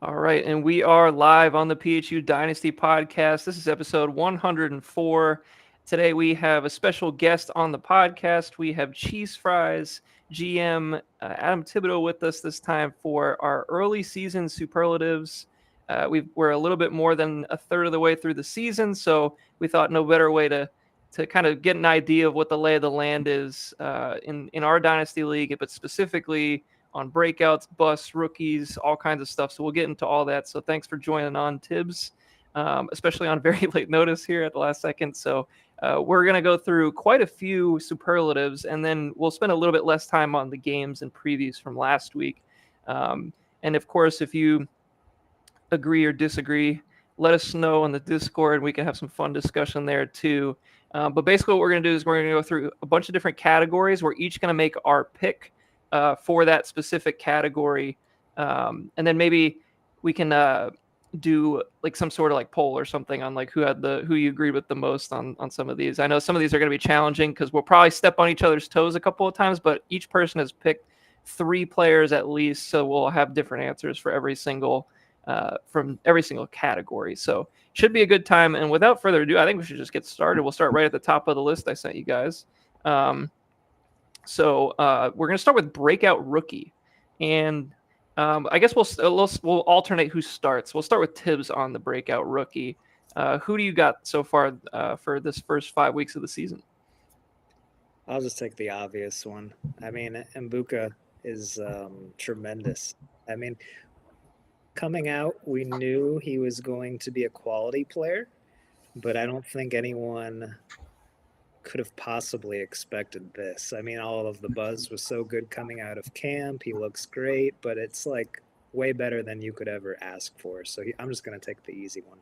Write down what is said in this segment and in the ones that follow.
All right, and we are live on the PHU Dynasty podcast. This is episode 104. Today we have a special guest on the podcast. We have Cheese Fries GM Adam Thibodeau with us this time for our early season superlatives. We're a little bit more than a third of the way through the season, so we thought no better way to kind of get an idea of what the lay of the land is in our Dynasty League, but specifically on breakouts, busts, rookies, all kinds of stuff. So we'll get into all that. So thanks for joining on, Tibbs, especially on very late notice here at the last second. So we're going to go through quite a few superlatives, and then we'll spend a little bit less time on the games and previews from last week. And of course, if you agree or disagree, let us know on the Discord, and we can have some fun discussion there too. But basically, what we're going to do is we're going to go through a bunch of different categories. We're each going to make our pick for that specific category, and then maybe we can do like some sort of like poll or something on like who you agreed with the most on some of these. I know some of these are going to be challenging because we'll probably step on each other's toes a couple of times, but each person has picked 3 players at least, so we'll have different answers for every single from every single category. So should be a good time. And without further ado, I think we should just get started. We'll start right at the top of the list I sent you guys. So we're going to start with breakout rookie, and I guess we'll alternate who starts. We'll start with Tibbs on the breakout rookie. Who do you got so far for this first 5 weeks of the season? I'll just take the obvious one. I mean, Mbuka is tremendous. I mean, coming out, we knew he was going to be a quality player, but I don't think anyone could have possibly expected this. I mean, all of the buzz was so good coming out of camp. He looks great, but it's like way better than you could ever ask for. So I'm just going to take the easy one.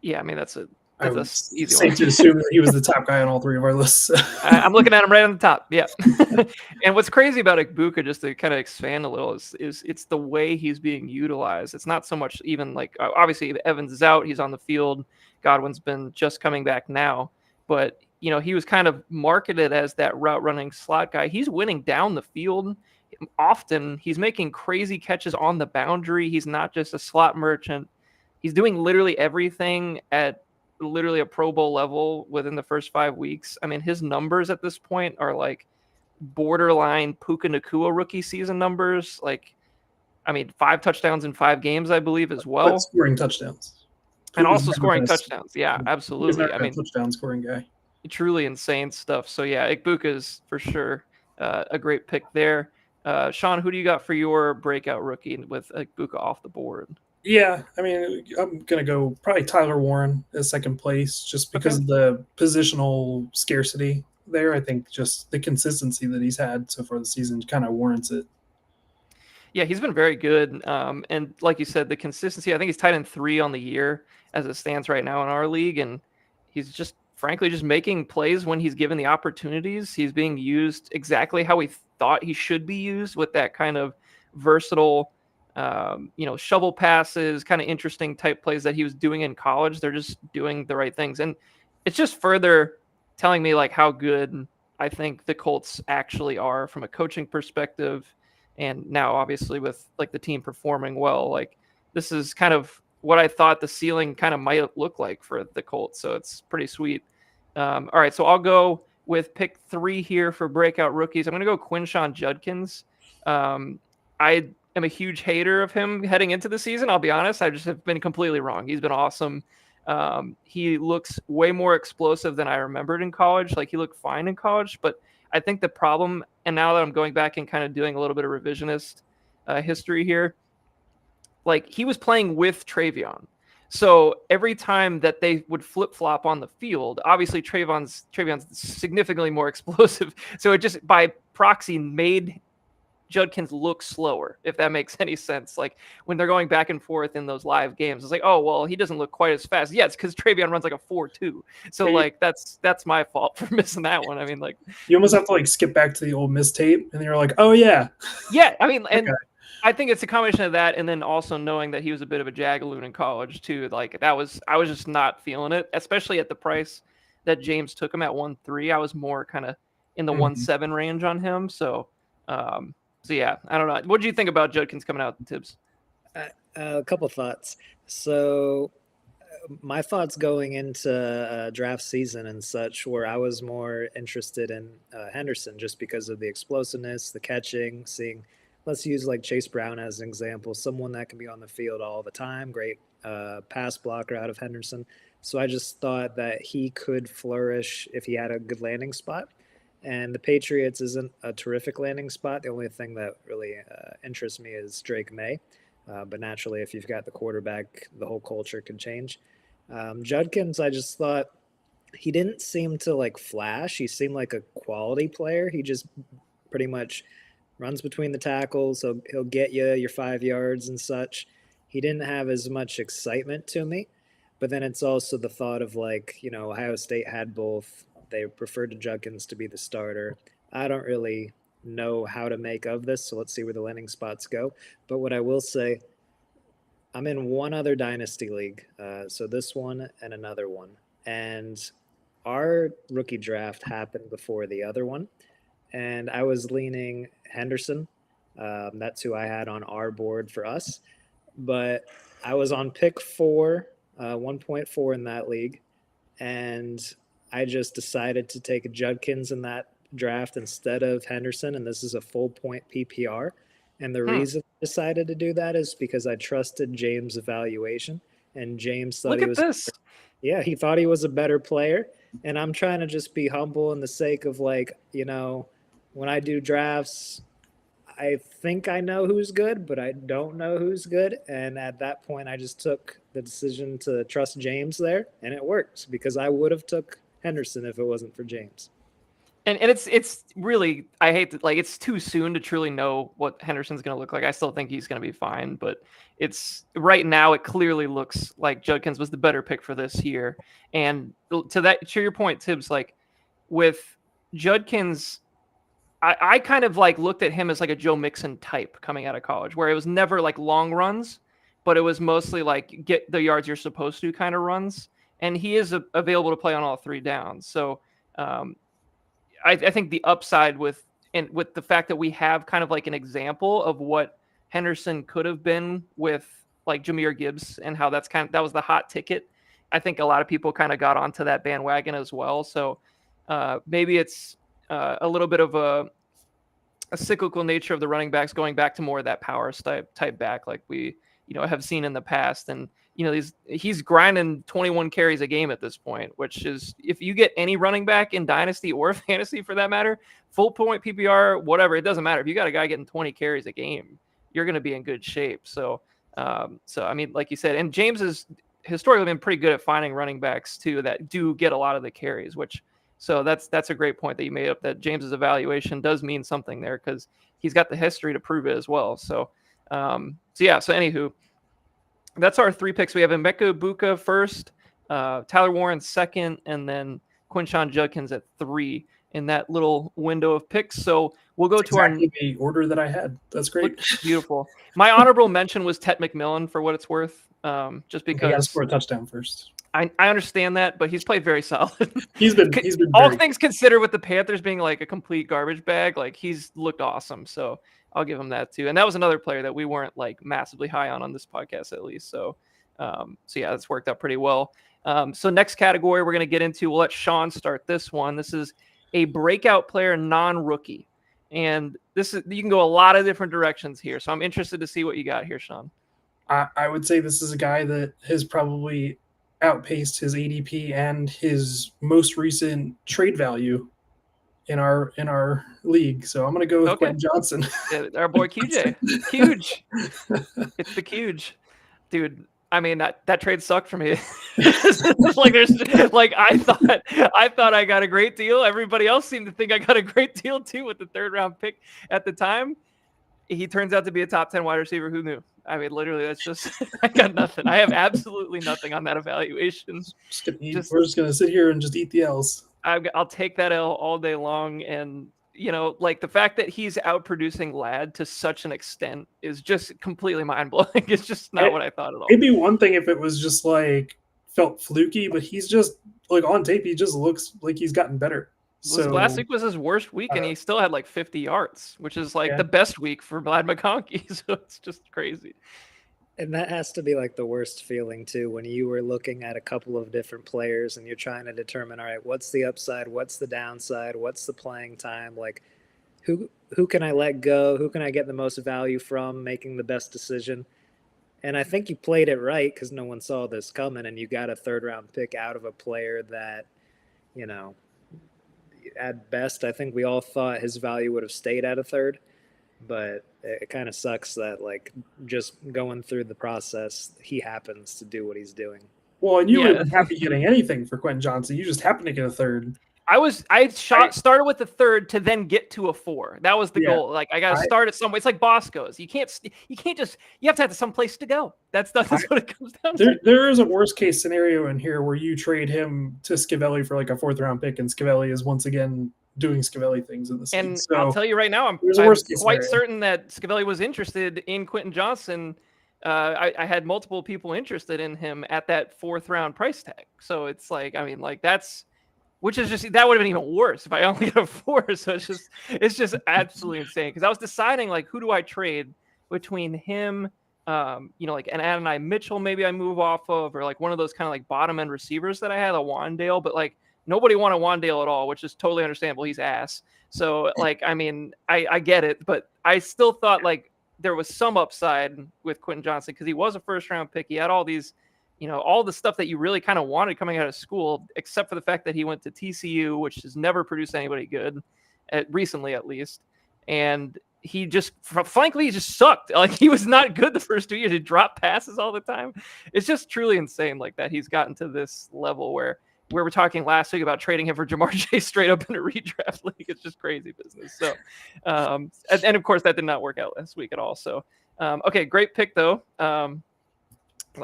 Yeah, I mean that's easy safe one. to assume that he was the top guy on all 3 of our lists. I'm looking at him right on the top. Yeah. And what's crazy about Ibuka, just to kind of expand a little, is it's the way he's being utilized. It's not so much even like obviously Evans is out, he's on the field. Godwin's been just coming back now, but he was kind of marketed as that route running slot guy. He's winning down the field often. He's making crazy catches on the boundary. He's not just a slot merchant. He's doing literally everything at literally a Pro Bowl level within the first 5 weeks. I mean, his numbers at this point are like borderline Puka Nacua rookie season numbers. Like, I mean, 5 touchdowns in 5 games, I believe, as well. But scoring touchdowns. And also scoring touchdowns. Yeah, absolutely. I mean, touchdown scoring guy. Truly insane stuff. So yeah, Ibuka is for sure a great pick there. Sean, who do you got for your breakout rookie with Ibuka off the board? Yeah, I mean, I'm going to go probably Tyler Warren as second place just because of the positional scarcity there. I think just the consistency that he's had so far this season kind of warrants it. Yeah, he's been very good. And like you said, the consistency, I think he's tied in 3 on the year as it stands right now in our league. And he's just frankly just making plays when he's given the opportunities. He's being used exactly how we thought he should be used, with that kind of versatile shovel passes, kind of interesting type plays that he was doing in college. They're just doing the right things. And it's just further telling me like how good I think the Colts actually are from a coaching perspective. And now obviously with like the team performing well, like this is kind of what I thought the ceiling kind of might look like for the Colts. So it's pretty sweet. All right. So I'll go with pick 3 here for breakout rookies. I'm going to go Quinshon Judkins. I am a huge hater of him heading into the season. I'll be honest. I just have been completely wrong. He's been awesome. He looks way more explosive than I remembered in college. Like he looked fine in college, but I think the problem, and now that I'm going back and kind of doing a little bit of revisionist history here, like he was playing with Travion. So every time that they would flip-flop on the field, obviously Travion's significantly more explosive. So it just by proxy made Judkins look slower, if that makes any sense. Like when they're going back and forth in those live games, it's like, oh, well, he doesn't look quite as fast. Yeah, it's because Travion runs like a 4.2. So like that's my fault for missing that one. I mean, like you almost have to like skip back to the old Miss tape, and you're like, oh yeah. Yeah, I mean, and I think it's a combination of that, and then also knowing that he was a bit of a jagaloon in college too. Like I was just not feeling it, especially at the price that James took him at 1.3. I was more kind of in the 1.7 range on him. So yeah, I don't know. What do you think about Judkins coming out, Tibbs? A couple thoughts. So my thoughts going into draft season and such where I was more interested in Henderson just because of the explosiveness, the catching, seeing. Let's use like Chase Brown as an example, someone that can be on the field all the time, great pass blocker out of Henderson. So I just thought that he could flourish if he had a good landing spot. And the Patriots isn't a terrific landing spot. The only thing that really interests me is Drake May. But naturally, if you've got the quarterback, the whole culture can change. Judkins, I just thought he didn't seem to like flash. He seemed like a quality player. He just pretty much runs between the tackles. So he'll get you your 5 yards and such. He didn't have as much excitement to me. But then it's also the thought of like, Ohio State had both. They preferred to Judkins to be the starter. I don't really know how to make of this, so let's see where the landing spots go. But what I will say, I'm in one other dynasty league, so this one and another one, and our rookie draft happened before the other one, and I was leaning Henderson. That's who I had on our board for us, but I was on pick four, 1.4 in that league, and I just decided to take Judkins in that draft instead of Henderson, and this is a full point PPR. And the reason I decided to do that is because I trusted James' evaluation, and James thought Look he at was, this. yeah, he thought he was a better player. And I'm trying to just be humble in the sake of like, when I do drafts, I think I know who's good, but I don't know who's good. And at that point, I just took the decision to trust James there, and it worked because I would have took Henderson if it wasn't for James. And it's really, I hate to, like, it's too soon to truly know what Henderson's going to look like. I still think he's going to be fine, but it's right now it clearly looks like Judkins was the better pick for this year. And to your point, Tibbs, like with Judkins, I kind of like looked at him as like a Joe Mixon type coming out of college, where it was never like long runs, but it was mostly like get the yards you're supposed to kind of runs. And he is available to play on all three downs. So I think the upside with the fact that we have kind of like an example of what Henderson could have been with like Jahmyr Gibbs and how that was the hot ticket. I think a lot of people kind of got onto that bandwagon as well. So maybe it's a little bit of a cyclical nature of the running backs going back to more of that power type back like we have seen in the past. And he's grinding 21 carries a game at this point, which is, if you get any running back in dynasty or fantasy for that matter, full point PPR, whatever, it doesn't matter. If you got a guy getting 20 carries a game, you're going to be in good shape. So I mean, like you said, and James has historically been pretty good at finding running backs too that do get a lot of the carries, so that's a great point that you made up, that James's evaluation does mean something there because he's got the history to prove it as well. So anywho, that's our three picks. We have Emeka Egbuka first, Tyler Warren second, and then Quinshon Judkins at 3 in that little window of picks. So we'll go to exactly the order that I had. That's great. Beautiful. My honorable mention was Tet McMillan for what it's worth, just because he got to score a touchdown first. I understand that, but he's played very solid. He's been all things considered, with the Panthers being like a complete garbage bag, like he's looked awesome. So I'll give him that too. And that was another player that we weren't like massively high on this podcast, at least. So yeah, it's worked out pretty well. So next category we're going to get into, we'll let Sean start this one. This is a breakout player, non-rookie. And you can go a lot of different directions here. So I'm interested to see what you got here, Sean. I would say this is a guy that has probably outpaced his ADP and his most recent trade value in our league. So I'm going to go with Quentin Johnson. Yeah, our boy QJ. Huge. It's the huge. Dude, I mean, that trade sucked for me. I thought I got a great deal. Everybody else seemed to think I got a great deal too with the 3rd round pick at the time. He turns out to be a top 10 wide receiver. Who knew? I mean, literally, that's just, I got nothing. I have absolutely nothing on that evaluation. We're just going to sit here and just eat the L's. I'll take that L all day long. And, like the fact that he's outproducing Ladd to such an extent is just completely mind-blowing. It's just not what I thought at all. It'd be one thing if it was just like felt fluky, but he's just like on tape, he just looks like he's gotten better. So last week was his worst week, and he still had like 50 yards, which is like the best week for Vlad McConkey. So it's just crazy. And that has to be like the worst feeling too, when you were looking at a couple of different players and you're trying to determine, all right, what's the upside, what's the downside, what's the playing time, like who can I let go, who can I get the most value from, making the best decision. And I think you played it right because no one saw this coming, and you got a third round pick out of a player that, you know, at best, I think we all thought his value would have stayed at a third. But it kind of sucks that, like, just going through the process, he happens to do what he's doing. Well, and you would Yeah. have been happy getting anything for Quentin Johnson. You just happened to get a third. I started with the third to then get to a 4. That was the Yeah. goal. Like I got to start at somewhere. It's like Bosco's. You can't just, you have to have some place to go. That's what it comes down to. There is a worst case scenario in here where you trade him to Scavelli for like a 4th round pick, and Scavelli is once again doing Scavelli things in the season. And So I'll tell you right now, I'm quite certain that Scavelli was interested in Quentin Johnson. I had multiple people interested in him at that 4th round price tag. So it's like, I mean, like which is just, that would have been even worse if I only got a 4. So it's just absolutely insane. Because I was deciding, like, who do I trade between him, like an Adonai Mitchell, maybe I move off of, or like one of those kind of like bottom end receivers that I had, a Wandale, but like nobody wanted Wandale at all, which is totally understandable. He's ass. So like, I mean, I get it, but I still thought like there was some upside with Quentin Johnson because he was a 1st round pick. He had all these, all the stuff that you really kind of wanted coming out of school, except for the fact that he went to TCU, which has never produced anybody good, recently at least. And he just, frankly, he just sucked. Like, he was not good the first 2 years. He dropped passes all the time. It's just truly insane, like, that he's gotten to this level where we were talking last week about trading him for Jamar Chase straight up in a redraft league. It's just crazy business. So, and of course, that did not work out last week at all. So, okay, great pick, though.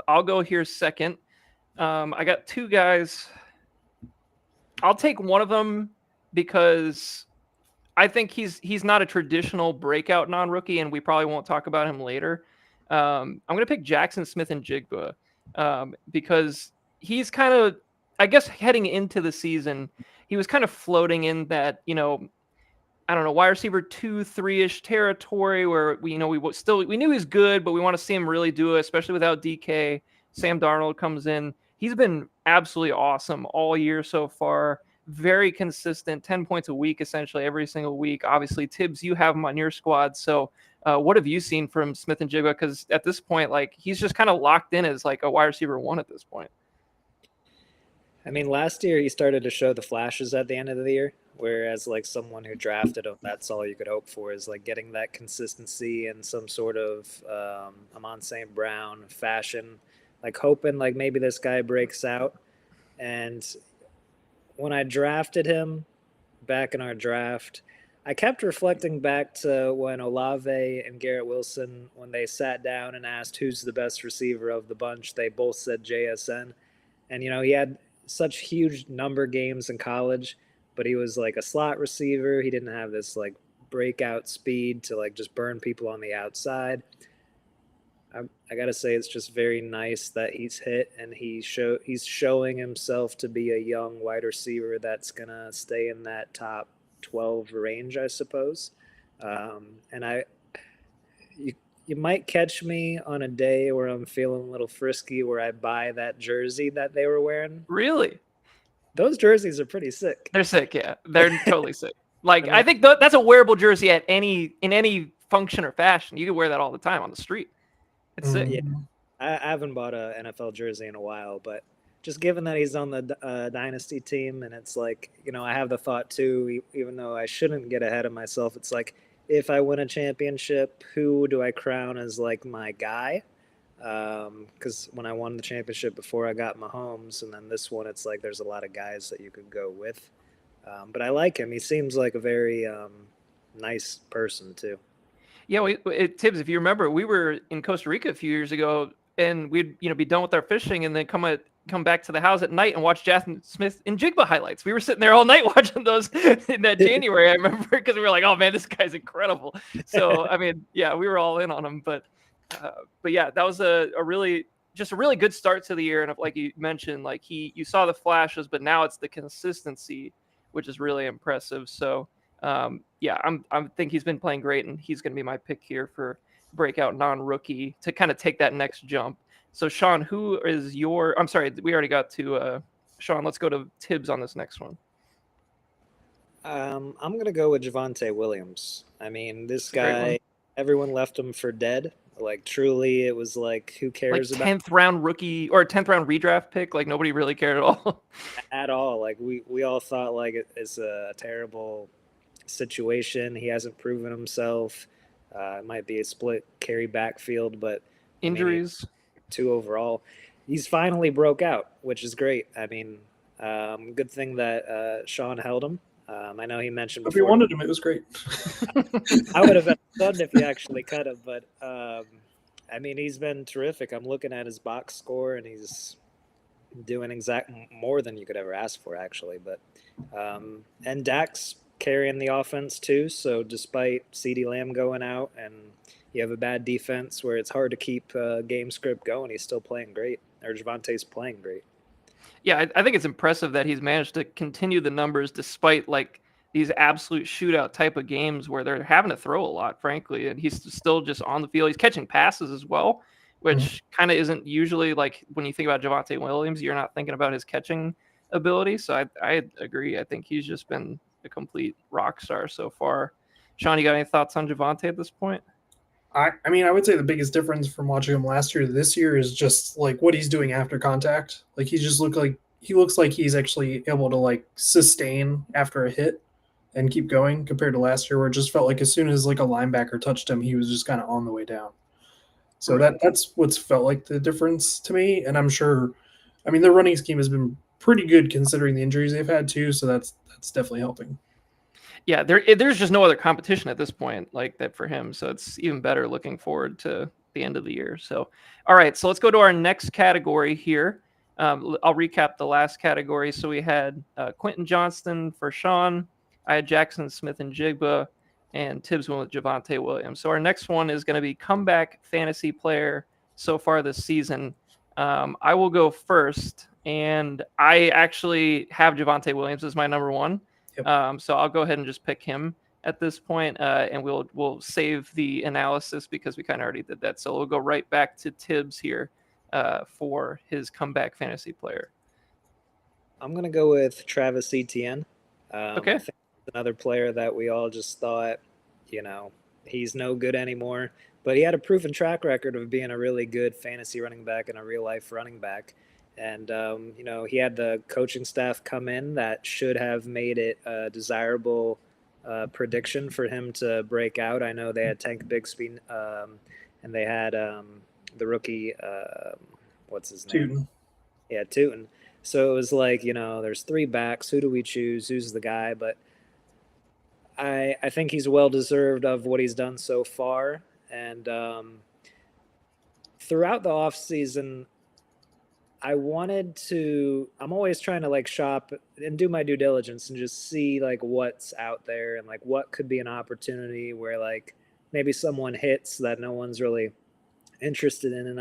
I'll go here second. I got 2 guys. I'll take one of them because I think he's not a traditional breakout non-rookie, and we probably won't talk about him later. I'm going to pick Jackson Smith-Njigba because he's kind of, I guess, heading into the season, he was kind of floating in that, I don't know, wide receiver 2, 3-ish territory where we knew he's good, but we want to see him really do it, especially without DK. Sam Darnold comes in. He's been absolutely awesome all year so far. Very consistent, 10 points a week, essentially every single week. Obviously, Tibbs, you have him on your squad. So what have you seen from Smith-Njigba? Because at this point, like, he's just kind of locked in as like a wide receiver 1 at this point. I mean, last year he started to show the flashes at the end of the year, whereas like someone who drafted him, that's all you could hope for, is like getting that consistency and some sort of Amon St. Brown fashion, like hoping like maybe this guy breaks out. And when I drafted him back in our draft, I kept reflecting back to when Olave and Garrett Wilson, when they sat down and asked who's the best receiver of the bunch, they both said JSN. And, he had such huge number games in college, but he was like a slot receiver. He didn't have this like breakout speed to like just burn people on the outside. I gotta say, it's just very nice that he's hit and he's showing himself to be a young wide receiver that's gonna stay in that top 12 range, I suppose. And you might catch me on a day where I'm feeling a little frisky, where I buy that jersey that they were wearing. Really? Those jerseys are pretty sick. They're sick, yeah. They're totally sick. Like, I think that's a wearable jersey in any function or fashion. You can wear that all the time on the street. It's sick. Yeah, I haven't bought a NFL jersey in a while, but just given that he's on the dynasty team, and it's like, I have the thought too, even though I shouldn't get ahead of myself, it's like, if I win a championship, who do I crown as like my guy? Because when I won the championship before, I got Mahomes, and then this one, it's like there's a lot of guys that you could go with. But I like him. He seems like a very nice person too. Yeah, Tibbs, if you remember, we were in Costa Rica a few years ago, and we'd be done with our fishing, and then come back to the house at night and watch Jackson Smith-Njigba highlights. We were sitting there all night watching those in that January, I remember, because we were like, oh man, this guy's incredible. So I mean, yeah, we were all in on him, but yeah, that was a really good start to the year. And like you mentioned, like you saw the flashes, but now it's the consistency, which is really impressive. So yeah, I think he's been playing great, and he's going to be my pick here for breakout non-rookie to kind of take that next jump. So Sean, who is your? I'm sorry, we already got to Sean. Let's go to Tibbs on this next one. I'm gonna go with Javonte Williams. I mean, this That's a great guy, one. everyone left him for dead. Like truly, it was like, who Like cares about 10th round rookie or 10th round redraft pick. Like nobody really cared at all. at all? Like we all thought like it's a terrible situation. He hasn't proven himself. It might be a split carry backfield, but I mean, Injuries. 2 overall. He's finally broke out, which is great. I mean, good thing that Sean held him. I know he mentioned If we before. wanted him, it was great. I would have been stunned if he actually cut him, but I mean, he's been terrific. I'm looking at his box score, and he's doing more than you could ever ask for, actually. But and Dak's carrying the offense too. So despite CeeDee Lamb going out, and you have a bad defense where it's hard to keep game script going, he's still playing great. Or Javonte's playing great. Yeah, I think it's impressive that he's managed to continue the numbers despite like these absolute shootout type of games where they're having to throw a lot, frankly, and he's still just on the field. He's catching passes as well, which kind of isn't usually like when you think about Javonte Williams, you're not thinking about his catching ability. So I agree. I think he's just been a complete rock star so far. Sean, you got any thoughts on Javonte at this point? I mean, I would say the biggest difference from watching him last year to this year is just like what he's doing after contact. Like he looks like he's actually able to like sustain after a hit and keep going compared to last year where it just felt like as soon as like a linebacker touched him, he was just kind of on the way down. So Right. that's what's felt like the difference to me. And I'm sure, I mean, their running scheme has been pretty good considering the injuries they've had too. So that's definitely helping. Yeah, there's just no other competition at this point like that for him. So it's even better looking forward to the end of the year. So, all right, so let's go to our next category here. I'll recap the last category. So we had Quentin Johnston for Sean. I had Jackson Smith and Jigba, and Tibbs went with Javonte Williams. So our next one is going to be comeback fantasy player so far this season. I will go first, and I actually have Javonte Williams as my number one. Yep. So I'll go ahead and just pick him at this point, and we'll save the analysis because we kind of already did that. So we'll go right back to Tibbs here for his comeback fantasy player. I'm gonna go with Travis Etienne. Okay. I think another player that we all just thought, you know, he's no good anymore. But he had a proven track record of being a really good fantasy running back and a real life running back. And you know, he had the coaching staff come in that should have made it a desirable prediction for him to break out. I know they had Tank Bigsby, and they had the rookie, what's his name? Tootin. Yeah, Tootin. So it was like, you know, there's 3 backs. Who do we choose? Who's the guy? But I think he's well deserved of what he's done so far. And throughout the offseason, I'm always trying to like shop and do my due diligence and just see like what's out there and like what could be an opportunity where like maybe someone hits that no one's really interested in. And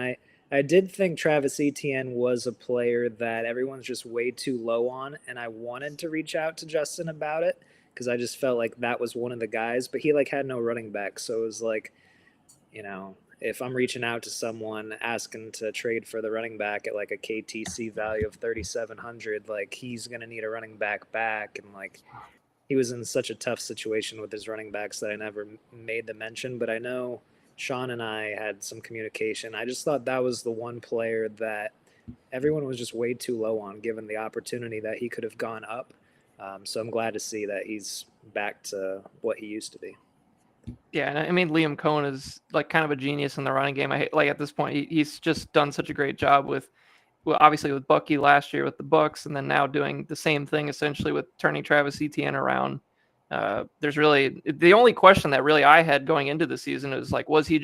I did think Travis Etienne was a player that everyone's just way too low on. And I wanted to reach out to Justin about it because I just felt like that was one of the guys, but he like had no running back. So it was like, you know, if I'm reaching out to someone asking to trade for the running back at like a KTC value of 3,700, like he's going to need a running back. And like he was in such a tough situation with his running backs that I never made the mention. But I know Sean and I had some communication. I just thought that was the one player that everyone was just way too low on given the opportunity that he could have gone up. So I'm glad to see that he's back to what he used to be. Yeah, and I mean Liam Cohen is like kind of a genius in the running game. Like at this point, he's just done such a great job with, well, obviously with Bucky last year with the Bucks, and then now doing the same thing essentially with turning Travis Etienne around. There's really the only question that really I had going into the season is like, who was he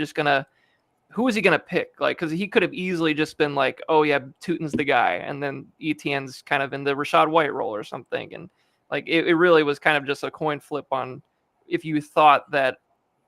gonna pick? Like, because he could have easily just been like, oh yeah, Tootin's the guy, and then Etienne's kind of in the Rachaad White role or something, and like it really was kind of just a coin flip on if you thought that,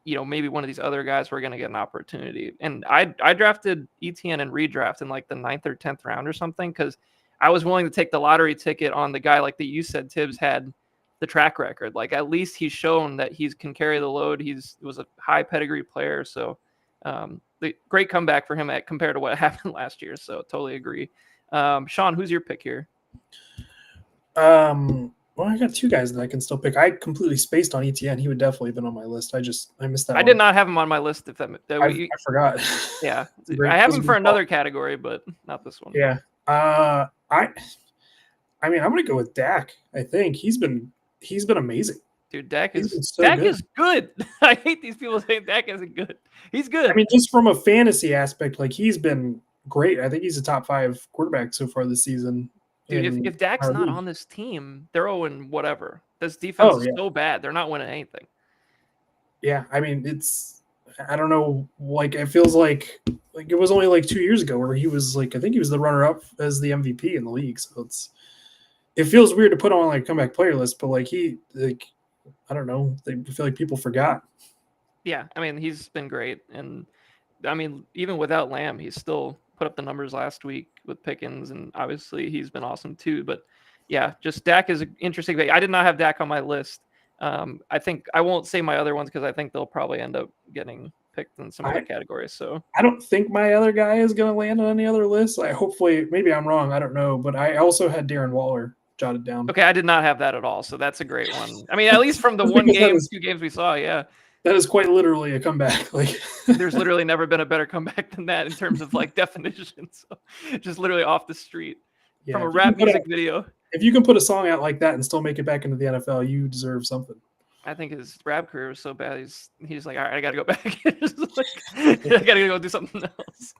you know, maybe one of these other guys were going to get an opportunity. And I drafted Etienne and redraft in like the 9th or 10th round or something, because I was willing to take the lottery ticket on the guy like that you said Tibbs had the track record. Like at least he's shown that he can carry the load. He was a high pedigree player. So The great comeback for him compared to what happened last year. So totally agree. Sean, who's your pick here? Well, I got two guys that I can still pick. I completely spaced on ETN. He would definitely have been on my list. I missed that I one. did not have him on my list. If I forgot. Yeah, Great, I have was a him good for call. another category, but not this one. Yeah. I mean, I'm gonna go with Dak. I think he's been amazing. Dude, Dak He's is been so Dak good. is good. I hate these people saying Dak isn't good. He's good. I mean, just from a fantasy aspect, like he's been great. I think he's a top 5 quarterback so far this season. Dude, if Dak's not league. on this team, they're 0 whatever. This defense is so bad. They're not winning anything. Yeah, I mean, I don't know, like it feels like it was only like 2 years ago where he was like, I think he was the runner-up as the MVP in the league. So it feels weird to put on like comeback player list, but like I don't know, I feel like people forgot. Yeah, I mean, he's been great, and I mean, even without Lamb, he's still put up the numbers last week with Pickens, and obviously he's been awesome too. But yeah, just Dak is interesting. I did not have Dak on my list. I think I won't say my other ones because I think they'll probably end up getting picked in some other categories. So I don't think my other guy is going to land on any other lists. Hopefully, maybe I'm wrong. I don't know, but I also had Darren Waller jotted down. Okay, I did not have that at all. So that's a great one. I mean, at least from the 2 games we saw, yeah. That is quite literally a comeback. Like there's literally never been a better comeback than that in terms of like definition. So just literally off the street from a rap music video. If you can put a song out like that and still make it back into the NFL, you deserve something. I think his rap career was so bad. He's like, all right, I got to go back. I got to go do something else.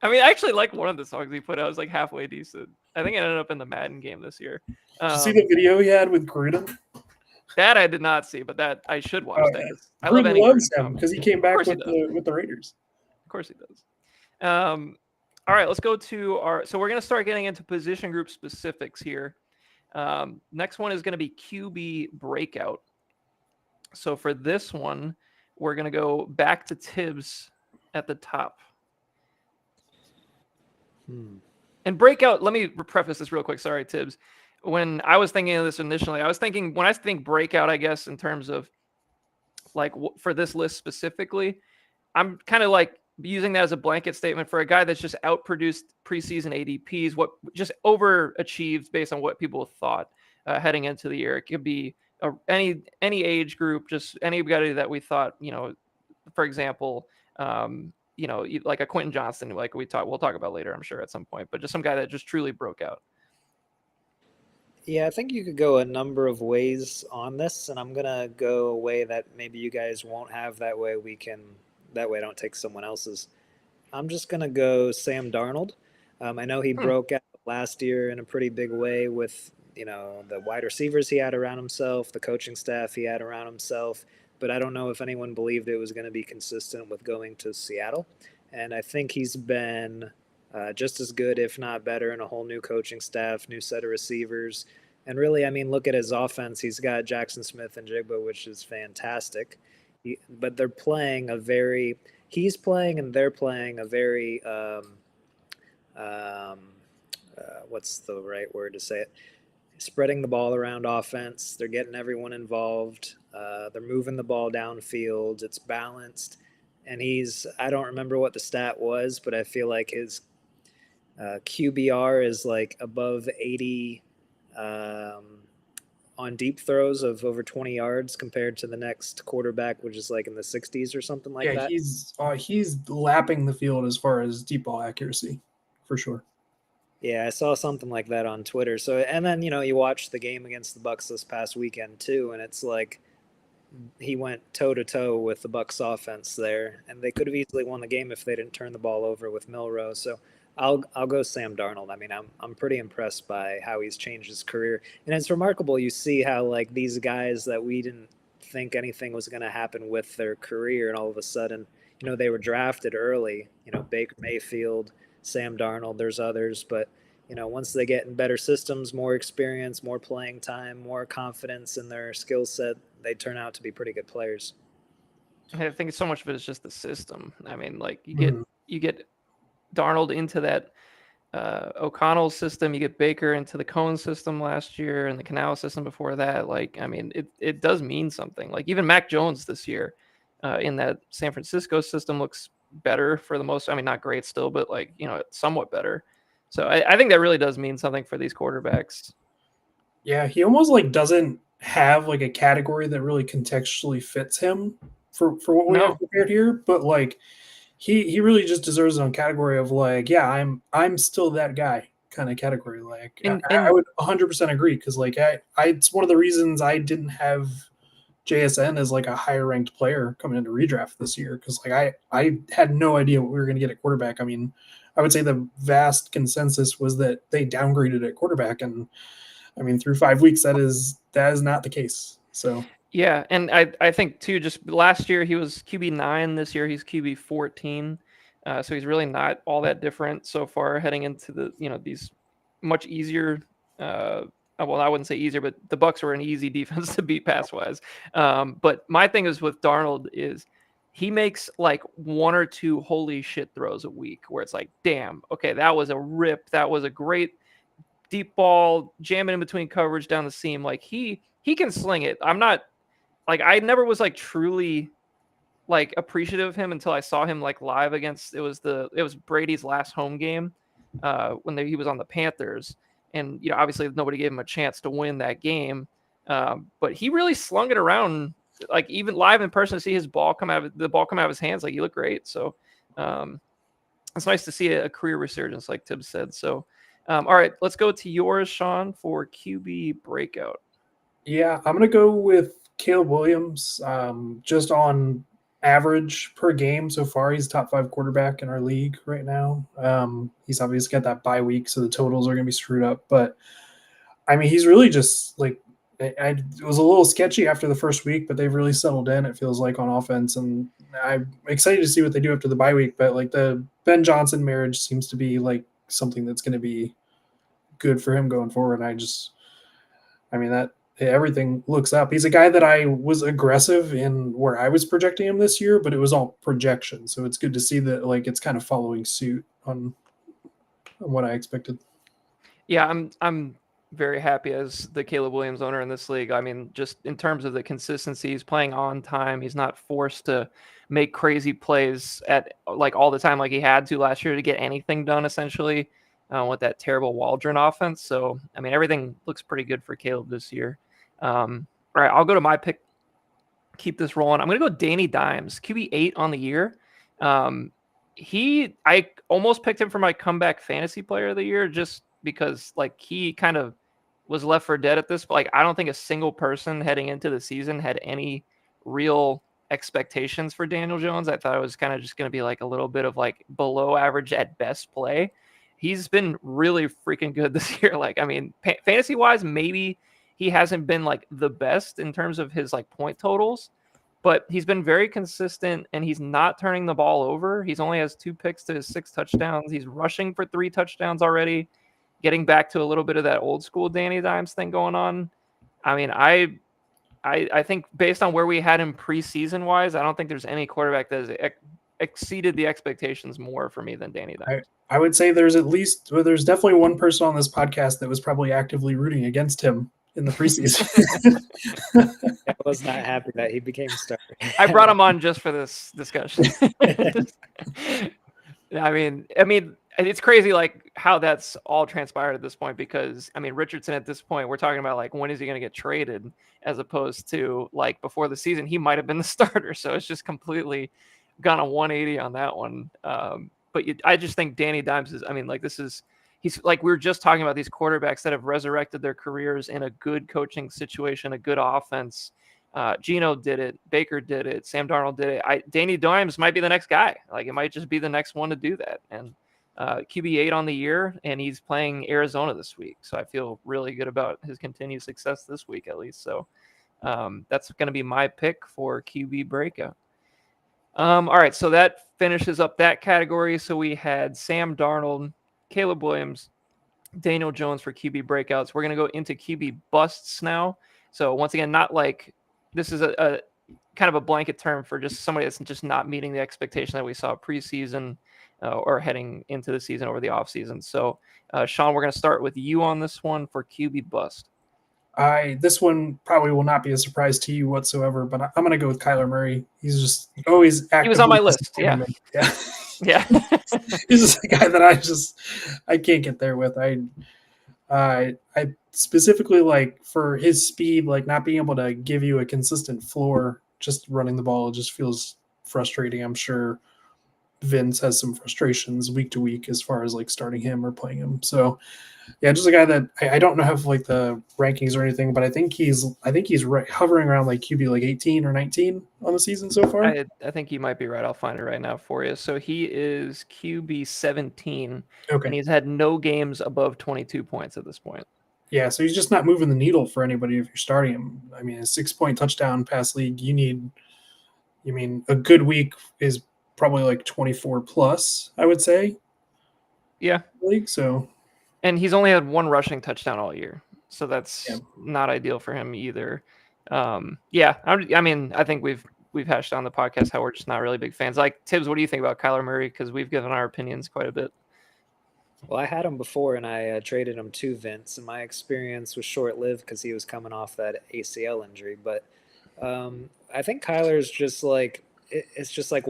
I mean, I actually like one of the songs he put out. It was like halfway decent. I think it ended up in the Madden game this year. Did you see the video he had with Gruden? That I did not see, but that I should watch that. I love him because he came back with the Raiders. Of course he does. All right, let's go to so we're going to start getting into position group specifics here. Next one is going to be QB breakout. So for this one, we're going to go back to Tibbs at the top. And breakout, let me preface this real quick. Sorry, Tibbs. When I was thinking of this initially, when I think breakout, I guess, in terms of like for this list specifically, I'm kind of like using that as a blanket statement for a guy that's just outproduced preseason ADPs, what just overachieved based on what people thought heading into the year. It could be any age group, just anybody that we thought, for example, like a Quentin Johnston, like we'll talk about later, I'm sure at some point, but just some guy that just truly broke out. Yeah, I think you could go a number of ways on this, and I'm gonna go a way that maybe you guys won't have. That way I don't take someone else's. I'm just gonna go Sam Darnold. I know he broke out last year in a pretty big way with the wide receivers he had around himself, the coaching staff he had around himself, but I don't know if anyone believed it was going to be consistent with going to Seattle. And I think he's been just as good, if not better, in a whole new coaching staff, new set of receivers. And really, I mean, look at his offense. He's got Jackson Smith and Jigba, which is fantastic. But they're playing he's playing and they're playing a very, what's the right word to say it? Spreading the ball around offense. They're getting everyone involved. They're moving the ball downfield. It's balanced. And I don't remember what the stat was, but I feel like his QBR is like above 80 on deep throws of over 20 yards compared to the next quarterback, which is like in the 60s or something like that. Yeah, he's lapping the field as far as deep ball accuracy, for sure. Yeah, I saw something like that on Twitter. So, and then, you watch the game against the Bucs this past weekend too, and it's like he went toe to toe with the Bucs offense there, and they could have easily won the game if they didn't turn the ball over with Milroe. So, I'll go Sam Darnold. I mean, I'm pretty impressed by how he's changed his career, and it's remarkable. You see how like these guys that we didn't think anything was going to happen with their career, and all of a sudden, they were drafted early. Baker Mayfield, Sam Darnold, there's others, but once they get in better systems, more experience, more playing time, more confidence in their skill set, they turn out to be pretty good players. I think so much of it is just the system. I mean, like you get Darnold into that O'Connell system, you get Baker into the Cohen system last year and the Canal system before that. Like, I mean, it does mean something. Like even Mac Jones this year in that San Francisco system looks better for the most. I mean, not great still, but like, somewhat better. So I think that really does mean something for these quarterbacks. Yeah, he almost like doesn't have like a category that really contextually fits him for what we have No, prepared here, but like he really just deserves his own category of like, yeah, I'm still that guy kind of category. Like I and would 100% agree because like I it's one of the reasons I didn't have JSN as like a higher ranked player coming into redraft this year because like I had no idea what we were going to get at quarterback. I mean, I would say the vast consensus was that they downgraded at quarterback, and I mean through 5 weeks that is not the case. So yeah, and I think too, just last year he was QB9, this year he's QB14. So he's really not all that different so far heading into these much easier. Well, I wouldn't say easier, but the Bucks were an easy defense to beat pass wise. But my thing is with Darnold is he makes like one or two holy shit throws a week where it's like, damn, okay, that was a rip, that was a great deep ball jamming in between coverage down the seam. Like he can sling it. I'm not like I never was like truly like appreciative of him until I saw him like live against it was Brady's last home game when he was on the Panthers, and obviously nobody gave him a chance to win that game, but he really slung it around like even live in person to see the ball come out of his hands, like he looked great. So it's nice to see a career resurgence like Tibbs said. So all right, let's go to yours, Sean, for QB breakout. yeah, I'm gonna go with Caleb Williams. Just on average per game so far, he's top 5 quarterback in our league right now. He's obviously got that bye week, so the totals are gonna be screwed up. But I mean, he's really just like it was a little sketchy after the first week, but they've really settled in. It feels like on offense, and I'm excited to see what they do after the bye week. But like the Ben Johnson marriage seems to be like something that's going to be good for him going forward. I mean that everything looks up. He's a guy that I was aggressive in where I was projecting him this year, but it was all projection. So it's good to see that like it's kind of following suit on what I expected. Yeah, I'm very happy as the Caleb Williams owner in this league. I mean, just in terms of the consistency, he's playing on time. He's not forced to make crazy plays at like all the time like he had to last year to get anything done essentially with that terrible Waldron offense. So, I mean, everything looks pretty good for Caleb this year. All right, I'll go to my pick. Keep this rolling. I'm going to go Danny Dimes, QB8 on the year. I almost picked him for my comeback fantasy player of the year just because like he kind of was left for dead at this. Like I don't think a single person heading into the season had any real expectations for Daniel Jones. I thought it was kind of just going to be like a little bit of like below average at best play. He's been really freaking good this year. Like, I mean, fantasy wise, maybe he hasn't been like the best in terms of his like point totals, but he's been very consistent and he's not turning the ball over. He's only has 2 picks to his 6 touchdowns. He's rushing for 3 touchdowns already, getting back to a little bit of that old school Danny Dimes thing going on. I mean, I think based on where we had him preseason wise, I don't think there's any quarterback that has exceeded the expectations more for me than Danny Dimes. I would say there's there's definitely one person on this podcast that was probably actively rooting against him in the preseason. I was not happy that he became starter. I brought him on just for this discussion. I mean, it's crazy like how that's all transpired at this point because I mean Richardson at this point we're talking about like when is he going to get traded as opposed to like before the season he might have been the starter. So it's just completely gone a 180 on that one. But I just think Danny Dimes is. I mean, like he's like we were just talking about these quarterbacks that have resurrected their careers in a good coaching situation, a good offense. Geno did it. Baker did it. Sam Darnold did it. Danny Dimes might be the next guy. Like it might just be the next one to do that. And QB8 on the year, and he's playing Arizona this week. So I feel really good about his continued success this week at least. So that's going to be my pick for QB breakout. All right, so that finishes up that category. So we had Sam Darnold, Caleb Williams, Daniel Jones for QB breakouts. We're going to go into QB busts now. So once again, not like this is a kind of a blanket term for just somebody that's just not meeting the expectation that we saw preseason or heading into the season over the offseason. So, Sean, we're going to start with you on this one for QB bust. This one probably will not be a surprise to you whatsoever, but I'm going to go with Kyler Murray. He's just always He was on actively my list. disappointing Yeah. me. Yeah. Yeah. He's just a guy that I can't get there with. I specifically like for his speed, like not being able to give you a consistent floor, just running the ball just feels frustrating. I'm sure Vince has some frustrations week to week as far as like starting him or playing him. So yeah, just a guy that I don't know have like the rankings or anything, but I think he's right, hovering around like QB like 18 or 19 on the season so far. I think you might be right. I'll find it right now for you. So he is QB 17, and Okay. he's had no games above 22 points at this point. Yeah, so he's just not moving the needle for anybody if you're starting him. I mean, a 6-point touchdown pass league, a good week is probably like 24 plus, I would say. Yeah. League, so. And he's only had one rushing touchdown all year. So that's Yeah. not ideal for him either. Yeah, I mean, I think we've hashed on the podcast how we're just not really big fans. Like, Tibbs, what do you think about Kyler Murray? Because we've given our opinions quite a bit. Well, I had him before, and I traded him to Vince, and my experience was short lived because he was coming off that ACL injury. But I think Kyler's just like it's just like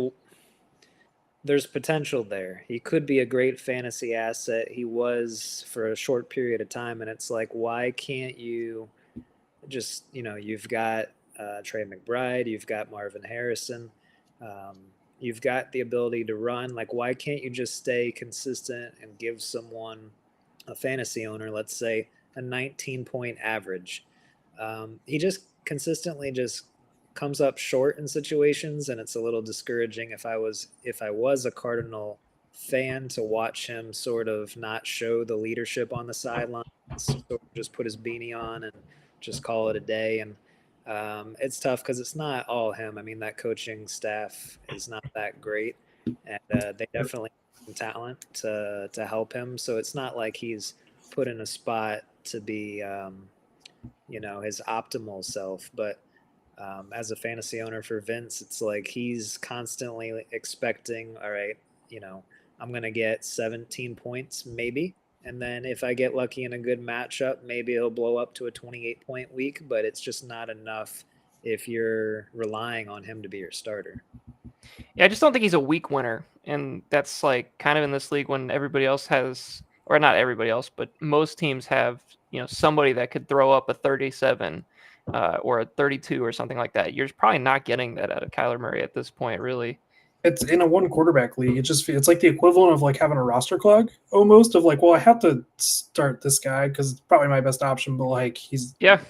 there's potential there. He could be a great fantasy asset. He was for a short period of time, and it's like, why can't you just, you've got Trey McBride, you've got Marvin Harrison, um, you've got the ability to run. Like, why can't you just stay consistent and give someone, a fantasy owner, let's say, a 19-point average? He just consistently just comes up short in situations, and it's a little discouraging if I was a Cardinal fan to watch him sort of not show the leadership on the sidelines, sort of just put his beanie on and just call it a day. And it's tough because it's not all him. I mean, that coaching staff is not that great, and they definitely have some talent to help him. So it's not like he's put in a spot to be his optimal self. But as a fantasy owner for Vince, it's like he's constantly expecting, all right, I'm going to get 17 points maybe. And then if I get lucky in a good matchup, maybe he'll blow up to a 28-point week, but it's just not enough if you're relying on him to be your starter. Yeah, I just don't think he's a week winner. And that's like kind of in this league when everybody else has, or not everybody else, but most teams have, somebody that could throw up a 37 or a 32 or something like that. You're probably not getting that out of Kyler Murray at this point, really. It's in a one quarterback league. It's like the equivalent of like having a roster clog almost of like, well, I have to start this guy because it's probably my best option, but like yeah.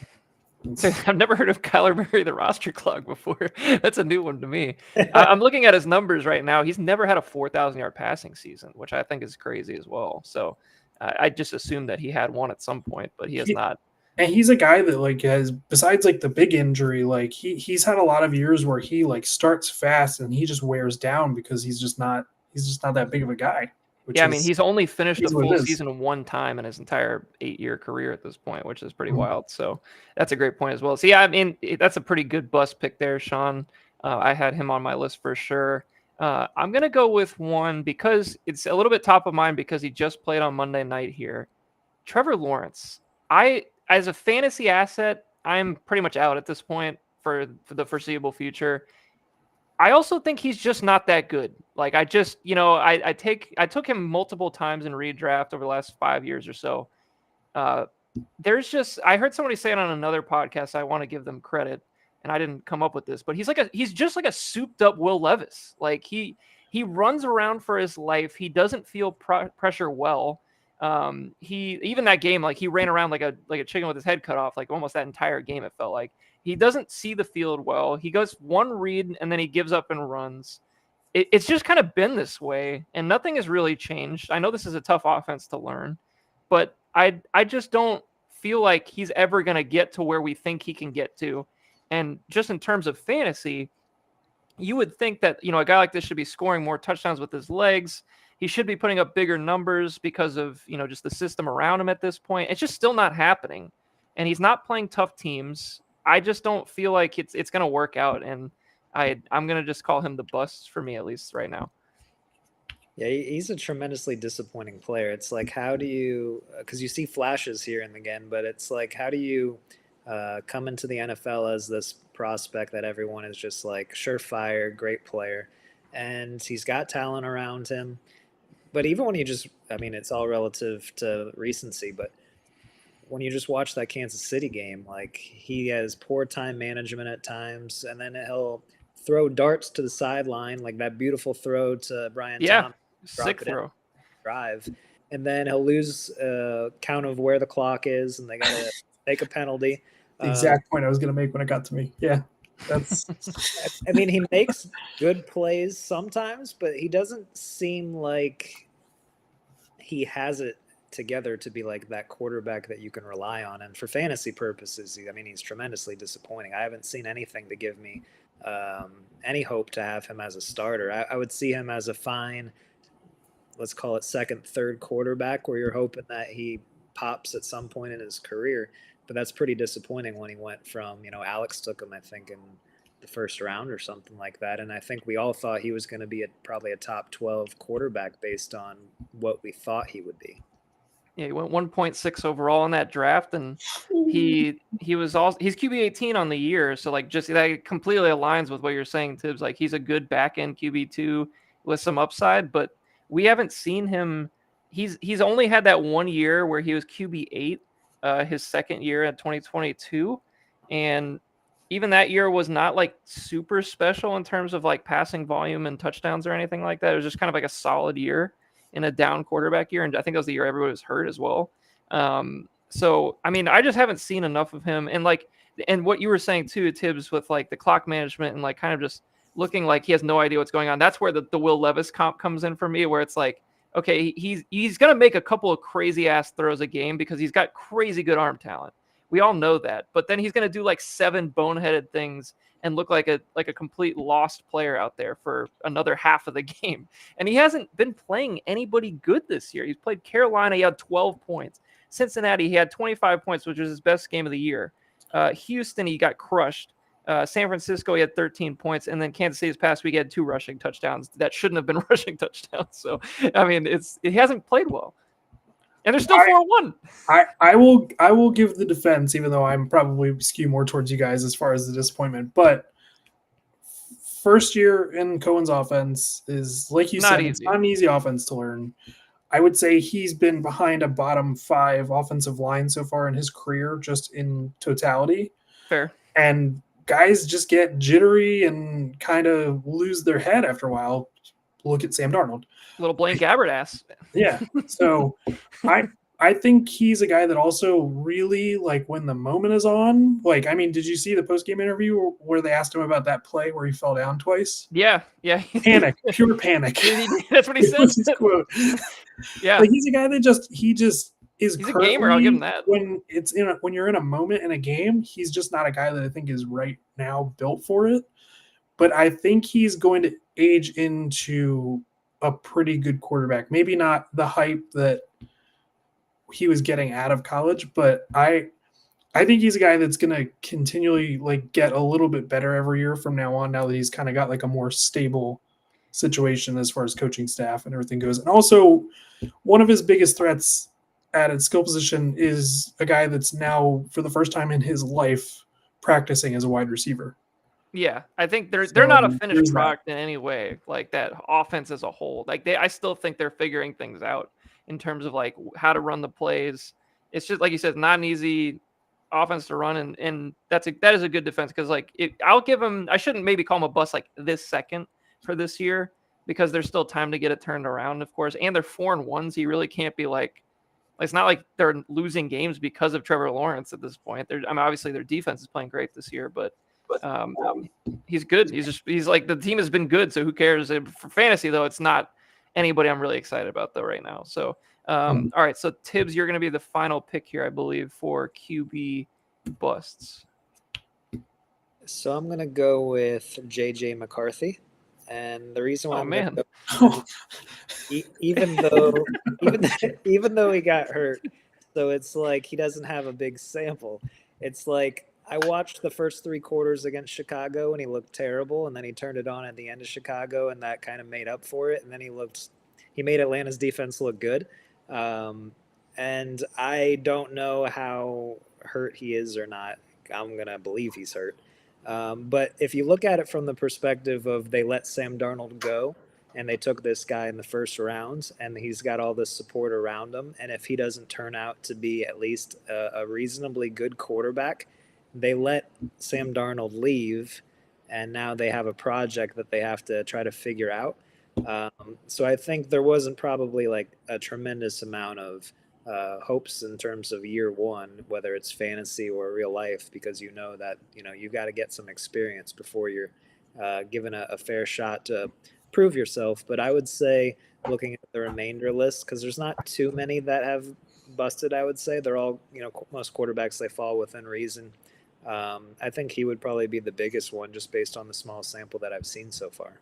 I've never heard of Kyler Murray, the roster clog, before. That's a new one to me. I'm looking at his numbers right now. He's never had a 4,000-yard passing season, which I think is crazy as well. So I just assumed that he had one at some point, but he has not. And he's a guy that like has, besides like the big injury, like he's had a lot of years where he like starts fast and he just wears down because he's just not that big of a guy. Yeah, I mean, he's only finished a full is. season one time in his entire 8-year career at this point, which is pretty wild. So that's a great point as well. So yeah, I mean, that's a pretty good bust pick there, Sean. I had him on my list for sure. I'm going to go with one because it's a little bit top of mind because he just played on Monday night here. Trevor Lawrence. As a fantasy asset, I'm pretty much out at this point for the foreseeable future. I also think he's just not that good. Like I just, I took him multiple times in redraft over the last 5 years or so. I heard somebody say it on another podcast. I want to give them credit, and I didn't come up with this, but he's just like a souped up Will Levis. Like he runs around for his life. He doesn't feel pressure well. He even that game, like he ran around like a chicken with his head cut off, like almost that entire game. It felt like he doesn't see the field well. He goes one read and then he gives up and runs. It's just kind of been this way, and nothing has really changed. I know this is a tough offense to learn, but I just don't feel like he's ever going to get to where we think he can get to. And just in terms of fantasy, you would think that, a guy like this should be scoring more touchdowns with his legs. He should be putting up bigger numbers because of, just the system around him at this point. It's just still not happening. And he's not playing tough teams. I just don't feel like it's going to work out. And I'm going to just call him the bust for me, at least right now. Yeah, he's a tremendously disappointing player. It's like, how do you, because you see flashes here and again, but it's like, how do you coming to the NFL as this prospect that everyone is just like surefire, great player, and he's got talent around him. But even when you just, I mean, it's all relative to recency, but when you just watch that Kansas City game, like he has poor time management at times, and then he'll throw darts to the sideline, like that beautiful throw to Brian Yeah, Thomas, sick drop it in, throw. drive, and then he'll lose count of where the clock is, and they got to take a penalty. The exact point I was going to make when it got to me. Yeah, that's. I mean, he makes good plays sometimes, but he doesn't seem like he has it together to be like that quarterback that you can rely on. And for fantasy purposes, I mean, he's tremendously disappointing. I haven't seen anything to give me any hope to have him as a starter. I would see him as a fine, let's call it second, third quarterback, where you're hoping that he pops at some point in his career. But that's pretty disappointing when he went from, Alex took him, I think, in the first round or something like that. And I think we all thought he was going to be probably a top 12 quarterback based on what we thought he would be. Yeah, he went 1.6 overall in that draft, and he was also he's QB 18 on the year, so like just that completely aligns with what you're saying, Tibbs. Like he's a good back end QB2 with some upside, but we haven't seen him. He's only had that 1 year where he was QB8, his second year at 2022, and even that year was not like super special in terms of like passing volume and touchdowns or anything like that. It was just kind of like a solid year in a down quarterback year, and I think that was the year everybody was hurt as well. So I mean, I just haven't seen enough of him, and what you were saying too, Tibbs, with like the clock management and like kind of just looking like he has no idea what's going on. That's where the Will Levis comp comes in for me, where it's like, okay, he's gonna make a couple of crazy ass throws a game because he's got crazy good arm talent. We all know that, but then he's gonna do like 7 boneheaded things and look like a complete lost player out there for another half of the game. And he hasn't been playing anybody good this year. He's played Carolina, he had 12 points. Cincinnati, he had 25 points, which was his best game of the year. Houston, he got crushed. San Francisco, he had 13 points. And then Kansas City this past week, he had 2 rushing touchdowns that shouldn't have been rushing touchdowns. So, I mean, he hasn't played well. And they're still 4-1. I will give the defense, even though I'm probably skew more towards you guys as far as the disappointment. But first year in Cohen's offense is, like you said, it's not an easy offense to learn. I would say he's been behind a bottom 5 offensive line so far in his career, just in totality. Fair. And guys just get jittery and kind of lose their head after a while. Look at Sam Darnold. Little Blaine Gabbert ass. Yeah. So I think he's a guy that also really, like, when the moment is on, like, I mean, did you see the post-game interview where they asked him about that play where he fell down twice? Yeah. Panic, pure panic. That's what he said. His quote. Yeah. Like, he's a guy that he is he's a gamer, I'll give him that. When you're in a moment in a game, he's just not a guy that I think is right now built for it. But I think he's going to age into a pretty good quarterback. Maybe not the hype that he was getting out of college, but I think he's a guy that's going to continually like get a little bit better every year from now on, now that he's kind of got like a more stable situation as far as coaching staff and everything goes. And also, one of his biggest threats at its skill position is a guy that's now, for the first time in his life, practicing as a wide receiver. Yeah, I think they're not a finished product in any way. Like that offense as a whole, like I still think they're figuring things out in terms of like how to run the plays. It's just like you said, not an easy offense to run, and that is a good defense because like I'll give him. I shouldn't maybe call him a bust like this second for this year because there's still time to get it turned around, of course. And they're 4-1, so you really can't be like it's not like they're losing games because of Trevor Lawrence at this point. I mean, obviously their defense is playing great this year, but he's good. He's like the team has been good, so who cares? For fantasy though, it's not anybody I'm really excited about though right now. So all right, so Tibbs, you're going to be the final pick here, I believe, for QB busts. So I'm going to go with JJ McCarthy, and the reason why even though he got hurt, so it's like he doesn't have a big sample. It's like I watched the first 3 quarters against Chicago and he looked terrible, and then he turned it on at the end of Chicago and that kind of made up for it, and then he made Atlanta's defense look good. And I don't know how hurt he is or not I'm gonna believe he's hurt. But if you look at it from the perspective of they let Sam Darnold go and they took this guy in the first round and he's got all this support around him, and if he doesn't turn out to be at least a reasonably good quarterback, they let Sam Darnold leave, and now they have a project that they have to try to figure out. So I think there wasn't probably like a tremendous amount of hopes in terms of year one, whether it's fantasy or real life, because you know that you got to get some experience before you're given a fair shot to prove yourself. But I would say, looking at the remainder list, because there's not too many that have busted. I would say they're all most quarterbacks, they fall within reason. I think he would probably be the biggest one just based on the small sample that I've seen so far.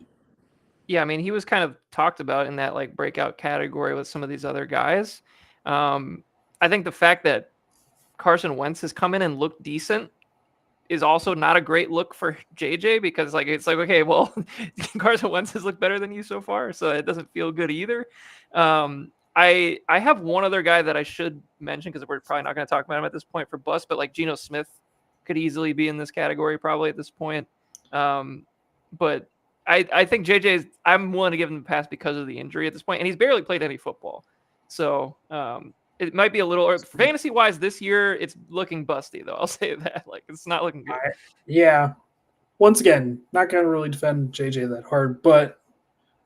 Yeah, I mean, he was kind of talked about in that like breakout category with some of these other guys. I think the fact that Carson Wentz has come in and looked decent is also not a great look for JJ, because like it's like, okay, well, Carson Wentz has looked better than you so far, so it doesn't feel good either. I have one other guy that I should mention because we're probably not going to talk about him at this point for bust, but like Geno Smith could easily be in this category probably at this point. But I think JJ, I'm willing to give him the pass because of the injury at this point, and he's barely played any football. So it might be a little, fantasy wise this year, it's looking busty though. I'll say that. Like, it's not looking good. Yeah. Once again, not going to really defend JJ that hard, but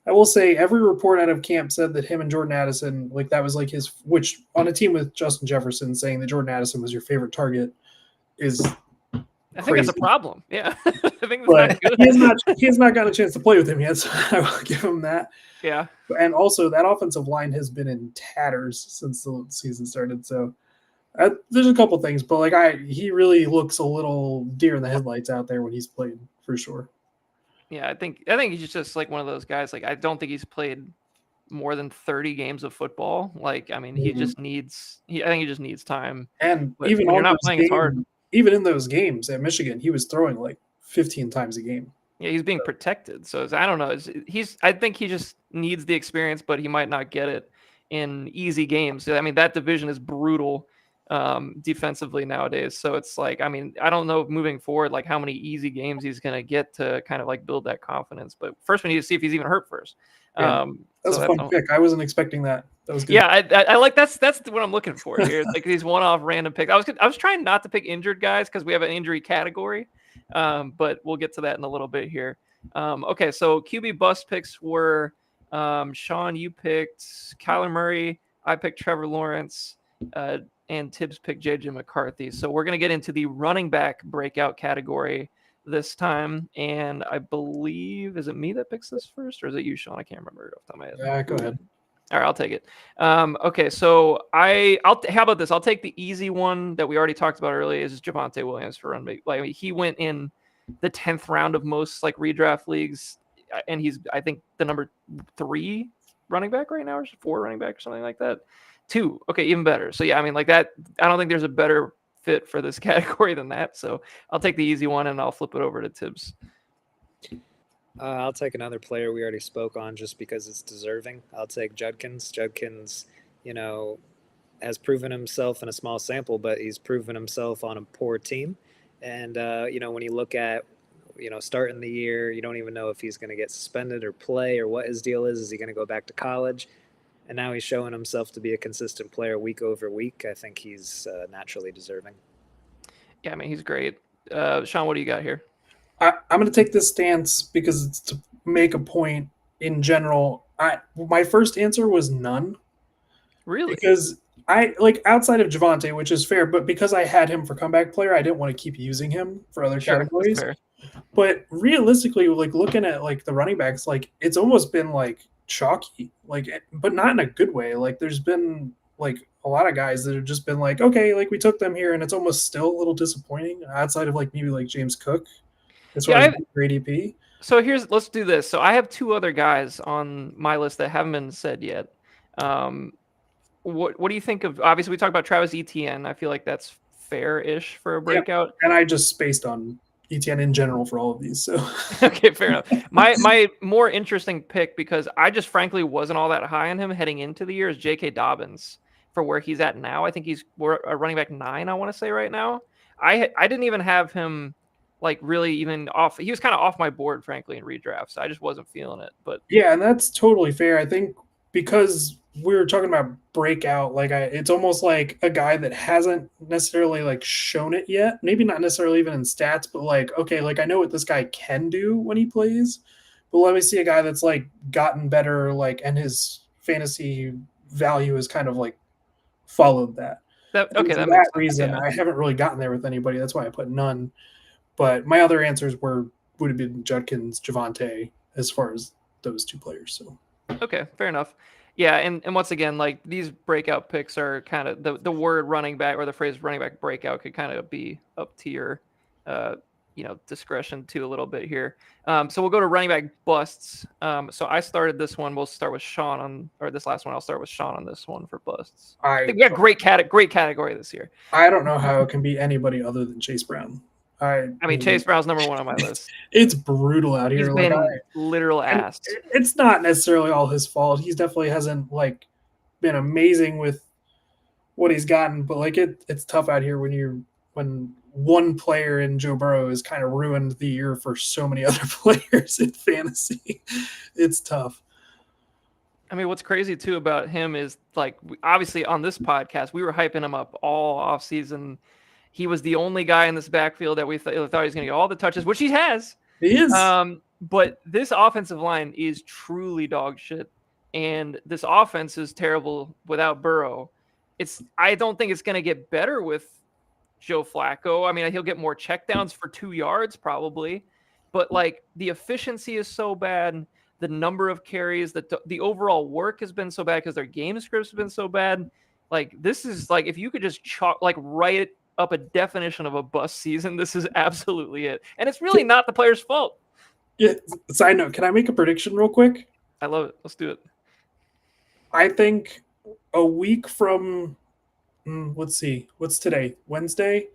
I will say every report out of camp said that him and Jordan Addison, like that was like his, which on a team with Justin Jefferson, saying that Jordan Addison was your favorite target is I think that's a problem. Yeah. I think that's but not good. he has not gotten a chance to play with him yet, so I will give him that. Yeah. And also, that offensive line has been in tatters since the season started. So there's a couple things, but like he really looks a little deer in the headlights out there when he's played for sure. Yeah, I think he's just like one of those guys. Like, I don't think he's played more than 30 games of football. Like, I mean, he just needs. I think he just needs time. And But even when you're on not those playing, games, it's hard. even in those games at Michigan, he was throwing like 15 times a game. Yeah, he's being protected. So I don't know. I think he just needs the experience, but he might not get it in easy games. I mean, that division is brutal defensively nowadays. So it's like, I mean, I don't know moving forward, like how many easy games he's going to get to kind of like build that confidence. But first, we need to see if he's even hurt first. Yeah. That's a fun pick. I wasn't expecting that. That was good. Yeah, I like that's what I'm looking for here. It's like these one-off random picks. I was trying not to pick injured guys because we have an injury category, but we'll get to that in a little bit here. Okay, so QB bust picks were Sean, you picked Kyler Murray, I picked Trevor Lawrence, and Tibbs picked JJ McCarthy. So we're gonna get into the running back breakout category this time, and I believe, is it me that picks this first, or is it you, Sean? I can't remember off the top of my head. Yeah, go ahead. All right, I'll take it. Okay, so how about this? I'll take the easy one that we already talked about earlier, is Javonte Williams for running back. Like, I mean, he went in the 10th round of most like redraft leagues, and he's, I think, the number 3 running back right now, or 4 running back or something like that. 2, okay, even better. So yeah, I mean, like that. I don't think there's a better fit for this category than that. So I'll take the easy one and I'll flip it over to Tibbs. I'll take another player we already spoke on just because it's deserving. I'll take Judkins. Judkins, has proven himself in a small sample, but he's proven himself on a poor team. And, when you look at, starting the year, you don't even know if he's going to get suspended or play or what his deal is. Is he going to go back to college? And now he's showing himself to be a consistent player week over week. I think he's naturally deserving. Yeah, I mean, he's great. Sean, what do you got here? I'm going to take this stance because it's to make a point in general. My first answer was none. Really? Because I like outside of Javonte, which is fair, but because I had him for comeback player, I didn't want to keep using him for other categories. Fair. But realistically, like looking at like the running backs, like it's almost been like chalky, like, but not in a good way. Like there's been like a lot of guys that have just been like, okay, like we took them here, and it's almost still a little disappointing outside of like maybe like James Cook as far as ADP. So let's do this. So I have 2 other guys on my list that haven't been said yet. What do you think of? Obviously, we talked about Travis Etienne. I feel like that's fair-ish for a breakout. Yeah, and I just spaced on Etienne in general for all of these. So okay, fair enough. My more interesting pick, because I just frankly wasn't all that high on him heading into the year, is J.K. Dobbins for where he's at now. I think he's a running back 9, I want to say right now. I didn't even have him like really even off. He was kind of off my board, frankly, in redrafts. I just wasn't feeling it. But Yeah, and that's totally fair. I think because we were talking about breakout, it's almost like a guy that hasn't necessarily like shown it yet. Maybe not necessarily even in stats, but like, okay, like I know what this guy can do when he plays, but let me see a guy that's like gotten better, like, and his fantasy value has kind of like followed that. And okay, for that that makes sense. reason, Yeah. I haven't really gotten there with anybody. That's why I put none. But my other answers would have been Judkins, Javante, as far as those two players. So Okay, fair enough. Yeah, and once again, like these breakout picks are kind of the word running back or the phrase running back breakout could kind of be up to your discretion too a little bit here. So we'll go to running back busts. So I started this one. We'll start with Sean or this last one. I'll start with Sean on this one for busts. I think we got great category this year. I don't know how it can be anybody other than Chase Brown. I mean, Chase Brown's number one on my list. It's brutal out here. He's been literal ass. It's not necessarily all his fault. He definitely hasn't like been amazing with what he's gotten, but like it's tough out here when one player in Joe Burrow has kind of ruined the year for so many other players in fantasy. It's tough. I mean, what's crazy too about him is like obviously on this podcast we were hyping him up all off season. He was the only guy in this backfield that we thought he was going to get all the touches, which he has. He is. But this offensive line is truly dog shit, and this offense is terrible without Burrow. I don't think it's going to get better with Joe Flacco. I mean, he'll get more checkdowns for 2 yards probably, but like the efficiency is so bad. The number of carries, the overall work has been so bad because their game scripts have been so bad. Like this is like if you could just write up a definition of a bust season, this is absolutely it. And it's really not the player's fault. Yeah. Side note, can I make a prediction real quick? I love it. Let's do it. I think a week from, let's see, what's today? Wednesday?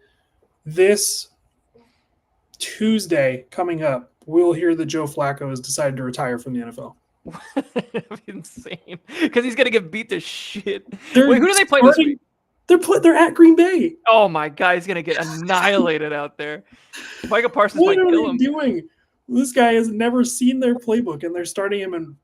This Tuesday coming up, we'll hear that Joe Flacco has decided to retire from the NFL. That'd be insane. Because he's going to get beat to shit. Wait, who do they play this week? They're at Green Bay. Oh my God, he's gonna get annihilated out there. Micah Parsons What might are kill they him. doing? This guy has never seen their playbook, and they're starting him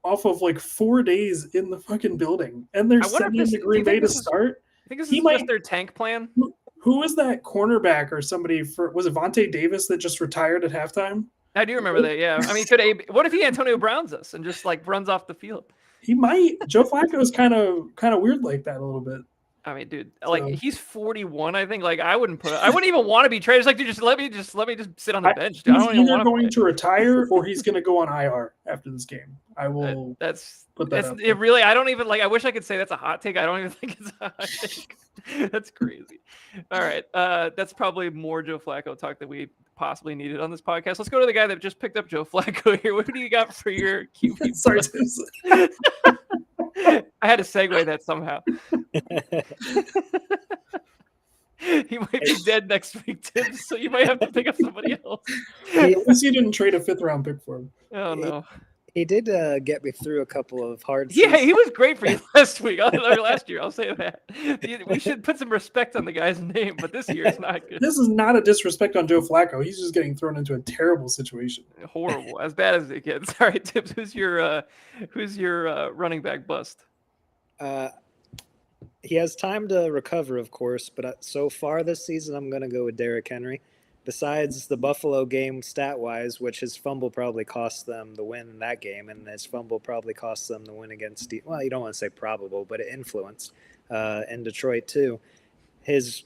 off of like 4 days in the fucking building, and they're sending him to Green Bay to start. I think this is just their tank plan. Who was that cornerback or somebody was it Vontae Davis that just retired at halftime? I do remember that. Yeah, I mean, what if he Antonio Browns us and just like runs off the field? He might. Joe Flacco is kind of weird like that a little bit. I mean, dude, like he's 41. I think like I wouldn't even want to be traded. It's like, dude, let me just sit on the bench. Dude. He's either going to retire or he's going to go on IR after this game. I will. Put that up. It really. I don't even like. I wish I could say that's a hot take. I don't even think it's a hot take. That's crazy. All right, that's probably more Joe Flacco talk that we possibly needed on this podcast. Let's go to the guy that just picked up Joe Flacco here. What do you got for your QB? Sorry. I had to segue that somehow. He might be dead next week, Tim, so you might have to pick up somebody else. At least you didn't trade a 5th round pick for him. Oh, no. He did get me through a couple of hard seasons. Yeah, he was great for you last year. I'll say that. We should put some respect on the guy's name, but this year is not good. This is not a disrespect on Joe Flacco. He's just getting thrown into a terrible situation. Horrible. As bad as it gets. All right, Tibbs, who's your running back bust? He has time to recover, of course, but so far this season, I'm going to go with Derrick Henry. Besides the Buffalo game stat-wise, which his fumble probably cost them the win in that game, and his fumble probably cost them the win against – well, you don't want to say probable, but it influenced in Detroit too. His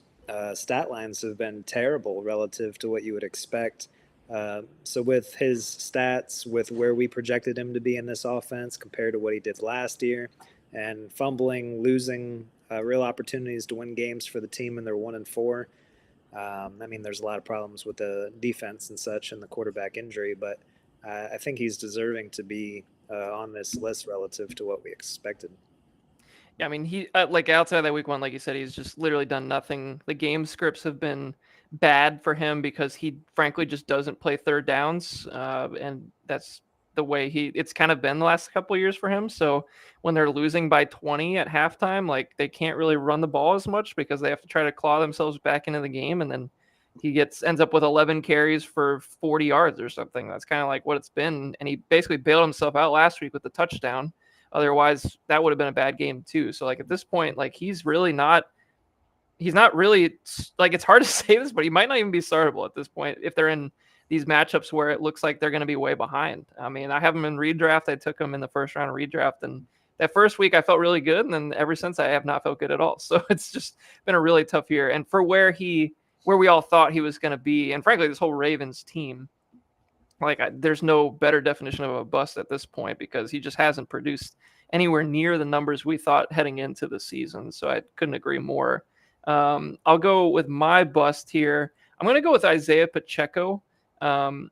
stat lines have been terrible relative to what you would expect. So with his stats, with where we projected him to be in this offense compared to what he did last year, and fumbling, losing real opportunities to win games for the team, and they're 1-4. I mean, there's a lot of problems with the defense and such and the quarterback injury, but I think he's deserving to be on this list relative to what we expected. Yeah, I mean, he like outside of that week 1, like you said, he's just literally done nothing. The game scripts have been bad for him because he frankly just doesn't play third downs, and that's the way it's kind of been the last couple of years for him. So when they're losing by 20 at halftime, like they can't really run the ball as much because they have to try to claw themselves back into the game. And then he ends up with 11 carries for 40 yards or something. That's kind of like what it's been. And he basically bailed himself out last week with the touchdown. Otherwise, that would have been a bad game too. So like at this point, like he's not really, like, it's hard to say this, but he might not even be startable at this point if they're in these matchups where it looks like they're going to be way behind. I mean, I have him in redraft. I took him in the first round of redraft, and that first week I felt really good, and then ever since I have not felt good at all. So it's just been a really tough year. And for where we all thought he was going to be, and frankly, this whole Ravens team, like there's no better definition of a bust at this point because he just hasn't produced anywhere near the numbers we thought heading into the season. So I couldn't agree more. I'll go with my bust here. I'm going to go with Isaiah Pacheco. And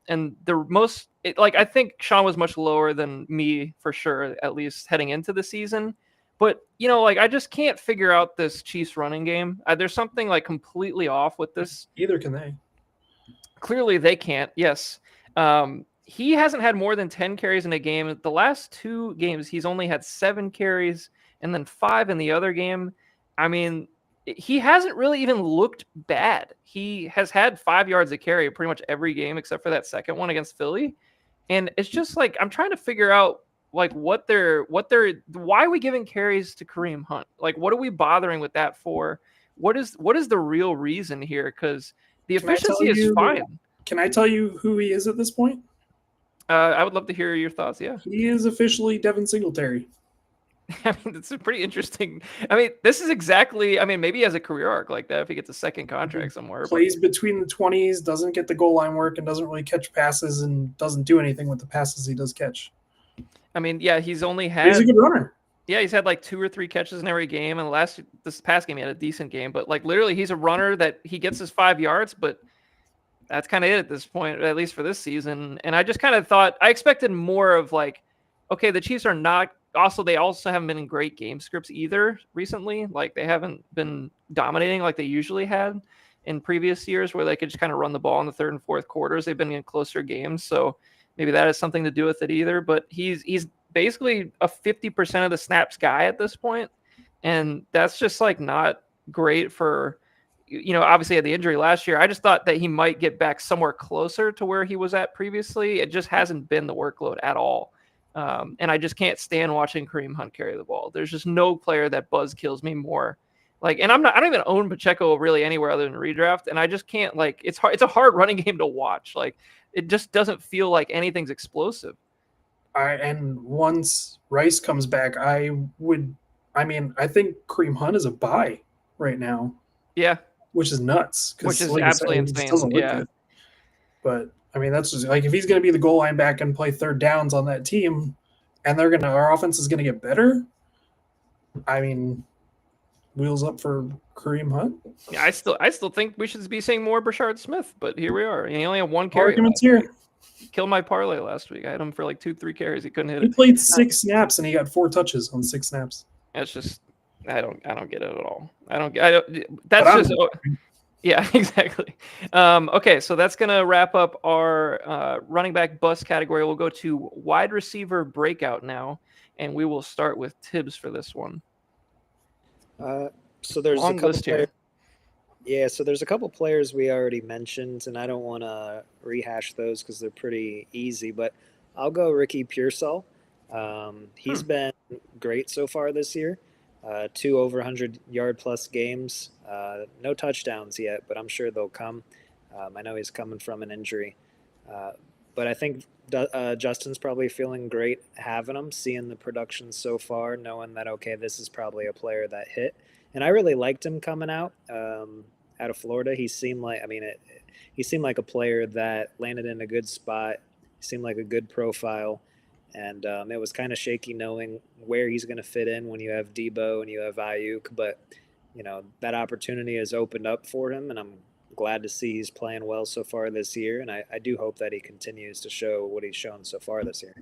I think Sean was much lower than me for sure, at least heading into the season. But, like I just can't figure out this Chiefs running game. There's something like completely off with this. Either can they. Clearly they can't. Yes. He hasn't had more than 10 carries in a game. The last 2 games, he's only had 7 carries and then 5 in the other game. I mean, he hasn't really even looked bad. He has had 5 yards a carry pretty much every game except for that second one against Philly. And it's just like, I'm trying to figure out like why are we giving carries to Kareem Hunt? Like, what are we bothering with that for? What is the real reason here? Because the efficiency is fine. Can I tell you who he is at this point? I would love to hear your thoughts. Yeah. He is officially Devin Singletary. I mean, it's a pretty interesting. I mean, this is exactly. I mean, maybe he has a career arc like that if he gets a second contract somewhere. Plays between the 20s, doesn't get the goal line work, and doesn't really catch passes, and doesn't do anything with the passes he does catch. I mean, yeah, he's only had. He's a good runner. Yeah, he's had like 2 or 3 catches in every game, and this past game he had a decent game. But like literally, he's a runner that he gets his 5 yards, but that's kind of it at this point, at least for this season. And I just kind of thought I expected more of like, okay, the Chiefs are not. Also, they also haven't been in great game scripts either recently. Like they haven't been dominating like they usually had in previous years where they could just kind of run the ball in the 3rd and 4th quarters. They've been in closer games. So maybe that has something to do with it either. But he's basically a 50% of the snaps guy at this point. And that's just like not great for, obviously had the injury last year. I just thought that he might get back somewhere closer to where he was at previously. It just hasn't been the workload at all. And I just can't stand watching Kareem Hunt carry the ball. There's just no player that buzz kills me more. Like, and I don't even own Pacheco really anywhere other than redraft. And I just can't it's hard. It's a hard running game to watch. Like it just doesn't feel like anything's explosive. And once Rice comes back, I think Kareem Hunt is a buy right now. Yeah. Which is nuts. Which is absolutely insane. It doesn't look good. But I mean, that's just like if he's going to be the goal line back and play 3rd downs on that team, and our offense is going to get better. I mean, wheels up for Kareem Hunt. Yeah, I still think we should be seeing more Brashard Smith, but here we are. He only had 1 carry. Arguments here. Killed my parlay last week. I had him for like 2-3 carries. He couldn't hit it. He played 6 snaps and he got 4 touches on 6 snaps. That's just I don't get it at all. That's just. Yeah, exactly. Okay, so that's going to wrap up our running back bust category. We'll go to wide receiver breakout now, and we will start with Tibbs for this one. So there's Long a couple list here. Yeah, so there's a couple players we already mentioned, and I don't want to rehash those because they're pretty easy, but I'll go Ricky Pearsall. He's been great so far this year. 2 over 100-yard plus games. No touchdowns yet, but I'm sure they'll come. I know he's coming from an injury. But I think Justin's probably feeling great having him, seeing the production so far, knowing that, okay, this is probably a player that hit. And I really liked him coming out of Florida. He seemed like, he seemed like a player that landed in a good spot. He seemed like a good profile. And it was kind of shaky knowing where he's going to fit in when you have Debo and you have Ayuk. But, that opportunity has opened up for him, and I'm glad to see he's playing well so far this year. And I do hope that he continues to show what he's shown so far this year.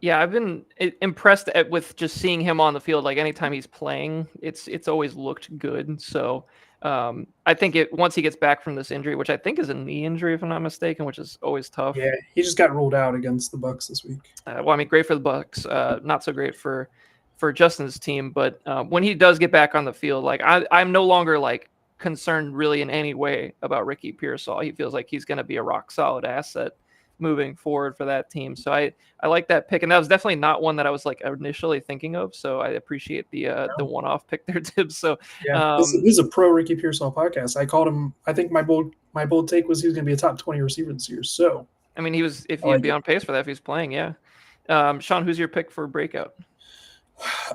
Yeah, I've been impressed with just seeing him on the field. Like anytime he's playing, it's always looked good. So I think once he gets back from this injury, which I think is a knee injury if I'm not mistaken, which is always tough. Yeah, he just got ruled out against the Bucks this week. Well, I mean, great for the Bucks, not so great for Justin's team. But when he does get back on the field, like I'm no longer like concerned really in any way about Ricky Pearsall. He feels like he's going to be a rock solid asset moving forward for that team. So I like that pick, and that was definitely not one that I was like initially thinking of. So I appreciate the one off pick there, Tibbs. So yeah, this is a pro Ricky Pearsall podcast. I called him. I think my bold take was he was going to be a top 20 receiver this year. So I mean, if he'd be on pace for that if he's playing, yeah. Sean, who's your pick for breakout?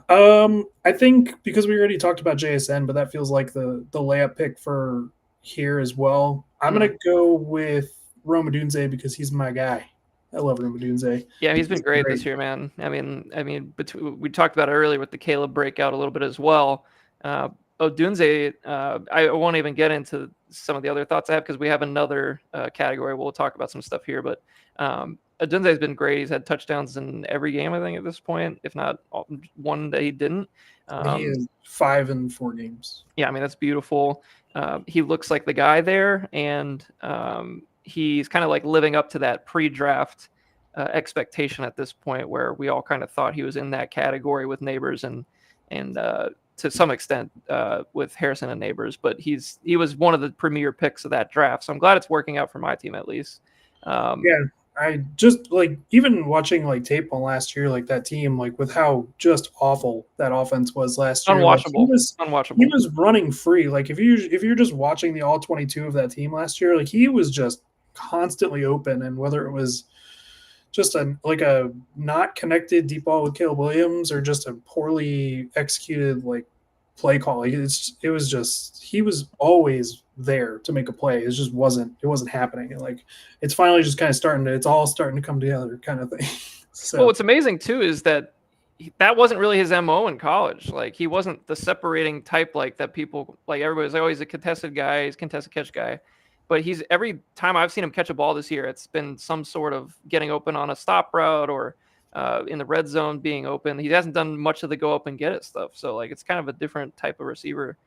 I think because we already talked about JSN, but that feels like the layup pick for here as well. I'm gonna go with Rome Odunze because he's my guy. I love Rome Odunze. Yeah, he's been great this year, man. I mean, we talked about it earlier with the Caleb breakout a little bit as well. Odunze, I won't even get into some of the other thoughts I have because we have another category. We'll talk about some stuff here, but Odunze has been great. He's had touchdowns in every game, I think, at this point, if not one that he didn't. He is 5 in 4 games. Yeah, I mean, that's beautiful. He looks like the guy there, and he's kind of like living up to that pre-draft expectation at this point where we all kind of thought he was in that category with Neighbors and to some extent with Harrison and Neighbors, but he was one of the premier picks of that draft. So I'm glad it's working out for my team at least. Yeah, I just like even watching like tape on last year, like that team, like with how just awful that offense was last year. Unwatchable. Like, Unwatchable. He was running free. Like if you're just watching the all 22 of that team last year, like he was just constantly open, and whether it was just a not connected deep ball with Caleb Williams or just a poorly executed like play call, it was just he was always there to make a play. It just wasn't happening. And like it's finally just kind of it's all starting to come together kind of thing. So well, what's amazing too is that wasn't really his MO in college. Like he wasn't the separating type like that people like everybody's like, oh, he's a contested guy, he's a contested catch guy. But he's every time I've seen him catch a ball this year, it's been some sort of getting open on a stop route or in the red zone being open. He hasn't done much of the go up and get it stuff. So like it's kind of a different type of receiver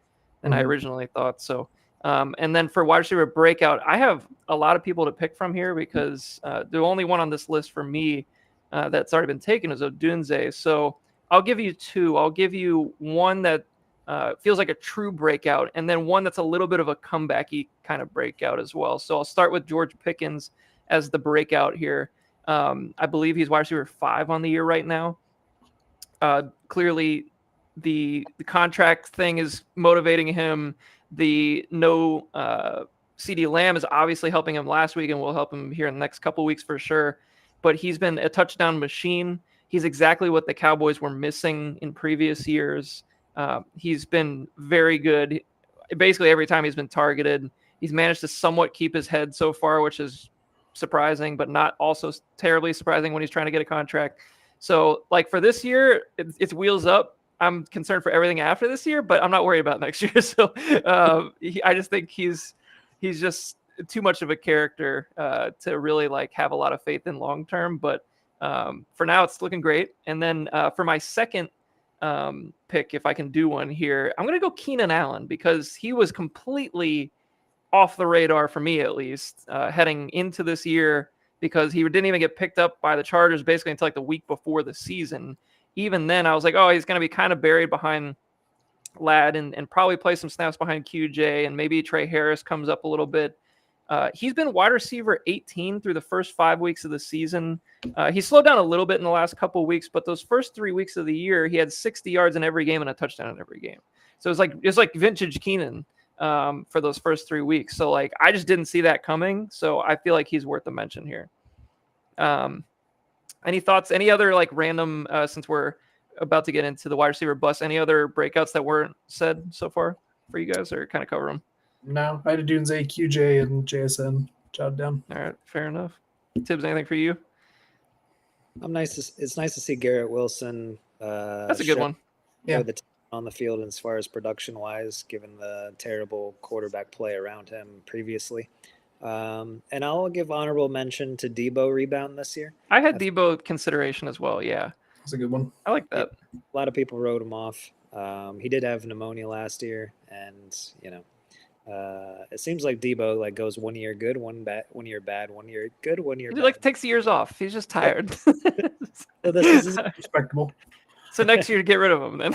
than I originally thought. So and then for wide receiver breakout, I have a lot of people to pick from here because the only one on this list for me that's already been taken is Odunze. So I'll give you two. I'll give you one that feels like a true breakout, and then one that's a little bit of a comebacky kind of breakout as well. So I'll start with George Pickens as the breakout here. I believe he's wide receiver 5 on the year right now. Clearly, the contract thing is motivating him. The no CD Lamb is obviously helping him last week and will help him here in the next couple weeks for sure. But he's been a touchdown machine. He's exactly what the Cowboys were missing in previous years. He's been very good. Basically, every time he's been targeted, he's managed to somewhat keep his head so far, which is surprising, but not also terribly surprising when he's trying to get a contract. So, like for this year, it's wheels up. I'm concerned for everything after this year, but I'm not worried about next year. So, I just think he's just too much of a character to really like have a lot of faith in long term. But for now, it's looking great. And then for my second pick, if I can do one here, I'm going to go Keenan Allen because he was completely off the radar for me, at least, heading into this year, because he didn't even get picked up by the Chargers basically until like the week before the season. Even then, I was like, oh, he's going to be kind of buried behind Ladd and probably play some snaps behind QJ, and maybe Trey Harris comes up a little bit. He's been wide receiver 18 through the first 5 weeks of the season. He slowed down a little bit in the last couple of weeks, but those first 3 weeks of the year, he had 60 yards in every game and a touchdown in every game. So it's like vintage Keenan for those first 3 weeks. So like I just didn't see that coming. So I feel like he's worth a mention here. Any thoughts? Any other like random since we're about to get into the wide receiver bust? Any other breakouts that weren't said so far for you guys, or kind of cover them? No, I had Odunze, QJ, and JSN jotted down. All right, fair enough. Tibbs, anything for you? It's nice to see Garrett Wilson. That's a good one. Yeah, on the field as far as production wise, given the terrible quarterback play around him previously. And I'll give honorable mention to Debo rebound this year. I had Debo consideration as well. Yeah, That's a good one. I like that. A lot of people wrote him off. He did have pneumonia last year, and it seems like Debo like goes 1 year good, 1 year bad, 1 year good, 1 year He bad. like takes years off. He's just tired. So this is Respectable. So next year, get rid of him. Then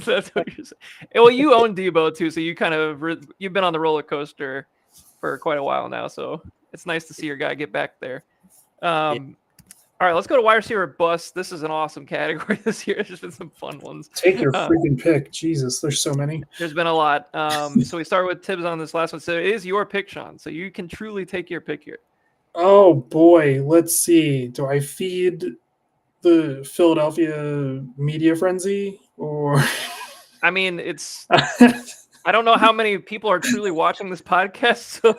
that's what you're saying. Well, you own Debo too, so you kind of you've been on the roller coaster for quite a while now. So it's nice to see your guy get back there. All right, let's go to wide receiver bust. This is an awesome category this year. There's just been some fun ones. Take your freaking pick. Jesus, there's so many. There's been a lot. So we start with Tibbs on this last one. So it is your pick, Sean. So you can truly take your pick here. Oh boy, let's see. Do I feed the Philadelphia media frenzy or? I mean, it's. I don't know how many people are truly watching this podcast. So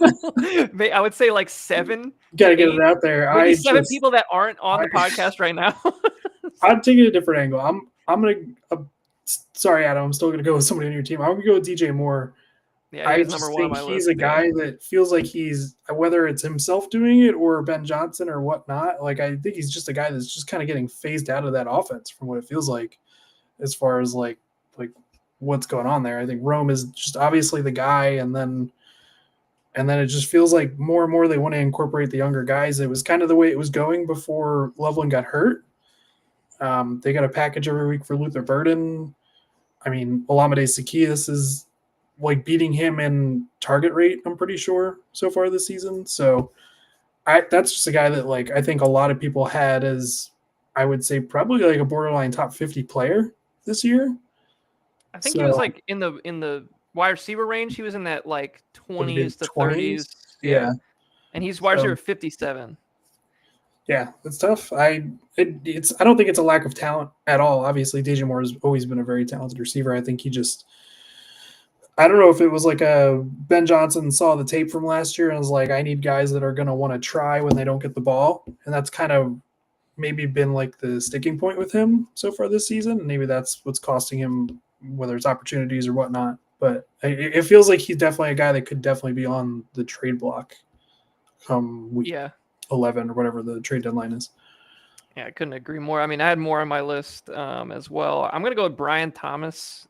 I would say like 7. Got to get it out there. Maybe 7 people that aren't on the podcast right now. I'm taking a different angle. I'm gonna. Sorry, Adam. I'm still gonna go with somebody on your team. I'm gonna go with DJ Moore. Yeah, I he's just number 1 on think my he's list. a guy that feels like he's, whether it's himself doing it or Ben Johnson or whatnot. Like I think he's just a guy that's just kind of getting phased out of that offense from what it feels like, as far as like what's going on there. I think Rome is just obviously the guy, and then it just feels like more and more they want to incorporate the younger guys. It was kind of the way it was going before Loveland got hurt. They got a package every week for Luther Burden. I mean, Olamide Zaccheaus is like beating him in target rate, I'm pretty sure, so far this season. So that's just a guy that like I think a lot of people had as, I would say, probably like a borderline top 50 player this year. I think he was like in the wide receiver range. He was in that like 20s to 30s. Yeah. And he's wide receiver 57. Yeah, it's tough. I don't think it's a lack of talent at all. Obviously, DJ Moore has always been a very talented receiver. I think he just, I don't know if it was like a Ben Johnson saw the tape from last year and was like, I need guys that are going to want to try when they don't get the ball. And that's kind of maybe been like the sticking point with him so far this season. And maybe that's what's costing him, whether it's opportunities or whatnot. But it feels like he's definitely a guy that could definitely be on the trade block come week 11 or whatever the trade deadline is. Yeah, I couldn't agree more. I mean, I had more on my list as well. I'm going to go with Brian Thomas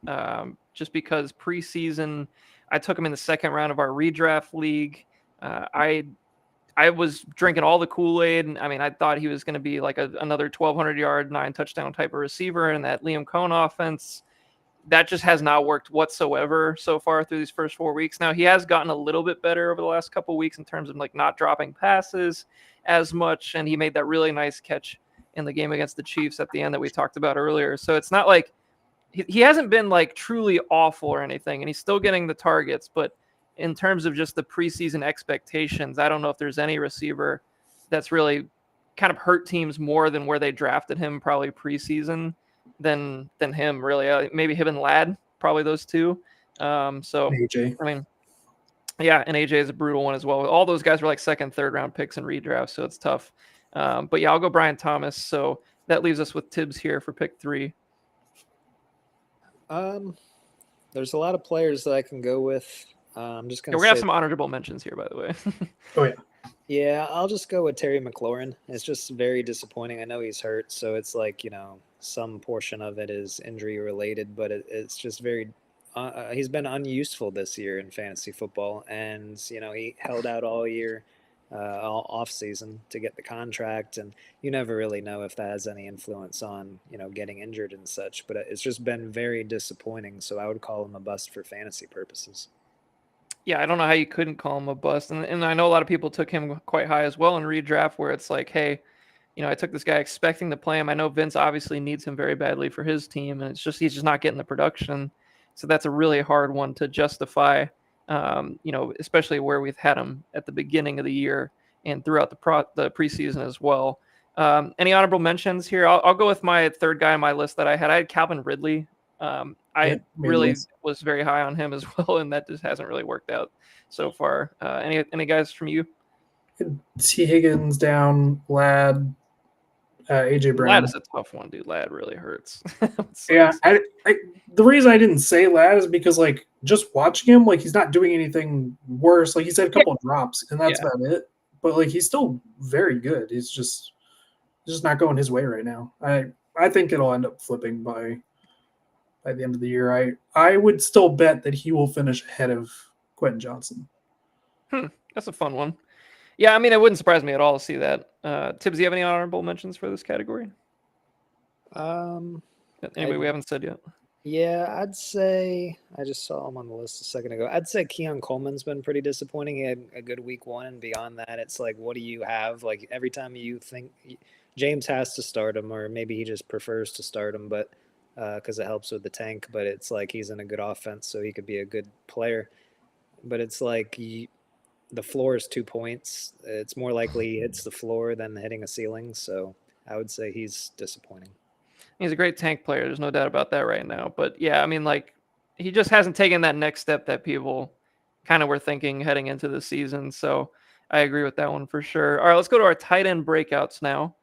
just because preseason, I took him in the second round of our redraft league. I was drinking all the Kool-Aid. And I mean, I thought he was going to be like another 1,200-yard, 9-touchdown type of receiver in that Liam Cohen offense. That just has not worked whatsoever so far through these first 4 weeks. Now, he has gotten a little bit better over the last couple of weeks in terms of like not dropping passes as much. And he made that really nice catch in the game against the Chiefs at the end that we talked about earlier. So it's not like he hasn't been like truly awful or anything, and he's still getting the targets. But in terms of just the preseason expectations, I don't know if there's any receiver that's really kind of hurt teams more than where they drafted him probably preseason than him, really. Maybe him and Ladd, probably those two. So AJ. I mean, yeah, and AJ is a brutal one as well. All those guys were like second, third round picks in redraft, so it's tough. But yeah, I'll go Brian Thomas. So that leaves us with Tibbs here for pick 3. There's a lot of players that I can go with. I'm just gonna. We're gonna have some honorable mentions here, by the way. Oh yeah. Yeah, I'll just go with Terry McLaurin. It's just very disappointing. I know he's hurt, so it's like, some portion of it is injury related, but it's just very. He's been unuseful this year in fantasy football, and he held out all year, all off season to get the contract, and you never really know if that has any influence on getting injured and such. But it's just been very disappointing. So I would call him a bust for fantasy purposes. Yeah, I don't know how you couldn't call him a bust. And I know a lot of people took him quite high as well in redraft, where it's like, hey, I took this guy expecting to play him. I know Vince obviously needs him very badly for his team, and he's just not getting the production. So that's a really hard one to justify, especially where we've had him at the beginning of the year and throughout the preseason as well. Any honorable mentions here? I'll go with my third guy on my list that I had. I had Calvin Ridley. I really was very high on him as well, and that just hasn't really worked out so far. Any guys from you? T. Higgins down, Ladd, AJ Brown. Ladd is a tough one, dude. Ladd really hurts. Yeah, the reason I didn't say Ladd is because like just watching him, like he's not doing anything worse. Like he's had a Yeah. couple of drops, and that's Yeah. about it. But like he's still very good. He's just not going his way right now. I think it'll end up flipping by the end of the year. I would still bet that he will finish ahead of Quentin Johnson. That's a fun one. Yeah, I mean, it wouldn't surprise me at all to see that. Tibbs, do you have any honorable mentions for this category? Anybody we haven't said yet? Yeah, I'd say I just saw him on the list a second ago. I'd say Keon Coleman's been pretty disappointing. He had a good week one, and beyond that, it's like, what do you have? Like every time you think James has to start him, or maybe he just prefers to start him, but because it helps with the tank. But it's like he's in a good offense, so he could be a good player. But it's like the floor is 2 points. It's more likely he hits the floor than hitting a ceiling. So I would say he's disappointing. He's a great tank player. There's no doubt about that right now. But yeah, I mean, like, he just hasn't taken that next step that people kind of were thinking heading into the season. So I agree with that one for sure. All right, let's go to our tight end breakouts now.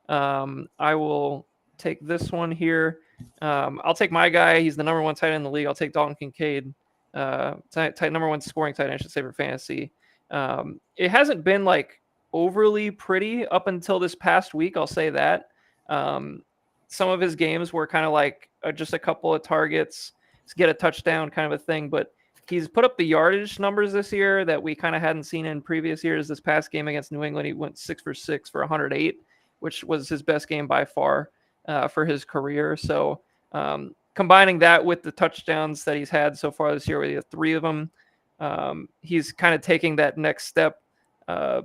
I will take this one here. I'll take my guy. He's the number one tight end in the league. I'll take Dalton Kincaid, number one scoring tight end, I should say, for fantasy. It hasn't been like overly pretty up until this past week. I'll say that. Some of his games were kind of like just a couple of targets to get a touchdown kind of a thing, but he's put up the yardage numbers this year that we kind of hadn't seen in previous years. This past game against New England, he went 6 for 6 for 108, which was his best game by far for his career. So combining that with the touchdowns that he's had so far this year, with 3 of them, he's kind of taking that next step. I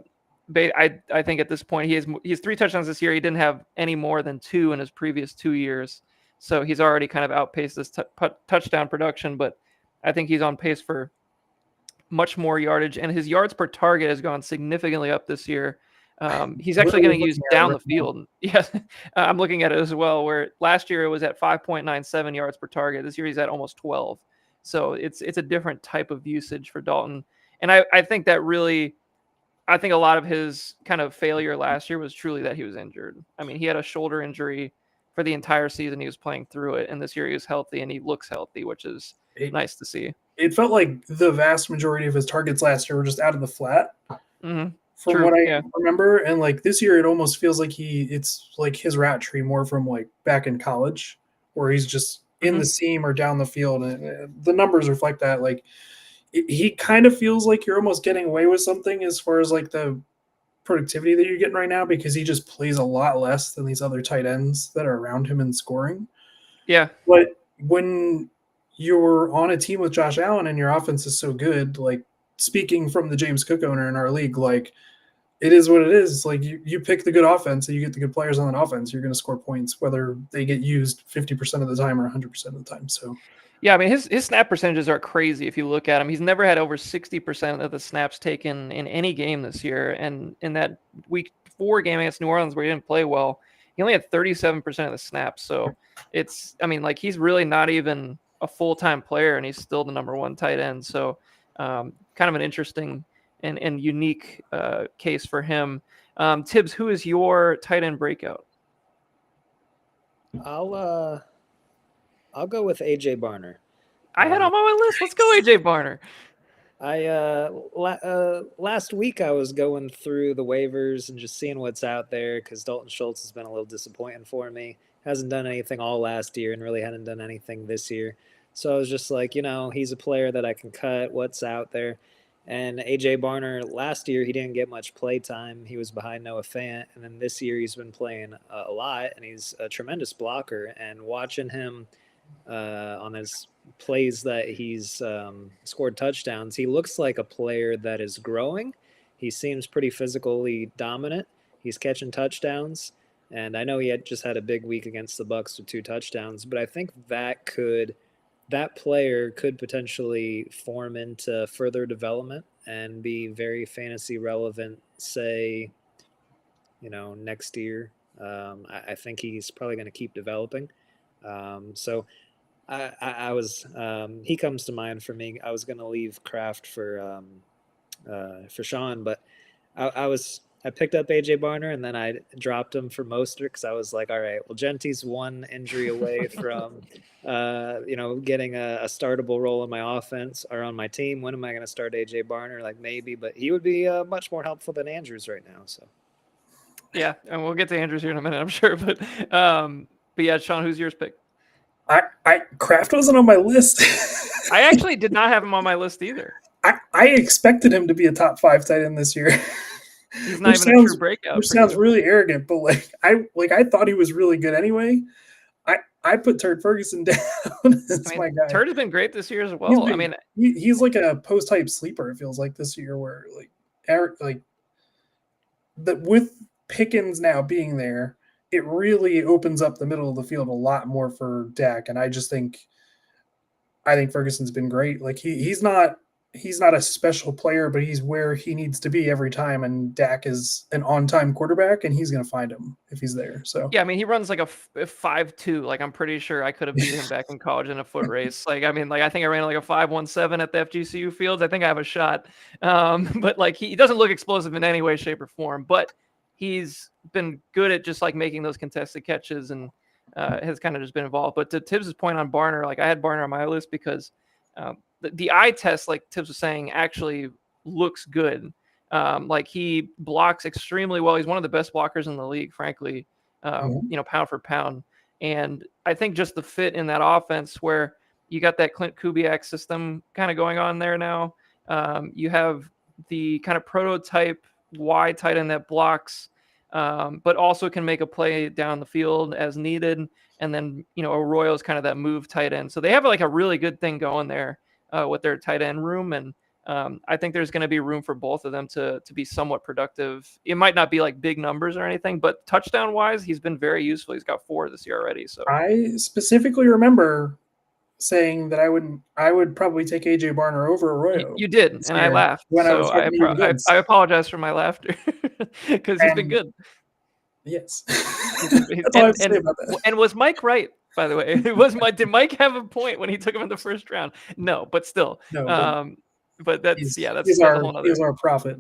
think at this point he has 3 touchdowns this year. He didn't have any more than 2 in his previous 2 years, so he's already kind of outpaced this touchdown production. But I think he's on pace for much more yardage, and his yards per target has gone significantly up this year. He's actually getting used down the field. Yeah, I'm looking at it as well. Where last year it was at 5.97 yards per target. This year he's at almost 12. So it's a different type of usage for Dalton, and I think that really. I think a lot of his kind of failure last year was truly that he was injured. I mean, he had a shoulder injury for the entire season. He was playing through it, and this year he was healthy and he looks healthy, which is nice to see. It felt like the vast majority of his targets last year were just out of the flat, from what I remember. And like this year, it almost feels like it's like his rat tree more from like back in college, where he's just in the seam or down the field, and the numbers reflect that. Like, he kind of feels like you're almost getting away with something as far as like the productivity that you're getting right now, because he just plays a lot less than these other tight ends that are around him in scoring. Yeah. But when you're on a team with Josh Allen and your offense is so good, like speaking from the James Cook owner in our league, like it is what it is. Like you pick the good offense and you get the good players on that offense, you're going to score points, whether they get used 50% of the time or 100% of the time. So yeah, I mean, his snap percentages are crazy if you look at him. He's never had over 60% of the snaps taken in any game this year. And in that week 4 game against New Orleans where he didn't play well, he only had 37% of the snaps. So I mean, like he's really not even a full-time player and he's still the number one tight end. So kind of an interesting and unique case for him. Tibbs, who is your tight end breakout? I'll go with AJ Barner. I had him on my list. Let's go, AJ Barner. Last week I was going through the waivers and just seeing what's out there, because Dalton Schultz has been a little disappointing for me. Hasn't done anything all last year and really hadn't done anything this year. So I was just like, he's a player that I can cut. What's out there? And AJ Barner, last year he didn't get much play time. He was behind Noah Fant, and then this year he's been playing a lot, and he's a tremendous blocker. And watching him on his plays that he's scored touchdowns, he looks like a player that is growing. He seems pretty physically dominant. He's catching touchdowns, and I know he had just had a big week against the Bucs with 2 touchdowns, but I think that player could potentially form into further development and be very fantasy relevant, say, next year. I think he's probably going to keep developing. So I was he comes to mind for me. I was going to leave Kraft for Sean, but I I picked up AJ Barner and then I dropped him for Mostert because I was like, all right, well, Genty's one injury away from, getting a startable role in my offense or on my team. When am I going to start AJ Barner? Like maybe, but he would be much more helpful than Andrews right now. So Yeah, and we'll get to Andrews here in a minute, I'm sure. But yeah, Sean, who's yours pick? Kraft wasn't on my list. I actually did not have him on my list either. I expected him to be a top 5 tight end this year. He's not even a true breakout. Which sounds really arrogant, but I thought he was really good anyway. I put Turd Ferguson down as my guy. Turd has been great this year as well. He's like a post hype sleeper. It feels like this year, where with Pickens now being there, it really opens up the middle of the field a lot more for Dak. And I think Ferguson's been great. Like he's not a special player, but he's where he needs to be every time. And Dak is an on-time quarterback, and he's going to find him if he's there. So yeah, he runs like a 5.2. Like I'm pretty sure I could have beat him back in college in a foot race. I think I ran like a 5.17 at the FGCU fields. I think I have a shot. But he doesn't look explosive in any way, shape, or form. But he's been good at just making those contested catches and has kind of just been involved. But to Tibbs' point on Barner, I had Barner on my list because the eye test, like Tibbs was saying, actually looks good. He blocks extremely well. He's one of the best blockers in the league, frankly, pound for pound. And I think just the fit in that offense where you got that Clint Kubiak system kind of going on there now. You have the kind of prototype wide tight end that blocks, but also can make a play down the field as needed. And then, Arroyo's kind of that move tight end. So they have a really good thing going there with their tight end room. And I think there's going to be room for both of them to be somewhat productive. It might not be big numbers or anything, but touchdown wise, he's been very useful. He's got 4 this year already. So I specifically remember saying that I would probably take AJ Barner over Arroyo. You did, and I laughed. So I apologize for my laughter because he's been good. Yes. That's all I have to say about that. And was Mike right, by the way? Did Mike have a point when he took him in the first round? No, but still. No, but that's he's our prophet.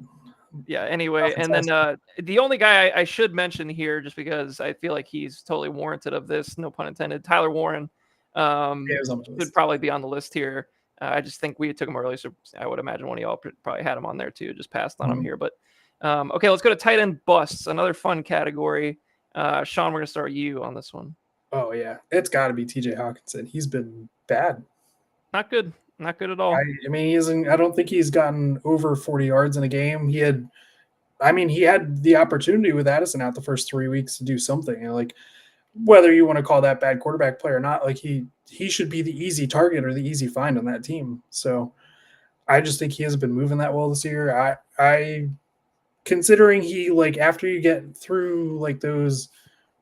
Yeah. Anyway, and then the only guy I should mention here, just because I feel like he's totally warranted of this, no pun intended, Tyler Warren, would probably be on the list here. I just think we took him early, so I would imagine one of y'all probably had him on there too. Just passed on him here, but okay, let's go to tight end busts, another fun category. Sean, we're gonna start you on this one. Oh yeah, it's got to be TJ Hawkinson. He's been bad. Not good at all. I don't think he's gotten over 40 yards in a game. He had the opportunity with Addison out the first 3 weeks to do something. Whether you want to call that bad quarterback play or not, he should be the easy target or the easy find on that team. So I just think he hasn't been moving that well this year. I considering he after you get through those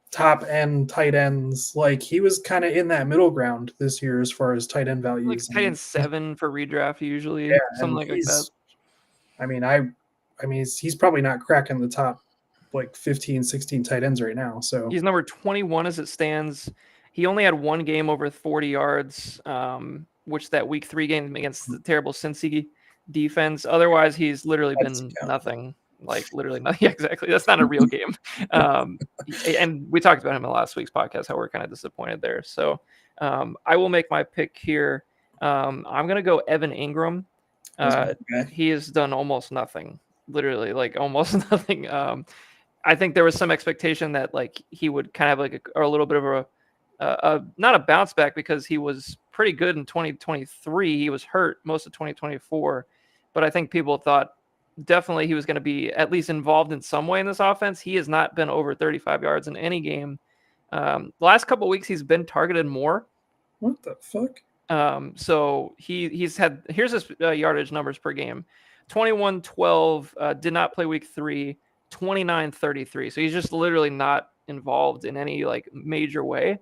top end tight ends, he was kind of in that middle ground this year as far as tight end values. Tight end 7 for redraft usually, something like that. He's probably not cracking the top 15, 16 tight ends right now. So he's number 21 as it stands. He only had 1 game over 40 yards, which that week 3 game against the terrible Cincy defense. Otherwise, he's literally been nothing. Literally nothing. Yeah, exactly. That's not a real game. And we talked about him in last week's podcast, how we're kind of disappointed there. So I will make my pick here. I'm going to go Evan Ingram. He has done almost nothing, literally almost nothing. I think there was some expectation that he would kind of a little bit of a not a bounce back, because he was pretty good in 2023. He was hurt most of 2024, but I think people thought definitely he was going to be at least involved in some way in this offense. He has not been over 35 yards in any game. The last couple of weeks, he's been targeted more. What the fuck? So he's had, here's his yardage numbers per game: 21-12, did not play week 3, 29-33. So he's just literally not involved in any major way.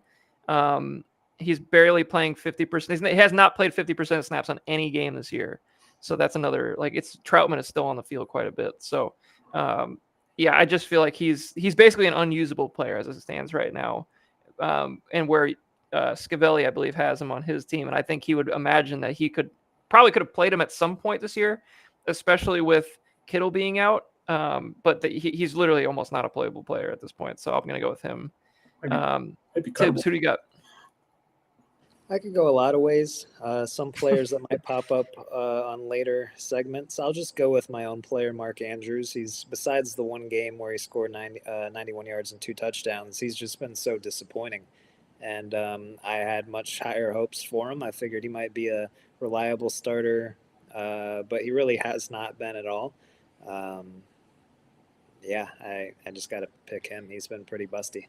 He's barely playing 50%. He has not played 50% of snaps on any game this year. So that's another, Troutman is still on the field quite a bit. So, I just feel like he's basically an unusable player as it stands right now. And where Scavelli, I believe, has him on his team. And I think he would imagine that he could have played him at some point this year, especially with Kittle being out. But he's literally almost not a playable player at this point. So I'm going to go with him. Might be Tibbs, who do you got? I could go a lot of ways. Some players that might pop up on later segments. I'll just go with my own player, Mark Andrews. He's, besides the one game where he scored 91 yards and 2 touchdowns, he's just been so disappointing. And I had much higher hopes for him. I figured he might be a reliable starter, but he really has not been at all. Yeah, I just got to pick him. He's been pretty busty.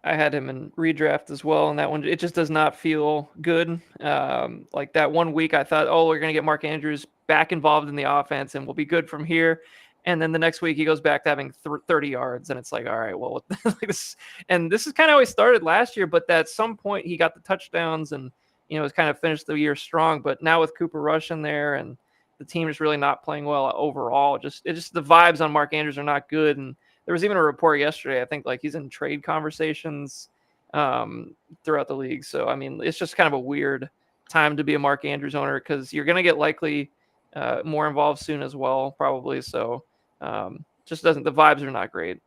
I had him in redraft as well, and that one, it just does not feel good. Like that one week, I thought, oh, we're going to get Mark Andrews back involved in the offense, and we'll be good from here. And then the next week, he goes back to having 30 yards, and it's like, all right, well, like this. And this is kind of how he started last year, but at some point, he got the touchdowns, and was kind of finished the year strong. But now with Cooper Rush in there, and the team is really not playing well overall, just the vibes on Mark Andrews are not good, and there was even a report yesterday, I think, like he's in trade conversations throughout the league. So, I mean, it's just kind of a weird time to be a Mark Andrews owner because you're going to get likely more involved soon as well, probably. So, just doesn't, the vibes are not great.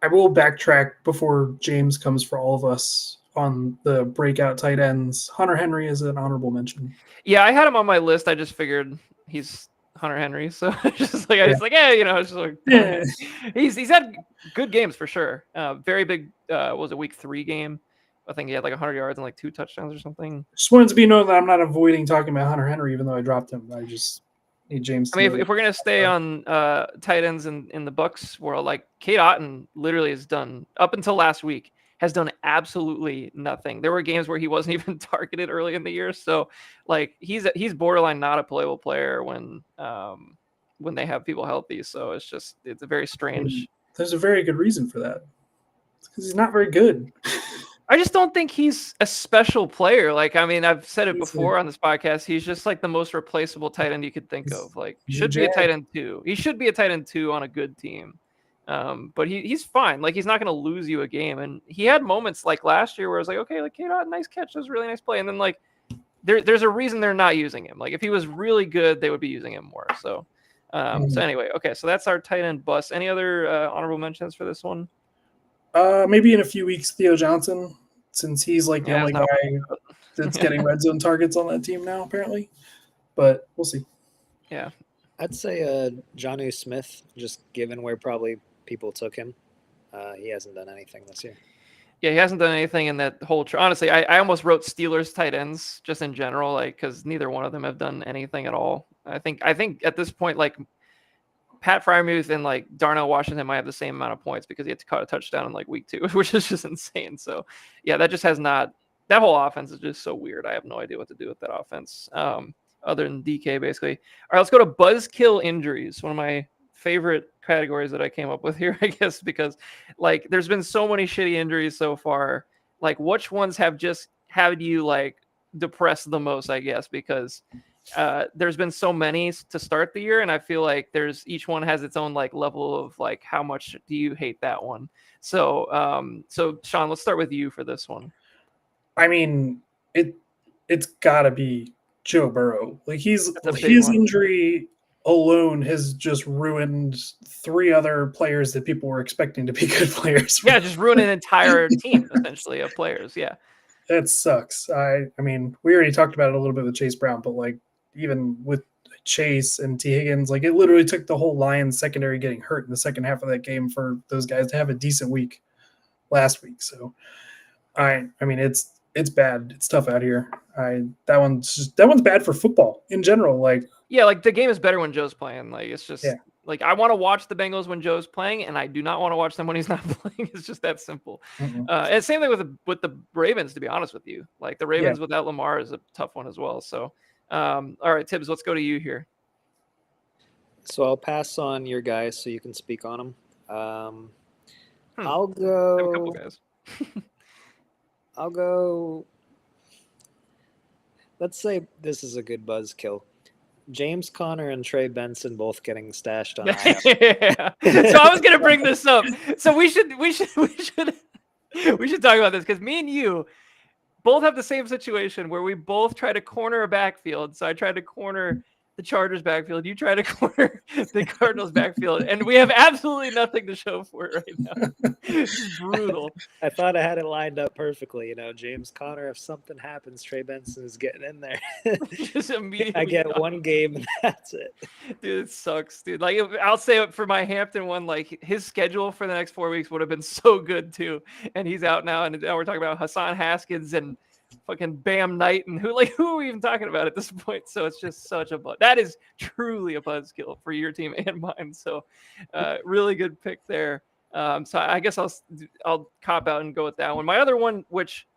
I will backtrack before James comes for all of us on the breakout tight ends. Hunter Henry is an honorable mention. Yeah, I had him on my list. I just figured he's Hunter Henry, so just like it's just like he's had good games for sure. Very big. Was it week 3 game? I think he had like 100 yards and like 2 touchdowns or something. Just wanted to be known that I'm not avoiding talking about Hunter Henry, even though I dropped him. I just need James. I mean, if we're gonna stay on tight ends in the Bucs world, like Cade Otton literally has done up until last week. Has done absolutely nothing. There were games where he wasn't even targeted early in the year. So like he's borderline not a playable player when they have people healthy. So it's a very strange. There's a very good reason for that. It's because he's not very good. I just don't think he's a special player. Like, I mean, I've said it before on this podcast. He's just like the most replaceable tight end you could think of. Like, should be a tight end 2. He should be a tight end 2 on a good team. But he's fine. Like, he's not going to lose you a game. And he had moments like last year where I was like, okay, like, nice catch. That was a really nice play. And then like, there's a reason they're not using him. Like, if he was really good, they would be using him more. So, so anyway, okay. So that's our tight end bust. Any other honorable mentions for this one? Maybe in a few weeks, Theo Johnson, since he's like the only guy that's getting red zone targets on that team now, apparently. But we'll see. Yeah. I'd say Jonnu Smith, just given where probably people took him. He hasn't done anything this year. Yeah, he hasn't done anything in that whole. Honestly, I almost wrote Steelers tight ends just in general, like because neither one of them have done anything at all. I think at this point, like Pat Freiermuth and like Darnell Washington might have the same amount of points because he had to caught a touchdown in like week 2, which is just insane. So yeah, that just has not. That whole offense is just so weird. I have no idea what to do with that offense. Other than DK, basically. All right, let's go to buzzkill injuries. One of my favorite categories that I came up with here, I guess, because like there's been so many shitty injuries so far. Like, which ones have just had you like depressed the most? I guess because there's been so many to start the year, and I feel like each one has its own like level of like how much do you hate that one. So, so Sean, let's start with you for this one. I mean, it's gotta be Joe Burrow. Like his injury alone has just ruined 3 other players that people were expecting to be good players. Yeah, just ruined an entire team essentially of players. Yeah, that sucks. I mean, we already talked about it a little bit with Chase Brown, but like even with Chase and T. Higgins, like it literally took the whole Lions secondary getting hurt in the second half of that game for those guys to have a decent week last week. So I mean, it's bad. It's tough out here. That one's bad for football in general. Like, yeah, like the game is better when Joe's playing. Like, it's just like I want to watch the Bengals when Joe's playing, and I do not want to watch them when he's not playing. It's just that simple. And same thing with the Ravens. To be honest with you, like the Ravens without Lamar is a tough one as well. So, all right, Tibbs, let's go to you here. So I'll pass on your guys so you can speak on them. I'll go. I have a couple guys. I'll go. Let's say this is a good buzzkill. James Conner and Trey Benson both getting stashed on. Yeah. So I was gonna bring this up. So we should talk about this because me and you both have the same situation where we both try to corner a backfield. So I tried to corner the Chargers backfield. You try to corner the Cardinals backfield, and we have absolutely nothing to show for it right now. It's just brutal. I thought I had it lined up perfectly. James Conner, if something happens, Trey Benson is getting in there. Just immediately I get gone. one game and that's it. Dude, it sucks, dude. Like, I'll say it for my Hampton one, like, his schedule for the next 4 weeks would have been so good, too. And he's out now, and now we're talking about Hassan Haskins and fucking Bam Knight, and who are we even talking about at this point? So it's just such a buzz. That is truly a buzzkill for your team and mine. So really good pick there. So I guess I'll cop out and go with that one. My other one, which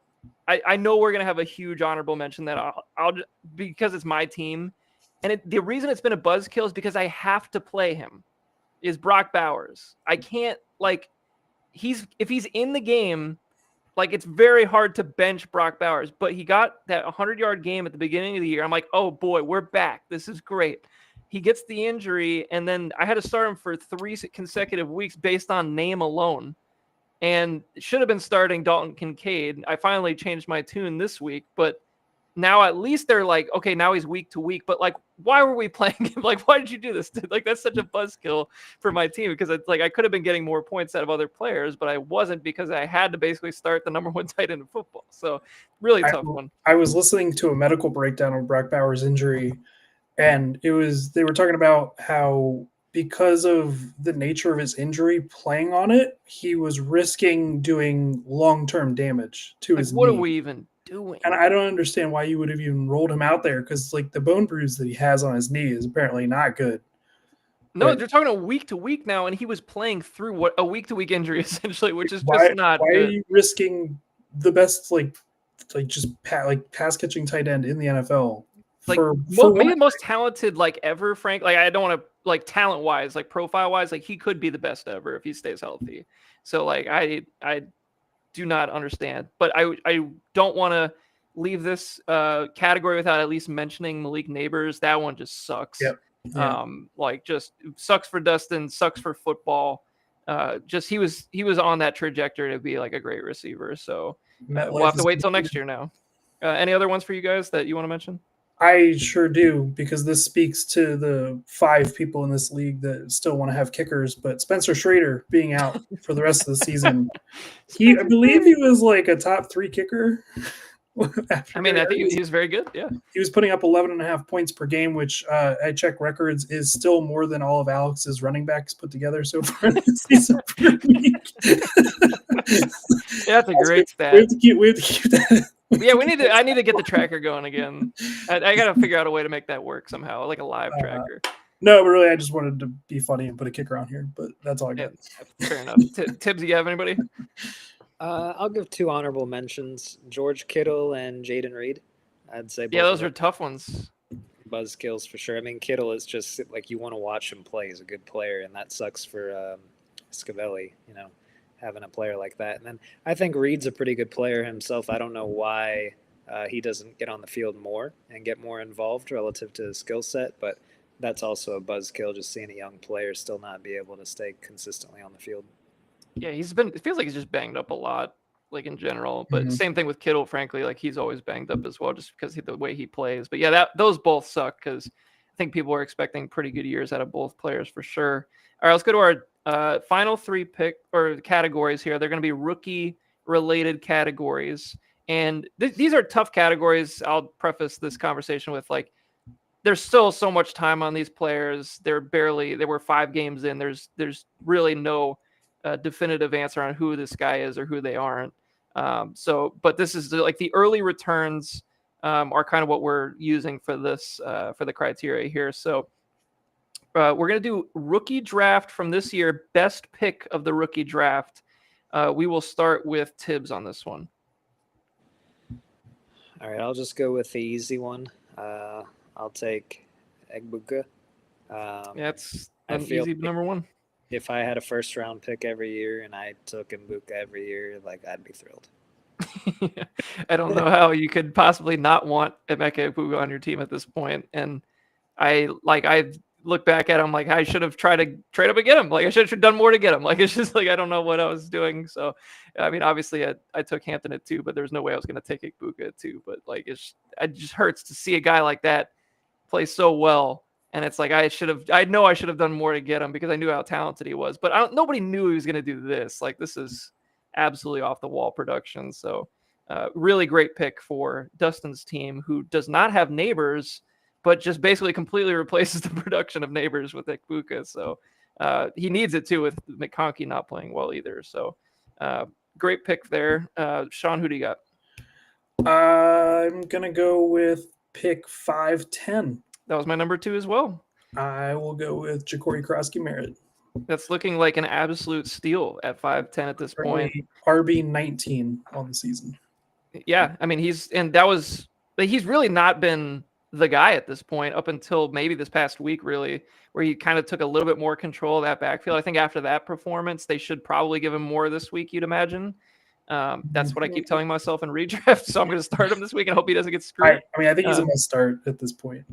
I know we're gonna have a huge honorable mention that I'll because it's my team, and the reason it's been a buzzkill is because I have to play him. Is Brock Bowers? I can't if he's in the game. Like, it's very hard to bench Brock Bowers, but he got that 100-yard game at the beginning of the year. I'm like, oh, boy, we're back. This is great. He gets the injury, and then I had to start him for 3 consecutive weeks based on name alone, and should have been starting Dalton Kincaid. I finally changed my tune this week, but now at least they're like, okay, now he's week to week. But, like, why were we playing him? Like, why did you do this, dude? Like, that's such a buzzkill for my team because it's like I could have been getting more points out of other players, but I wasn't because I had to basically start the number one tight end in football. So really tough one. I was listening to a medical breakdown of Brock Bowers' injury, and they were talking about how because of the nature of his injury playing on it, he was risking doing long-term damage to his knee. What are we even doing? And I don't understand why you would have even rolled him out there because, like, the bone bruise that he has on his knee is apparently not good. No, they're talking a week to week now, and he was playing through a week to week injury essentially, which is just not why good. are you risking the best pass catching tight end in the NFL? Maybe the most talented ever, Frank. Like, I don't want to talent wise, profile wise, he could be the best ever if he stays healthy. So I do not understand, but I don't want to leave this category without at least mentioning Malik Neighbors. That one just sucks. Yep. Yeah. Just sucks for Dustin, sucks for football. Just he was on that trajectory to be a great receiver. So we'll have to wait till next year now. Any other ones for you guys that you want to mention? I sure do, because this speaks to the 5 people in this league that still want to have kickers, but Spencer Schrader being out for the rest of the season. I believe he was a top 3 kicker. I think he was very good. Yeah. He was putting up 11.5 points per game, which I check records is still more than all of Alex's running backs put together so far this season per week. Yeah, that's a great stat. We have to keep that. Yeah, I need to get the tracker going again. I got to figure out a way to make that work somehow, like a live tracker. No, but really, I just wanted to be funny and put a kicker on here, but that's all I got. Yeah, fair enough. Tibbs, do you have anybody? I'll give 2 honorable mentions: George Kittle and Jaden Reed. I'd say. Yeah, those are tough ones. Buzzkills for sure. I mean, Kittle is just you want to watch him play. He's a good player, and that sucks for Scavelli. Having a player like that. And then I think Reed's a pretty good player himself. I don't know why he doesn't get on the field more and get more involved relative to his skill set, but that's also a buzzkill, just seeing a young player still not be able to stay consistently on the field. Yeah, it feels like he's just banged up a lot, in general. But same thing with Kittle, frankly, he's always banged up as well, just because of the way he plays. But yeah, those both suck because I think people are expecting pretty good years out of both players for sure. All right, let's go to our final 3 categories here. They're going to be rookie related categories. And these are tough categories. I'll preface this conversation with there's still so much time on these players. They were 5 games in. There's really no definitive answer on who this guy is or who they aren't. But this is the early returns are kind of what we're using for this, for the criteria here. So we're going to do rookie draft from this year, best pick of the rookie draft. We will start with Tibbs on this one. All right, I'll just go with the easy one. I'll take Egbuka. It's an easy number 1. If I had a first-round pick every year and I took Egbuka every year, I'd be thrilled. I don't know how you could possibly not want Emeka Egbuka on your team at this point. And I look back at him I should have tried to trade up and get him. I should have done more to get him. It's just I don't know what I was doing. So, I mean, obviously I took Hampton at 2, but there's no way I was going to take Egbuka at 2. But it just hurts to see a guy like that play so well And it's like I know I should have done more to get him because I knew how talented he was. But nobody knew he was going to do this. Like this is absolutely off the wall production. So really great pick for Dustin's team, who does not have Neighbors, but just basically completely replaces the production of Neighbors with Ekbuka. So he needs it too with McConkey not playing well either. So great pick there. Sean, who do you got? I'm gonna go with pick 510. That was my number 2 as well. I will go with Ja'Cory Krosky-Merritt. That's looking like an absolute steal at 5'10" at this point. RB 19 on the season. Yeah, I mean he's really not been the guy at this point up until maybe this past week, really, where he kind of took a little bit more control of that backfield. I think after that performance, they should probably give him more this week, you'd imagine. That's what I keep telling myself in redraft. So I'm going to start him this week and hope he doesn't get screwed. I think he's a must start at this point.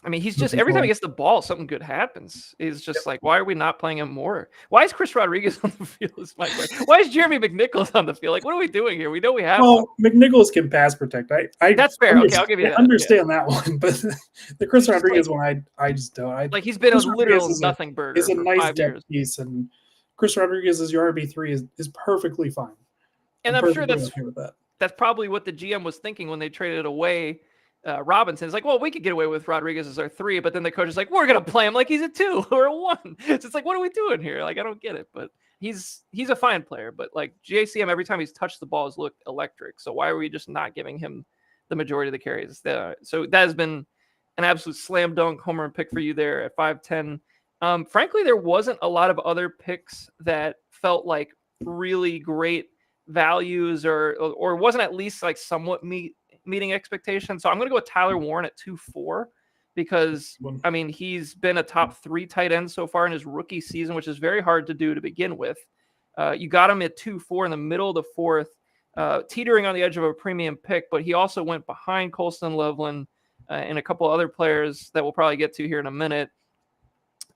I mean, he's just every time he gets the ball, something good happens. He's just like, why are we not playing him more? Why is Chris Rodriguez on the field? Is my question. Why is Jeremy McNichols on the field? Like, what are we doing here? We know we have. Well, McNichols can pass protect. That's fair. Okay, I'll give you that. I understand that one, but the Chris Rodriguez one, I just don't. Like he's been a literal nothing burger. It's a nice depth piece, and Chris Rodriguez as your RB3 is perfectly fine. And I'm sure that's probably what the GM was thinking when they traded away Robinson. It's like, well, we could get away with Rodriguez as our 3, but then the coach is like, we're going to play him like he's a 2 or a 1. So it's like, what are we doing here? Like, I don't get it, but he's a fine player. But like JCM, every time he's touched the ball has looked electric. So why are we just not giving him the majority of the carries? So that has been an absolute slam dunk home run pick for you there at 5'10". Frankly, there wasn't a lot of other picks that felt like really great values or wasn't at least like somewhat meeting expectations. So I'm going to go with Tyler Warren at 2-4 because I mean he's been a top 3 tight end so far in his rookie season, which is very hard to do to begin with. You got him at 2-4 in the middle of the 4th, teetering on the edge of a premium pick, but he also went behind Colston Loveland and a couple other players that we'll probably get to here in a minute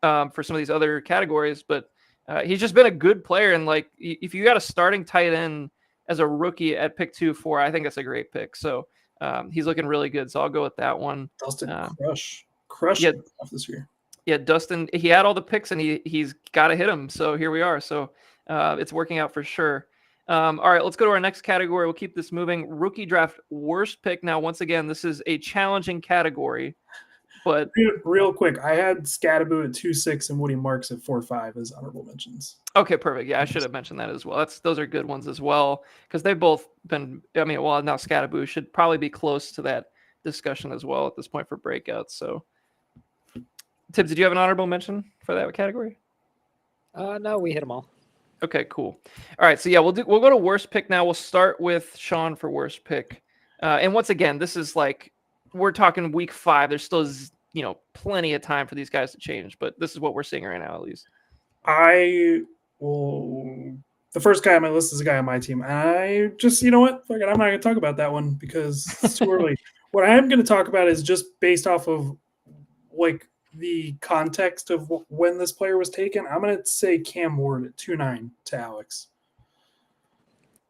for some of these other categories. But he's just been a good player. And like, if you got a starting tight end as a rookie at pick 2-4, I think that's a great pick. So he's looking really good. So I'll go with that one. Dustin crush this year. Yeah. Dustin, he had all the picks and he's got to hit them. So here we are. So it's working out for sure. All right, let's go to our next category. We'll keep this moving. Rookie draft worst pick. Now, once again, this is a challenging category. But real quick, I had Scadaboo at 2-6 and Woody Marks at 4-5 as honorable mentions. Okay, perfect. Yeah, I should have mentioned that as well. Those are good ones as well because they've both been. I mean, well, now Scadaboo should probably be close to that discussion as well at this point for breakouts. So, Tibbs, did you have an honorable mention for that category? No, we hit them all. Okay, cool. All right, so yeah, we'll go to worst pick now. We'll start with Sean for worst pick. And once again, this is like we're talking week 5. There's still plenty of time for these guys to change, but this is what we're seeing right now at least. The first guy on my list is a guy on my team. I just, you know what? Fuck it, I'm not going to talk about that one because it's too early. What I am going to talk about is just based off of like the context of when this player was taken. I'm going to say Cam Ward at 2-9 to Alex.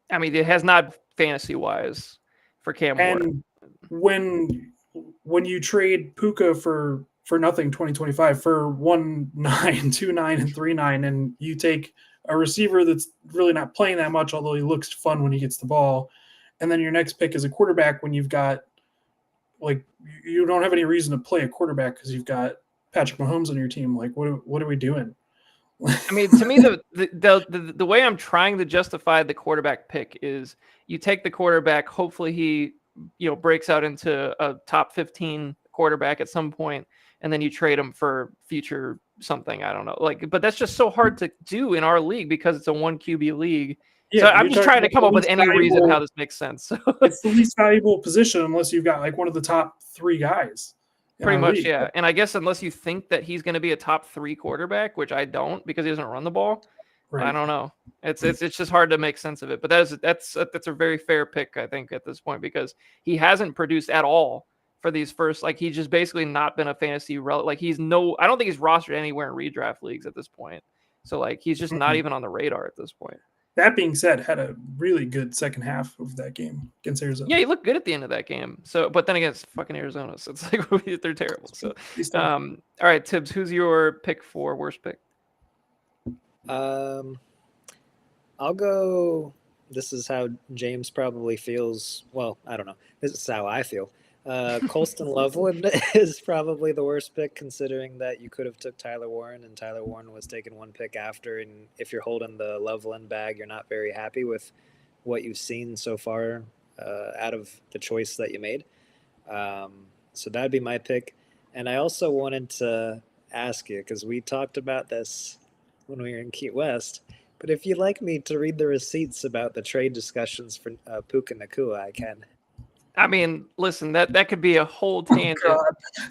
I mean, it has not fantasy wise for Cam Ward. And when you trade Puka for nothing 2025 for 1-9, 2-9, and 3-9, and you take a receiver that's really not playing that much, although he looks fun when he gets the ball, and then your next pick is a quarterback when you've got like you don't have any reason to play a quarterback because you've got Patrick Mahomes on your team. Like what are we doing? I mean, to me, the way I'm trying to justify the quarterback pick is you take the quarterback, hopefully he breaks out into a top 15 quarterback at some point, and then you trade him for future something. I don't know. But that's just so hard to do in our league because it's a 1 QB league. Yeah, so I'm just trying to come up with any reason how this makes sense. It's the least valuable position unless you've got like one of the top 3 guys. Pretty much, league. Yeah. And I guess unless you think that he's going to be a top 3 quarterback, which I don't because he doesn't run the ball. Right. I don't know. It's just hard to make sense of it. But that's a very fair pick, I think, at this point because he hasn't produced at all for these first. Like he's just basically not been a fantasy like I don't think he's rostered anywhere in redraft leagues at this point. So like he's just not even on the radar at this point. That being said, had a really good second half of that game against Arizona. Yeah, he looked good at the end of that game. So, but then against fucking Arizona, so it's like they're terrible. So, all right, Tibbs, who's your pick for worst pick? I'll go. This is how James probably feels. Well, I don't know. This is how I feel. Colston Loveland is probably the worst pick, considering that you could have took Tyler Warren, and Tyler Warren was taken one pick after. And if you're holding the Loveland bag, you're not very happy with what you've seen so far out of the choice that you made. So that'd be my pick. And I also wanted to ask you, because we talked about this when we were in Key West, but if you'd like me to read the receipts about the trade discussions for Puka Nakua, I can. I mean, listen, that could be a whole tangent.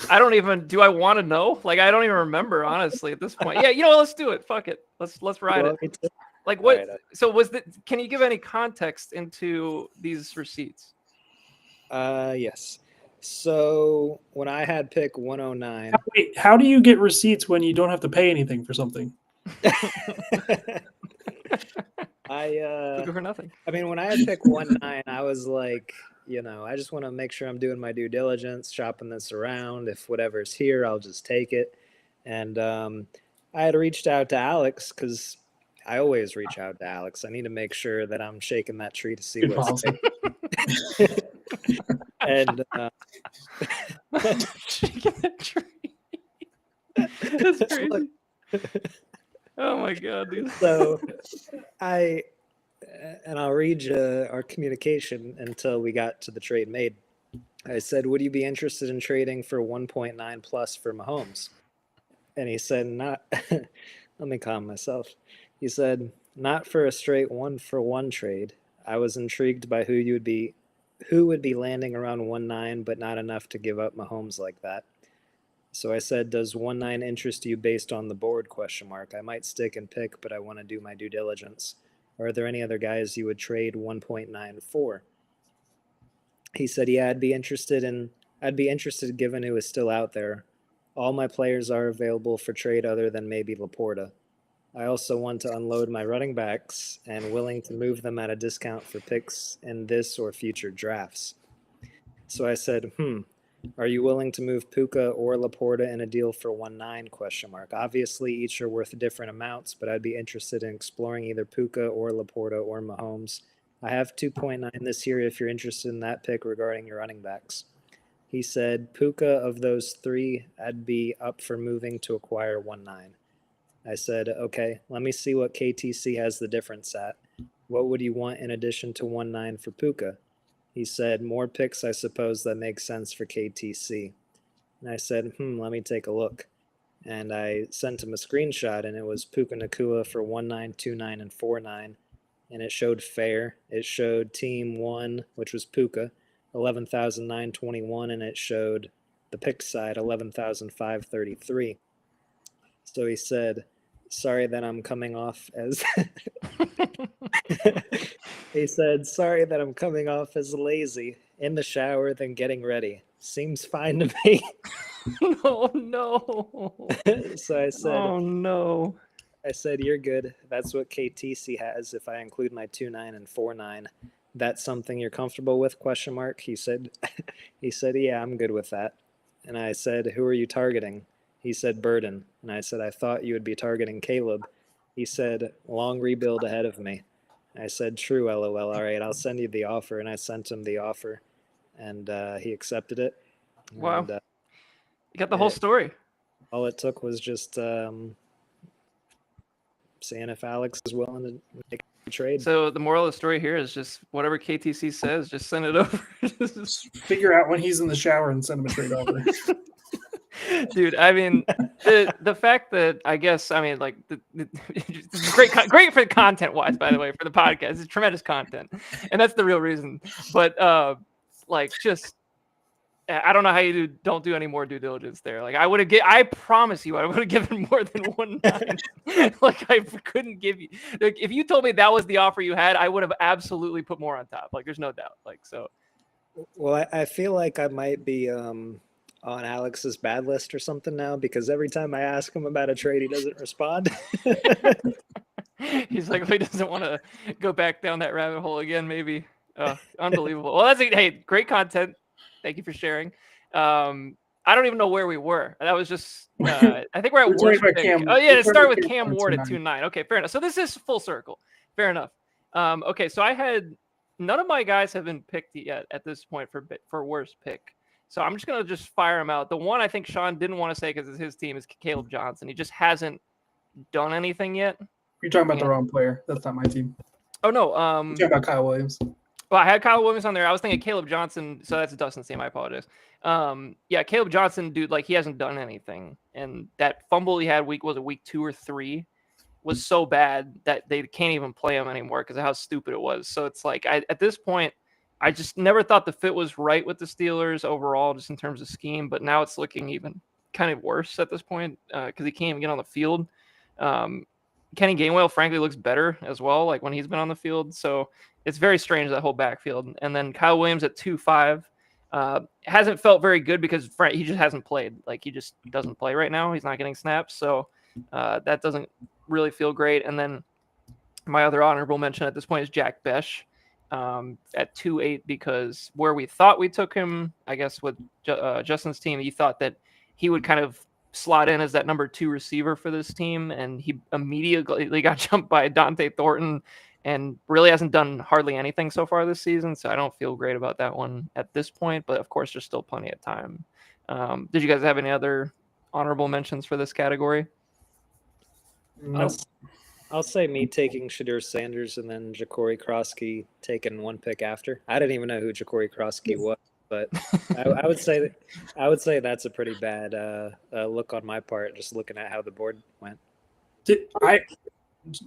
I don't even. Do I want to know? Like, I don't even remember, honestly, at this point. Yeah, you know what? Let's do it. Fuck it. Let's ride it. Like, what? Right. So was that? Can you give any context into these receipts? Yes. So when I had pick 109, Wait, how do you get receipts when you don't have to pay anything for something? Good for nothing. I mean, when I had pick 19, I was like, I just want to make sure I'm doing my due diligence, shopping this around. If whatever's here, I'll just take it. And I had reached out to Alex because I always reach out to Alex. I need to make sure that I'm shaking that tree to see Good what's policy. and Shaking that tree. That's crazy. Oh my god, dude. So I'll read you our communication until we got to the trade made. I said, would you be interested in trading for 1.9 plus for Mahomes? And he said, not, let me calm myself. He said, not for a straight 1-for-1 trade. I was intrigued by who would be landing around 1.9, but not enough to give up Mahomes like that. So I said, does 1.9 interest you based on the board, ? I might stick and pick, but I want to do my due diligence. Are there any other guys you would trade 1.9 for? He said, yeah, I'd be interested given who is still out there. All my players are available for trade other than maybe Laporta. I also want to unload my running backs and willing to move them at a discount for picks in this or future drafts. So I said, are you willing to move Puka or Laporta in a deal for 1.9? Obviously, each are worth different amounts, but I'd be interested in exploring either Puka or Laporta or Mahomes. I have 2.9 this year if you're interested in that pick regarding your running backs. He said, Puka of those three, I'd be up for moving to acquire 1.9. I said, okay, let me see what KTC has the difference at. What would you want in addition to 1.9 for Puka? He said, more picks, I suppose that makes sense for KTC. And I said, let me take a look. And I sent him a screenshot, and it was Puka Nakua for 1.9, 2.9, and 4.9. And it showed fair. It showed team 1, which was Puka, 11,921, and it showed the pick side, 11,533. So he said, sorry that I'm coming off as he said, sorry that I'm coming off as lazy, in the shower, then getting ready. Seems fine to me. Oh no. So I said, oh no. I said, you're good. That's what KTC has if I include my 2.9 and 4.9. That's something you're comfortable with, ? He said, yeah, I'm good with that. And I said, who are you targeting? He said, Burden. And I said, I thought you would be targeting Caleb. He said, long rebuild ahead of me. I said, true, LOL. All right, I'll send you the offer. And I sent him the offer, and he accepted it. Wow. And, you got the whole story. All it took was just seeing if Alex is willing to make a trade. So the moral of the story here is just whatever KTC says, just send it over. Just figure out when he's in the shower and send him a trade offer. Dude, I mean, the fact that I guess, I mean, like, it's great for content wise, by the way, for the podcast. It's tremendous content, and that's the real reason. But like, just I don't know how you don't do any more due diligence there. Like, I promise you, I would have given more than 1.9. Like, I couldn't give you. Like, if you told me that was the offer you had, I would have absolutely put more on top. Like, there's no doubt. Like, so. Well, I feel like I might be on Alex's bad list or something now, because every time I ask him about a trade, he doesn't respond. He's like, he doesn't want to go back down that rabbit hole again. Maybe. Unbelievable. Well, hey, great content. Thank you for sharing. I don't even know where we were. That was just. I think we're at We're talking worst about pick. Cam. Oh yeah, we're it talking started about with Cam Ward at 2.9. 2.9. Okay, fair enough. So this is full circle. Fair enough. Okay, so I had none of my guys have been picked yet at this point for worst pick. So I'm just gonna just fire him out. The one I think Sean didn't want to say because it's his team is Caleb Johnson. He just hasn't done anything yet. You're talking about the And- wrong player. That's not my team. Oh no. You're talking about Kyle Williams. Well, I had Kyle Williams on there. I was thinking Caleb Johnson. So that's Dustin's team. I apologize. Yeah, Caleb Johnson, dude, like he hasn't done anything. And that fumble he had week 2 or 3 was so bad that they can't even play him anymore because of how stupid it was. So it's like at this point, I just never thought the fit was right with the Steelers overall, just in terms of scheme. But now it's looking even kind of worse at this point because he can't even get on the field. Kenny Gainwell, frankly, looks better as well, like when he's been on the field. So it's very strange, that whole backfield. And then Kyle Williams at 2.5 hasn't felt very good because he just hasn't played. Like he just doesn't play right now. He's not getting snaps. So that doesn't really feel great. And then my other honorable mention at this point is Jack Besh at 2.8 because where we thought we took him, I guess with Justin's team, he thought that he would kind of slot in as that number 2 receiver for this team, and he immediately got jumped by Dante Thornton and really hasn't done hardly anything so far this season. So I don't feel great about that one at this point, but of course there's still plenty of time. Did you guys have any other honorable mentions for this category? Nope. I'll say me taking Shadur Sanders and then Ja'Cory Krosky taking one pick after. I didn't even know who Ja'Cory Krosky was, but I would say that's a pretty bad look on my part, just looking at how the board went.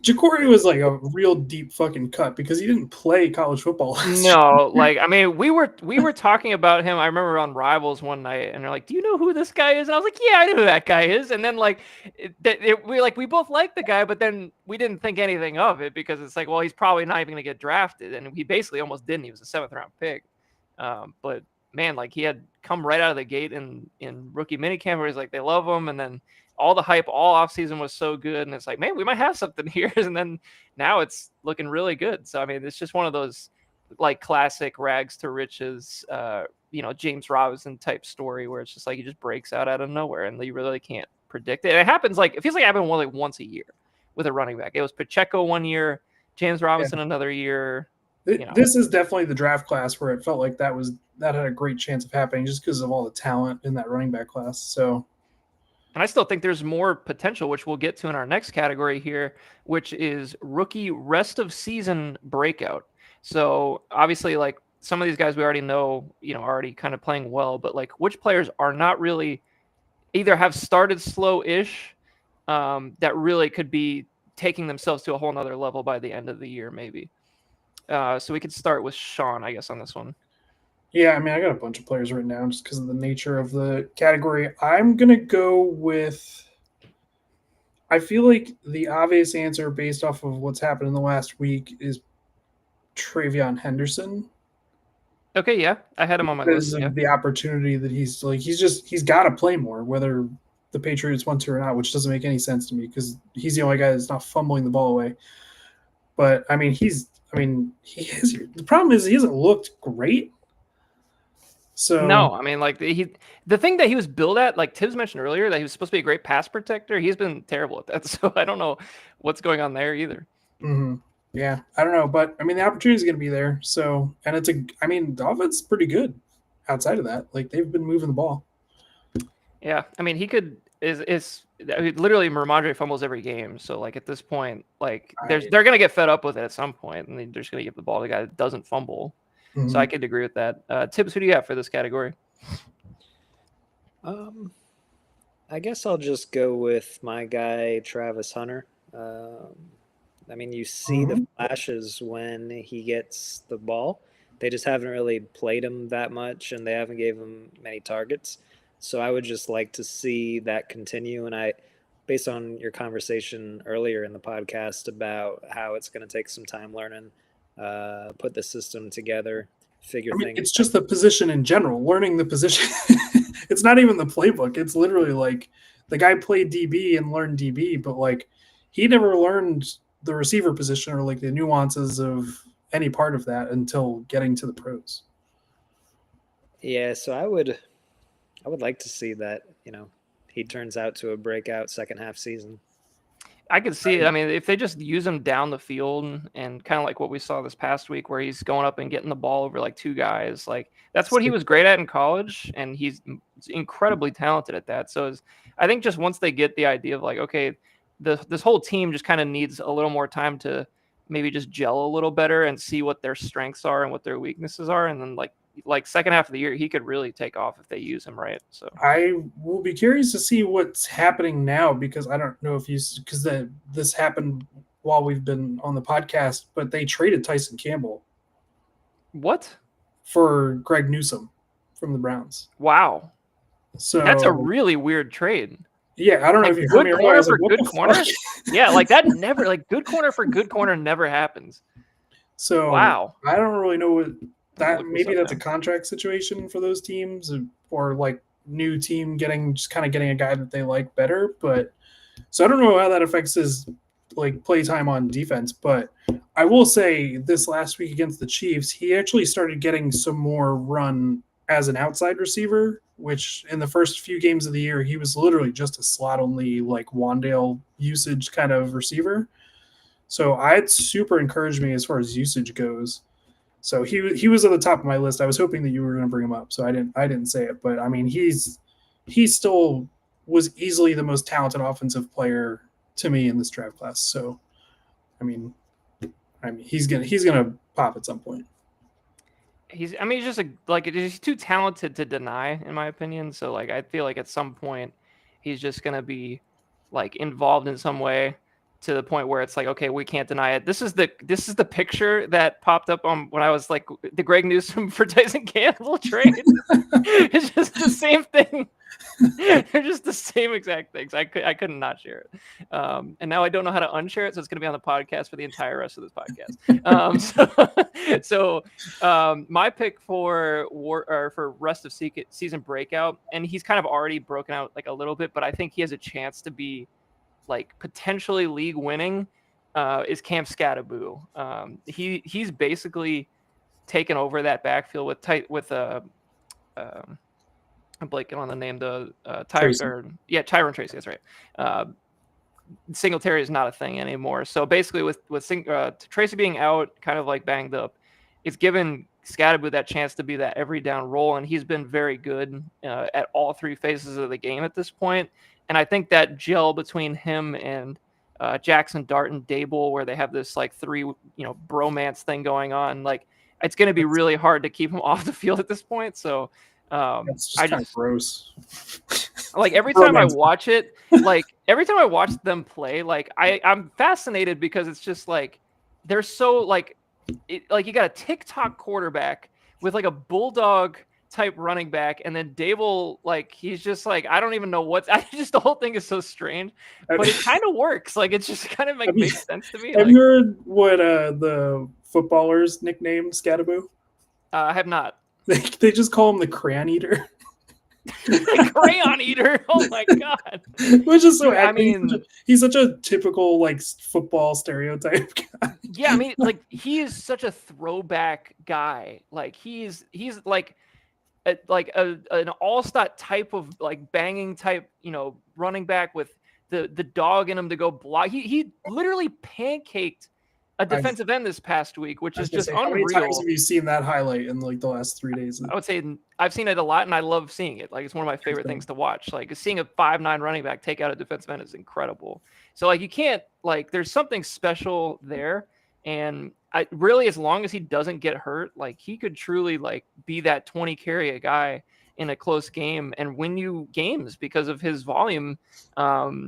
Ja'Cory was like a real deep fucking cut because he didn't play college football last year. No, like I mean, we were talking about him. I remember on Rivals one night, and they're like, "Do you know who this guy is?" And I was like, "Yeah, I know who that guy is." And then like, we both liked the guy, but then we didn't think anything of it because it's like, well, he's probably not even going to get drafted, and he basically almost didn't. He was a 7th-round pick, but man, like he had come right out of the gate in rookie minicamp where he's like, they love him, and then all the hype all offseason was so good, and it's like, man, we might have something here. And then now it's looking really good. So I mean, it's just one of those like classic rags to riches, James Robinson type story where it's just like he just breaks out of nowhere and you really can't predict it. And it happens like it feels like it happened once a year with a running back. It was Pacheco one year, James Robinson another year. This is definitely the draft class where it felt like that had a great chance of happening just because of all the talent in that running back class. So. And I still think there's more potential, which we'll get to in our next category here, which is rookie rest of season breakout. So obviously, like some of these guys we already know, already kind of playing well, but like which players are not really either have started slow-ish that really could be taking themselves to a whole nother level by the end of the year, maybe. So we could start with Sean, I guess, on this one. Yeah, I mean, I got a bunch of players right now just because of the nature of the category. I'm going to go with – I feel like the obvious answer based off of what's happened in the last week is Travion Henderson. Okay, yeah. I had him on my list. Because of the opportunity that he's got to play more, whether the Patriots want to or not, which doesn't make any sense to me because he's the only guy that's not fumbling the ball away. But, I mean, the problem is he hasn't looked great. So no, I mean, like the thing that he was billed at, like Tibbs mentioned earlier, that he was supposed to be a great pass protector. He's been terrible at that, so I don't know what's going on there either. Mm-hmm. Yeah, I don't know, but I mean, the opportunity is going to be there. So, and the offense is pretty good outside of that. Like they've been moving the ball. Yeah, I mean, he could literally Ramondre fumbles every game. So, like at this point, like they're going to get fed up with it at some point, and they're just going to give the ball to the guy that doesn't fumble. Mm-hmm. So I could agree with that. Tibbs, who do you have for this category? I guess I'll just go with my guy, Travis Hunter. I mean, you see the flashes when he gets the ball. They just haven't really played him that much, and they haven't gave him many targets. So I would just like to see that continue. And based on your conversation earlier in the podcast about how it's going to take some time learning, put the system together, figure things. It's just the position in general, learning the position. It's not even the playbook. It's literally like the guy played DB and learned DB, but like he never learned the receiver position or like the nuances of any part of that until getting to the pros. Yeah, so I would like to see that, he turns out to a breakout second half season. I could see it. I mean, if they just use him down the field and kind of like what we saw this past week, where he's going up and getting the ball over like two guys, like that's what he was great at in college, and he's incredibly talented at that. So I think just once they get the idea of like, okay, this whole team just kind of needs a little more time to maybe just gel a little better and see what their strengths are and what their weaknesses are, and then like second half of the year, he could really take off if they use him right. So I will be curious to see what's happening now, because I don't know if this happened while we've been on the podcast, but they traded Tyson Campbell what? for Greg Newsome from the Browns. Wow, So that's a really weird trade. Yeah, I don't know like if you heard me good earlier. corner I was for like, what good the corner. fuck? Yeah, like that never like good corner for good corner never happens. So Wow. I don't really know what that. Look this Maybe up that's now. a contract situation for those teams, or like new team getting a guy that they like better. But so I don't know how that affects his like play time on defense. But I will say this last week against the Chiefs, he actually started getting some more run as an outside receiver, which in the first few games of the year, he was literally just a slot only, like Wandale usage kind of receiver. So it super encouraged me as far as usage goes. So he was at the top of my list. I was hoping that you were going to bring him up, so I didn't say it. But I mean, he still was easily the most talented offensive player to me in this draft class. So, I mean, he's gonna pop at some point. He's just he's too talented to deny, in my opinion. So like I feel like at some point he's just gonna be like involved in some way to the point where it's like, okay, we can't deny it. This is the picture that popped up on when I was like the Greg Newsome for Tyson Campbell trade. It's just the same thing. They're just the same exact things. I couldn't not share it, and now I don't know how to unshare it, so it's going to be on the podcast for the entire rest of this podcast. So my pick for rest of season breakout, and he's kind of already broken out like a little bit, but I think he has a chance to be like potentially league winning. Is Cam Scatterboo. He's basically taken over that backfield with I'm blanking on the name. Tyrone Tracy. That's right. Singletary is not a thing anymore. So basically, with Tracy being out, kind of like banged up, it's given Scatterboo that chance to be that every down role, and he's been very good at all three phases of the game at this point. And I think that gel between him and Jackson Dart and Dable, where they have this like three bromance thing going on, like it's going to be really hard to keep him off the field at this point. So. That's just kind of gross. Like every time I watch it, like every time I watch them play, like I'm fascinated because it's just like they're so like you got a TikTok quarterback with like a bulldog type running back, and then Dable, like he's just like I don't even know the whole thing is so strange, but it kind of works. Like it's just kind of makes sense to me. Have you heard what the footballers nicknamed Scatterboo? I have not. They just call him the Crayon Eater. The Crayon Eater. Oh my god! Which is so. I mean, he's such a typical like football stereotype guy. Yeah, I mean, like he is such a throwback guy. Like he's like an all-star type of like banging type, running back with the dog in him to go block. He literally pancaked a defensive end this past week, which is just unreal. How many times have you seen that highlight in like the last 3 days? I would say I've seen it a lot, and I love seeing it. Like it's one of my favorite things to watch. Like seeing a 5'9" running back take out a defensive end is incredible. So like you can't there's something special there, and I really, as long as he doesn't get hurt, like he could truly like be that 20 carry a guy in a close game and win you games because of his volume.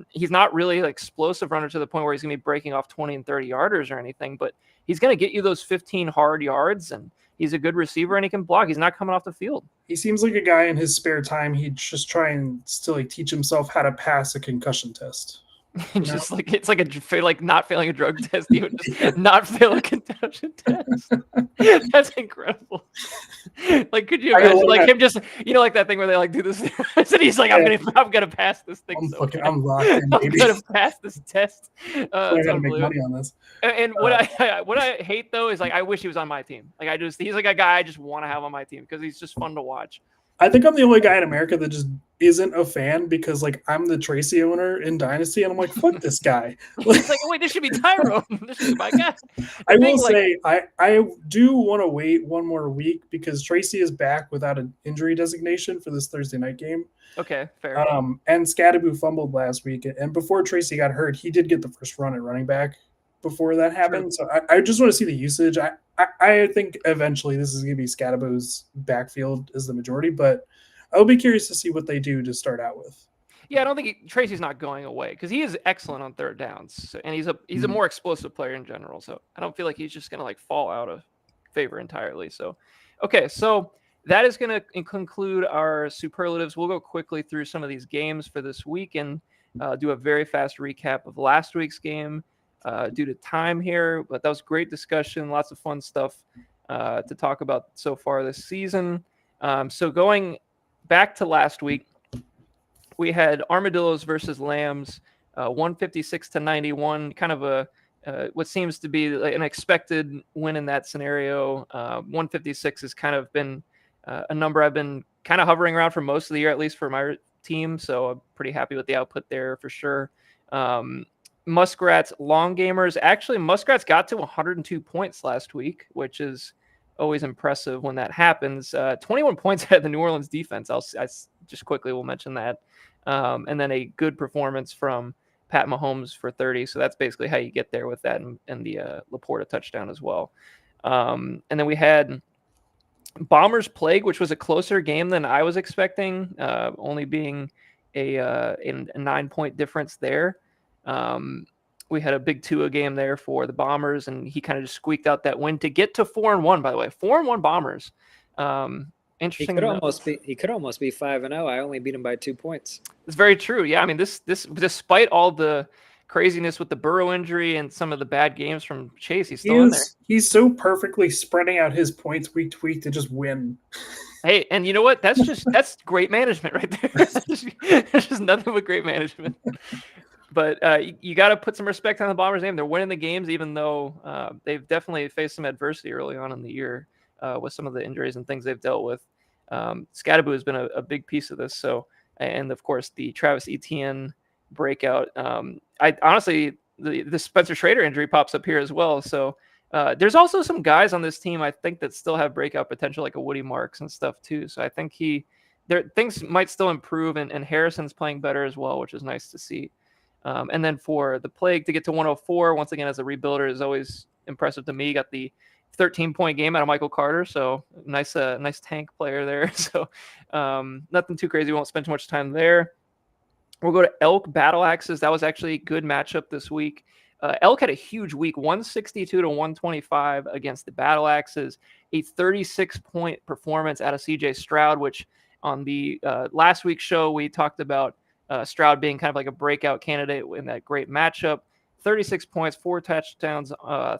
He's not really an explosive runner to the point where he's going to be breaking off 20 and 30 yarders or anything, but he's going to get you those 15 hard yards, and he's a good receiver and he can block. He's not coming off the field. He seems like a guy in his spare time. He'd just try and still like teach himself how to pass a concussion test. And just like it's like not failing a drug test, he would just not fail a concussion test. That's incredible. Like, could you imagine like him just like that thing where they like do this and he's like, I'm gonna pass this thing. I'm locked in, baby. I'm gonna pass this test. I gotta make money on this. And what I hate though is like I wish he was on my team. Like he's like a guy I just want to have on my team because he's just fun to watch. I think I'm the only guy in America that just isn't a fan because like I'm the Tracy owner in Dynasty and I'm like, fuck this guy. It's like, wait, this should be Tyrone. This should be my guy. I will say I do want to wait one more week because Tracy is back without an injury designation for this Thursday night game. Okay, fair. And Scadaboo fumbled last week, and before Tracy got hurt, he did get the first run at running back before that happened. True. So I just want to see the usage. I think eventually this is going to be Scadaboo's backfield as the majority, but I'll be curious to see what they do to start out with. Yeah, I don't think Tracy's not going away because he is excellent on third downs, and he's a more explosive player in general. So I don't feel like he's just going to like fall out of favor entirely. So, okay, so that is going to conclude our superlatives. We'll go quickly through some of these games for this week and do a very fast recap of last week's game. Due to time here, but that was great discussion, lots of fun stuff to talk about so far this season. So going back to last week, we had Armadillos versus Lambs, 156-91, kind of a what seems to be like an expected win in that scenario. 156 has kind of been a number I've been kind of hovering around for most of the year, at least for my team. So I'm pretty happy with the output there for sure. Muskrats long gamers. Actually, Muskrats got to 102 points last week, which is always impressive when that happens. 21 points at the New Orleans defense. I just quickly will mention that. And then a good performance from Pat Mahomes for 30. So that's basically how you get there with that and the Laporta touchdown as well. And then we had Bombers Plague, which was a closer game than I was expecting, only being a 9-point difference there. We had a big Tua game there for the Bombers, and he kind of just squeaked out that win to get to 4-1. By the way, 4-1 Bombers. Interesting. He could almost be 5-0. I only beat him by 2 points. It's very true. Yeah, I mean this despite all the craziness with the Burrow injury and some of the bad games from Chase, he's still in there. He's so perfectly spreading out his points week to week to just win. Hey, and you know what? That's great management right there. There's just nothing but great management. But you got to put some respect on the Bombers' name. They're winning the games, even though they've definitely faced some adversity early on in the year with some of the injuries and things they've dealt with. Scadaboo has been a big piece of this. So, and of course, the Travis Etienne breakout. I honestly, the Spencer Schrader injury pops up here as well. So there's also some guys on this team I think that still have breakout potential, like a Woody Marks and stuff too. So I think things might still improve, and Harrison's playing better as well, which is nice to see. And then for the Plague to get to 104, once again, as a rebuilder, is always impressive to me. Got the 13-point game out of Michael Carter. So nice tank player there. So nothing too crazy. We won't spend too much time there. We'll go to Elk Battle Axes. That was actually a good matchup this week. Elk had a huge week, 162-125 against the Battle Axes. A 36-point performance out of CJ Stroud, which on the last week's show, we talked about Stroud being kind of like a breakout candidate in that great matchup. 36 points, 4 touchdowns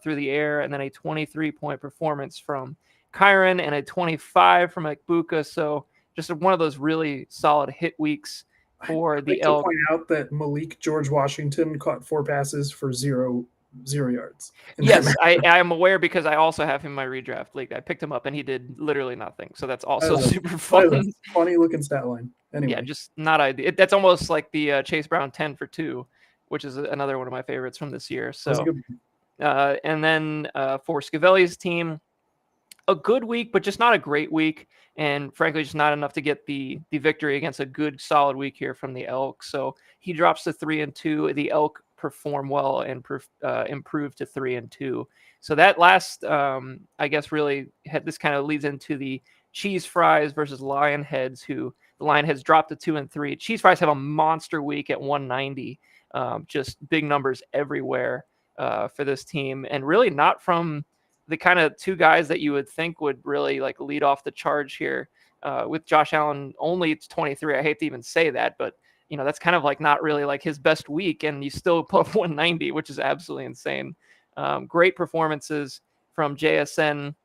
through the air, and then a 23-point performance from Kyron and a 25 from Ekbuka. So just one of those really solid hit weeks for the Elk. To point out that Malik George Washington caught 4 passes for zero yards. Yes, I am aware because I also have him in my redraft league. I picked him up and he did literally nothing. So that's also super fun. Funny looking stat line. Anyway. Yeah, just not ideal. That's almost like the Chase Brown 10 for 2, which is another one of my favorites from this year. So, and then for Scavelli's team, a good week, but just not a great week. And frankly, just not enough to get the victory against a good, solid week here from the Elk. So he drops to 3-2. The Elk perform well and improve to 3-2. So that last, I guess, really this kind of leads into the Cheese Fries versus Lionheads, who the Lionheads dropped to 2-3. Cheese Fries have a monster week at 190. Just big numbers everywhere for this team, and really not from the kind of 2 guys that you would think would really like lead off the charge here with Josh Allen only 23. I hate to even say that, but that's kind of like not really like his best week, and you still put up 190, which is absolutely insane. Great performances from JSN,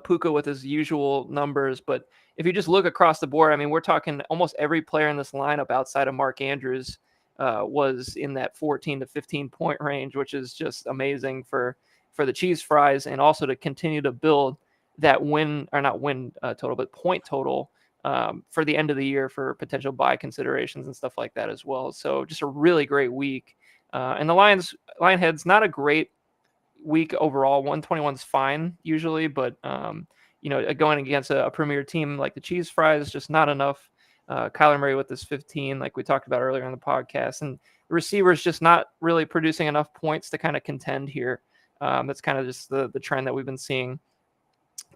Puka with his usual numbers. But if you just look across the board, I mean, we're talking almost every player in this lineup outside of Mark Andrews was in that 14 to 15 point range, which is just amazing for the Cheese Fries, and also to continue to build that total, but point total for the end of the year for potential buy considerations and stuff like that as well. So just a really great week. And the Lionheads, not a great week overall. 121 is fine usually, but going against a premier team like the Cheese Fries, just not enough. Kyler Murray with this 15, like we talked about earlier in the podcast, and the receivers just not really producing enough points to kind of contend here. That's kind of just the trend that we've been seeing.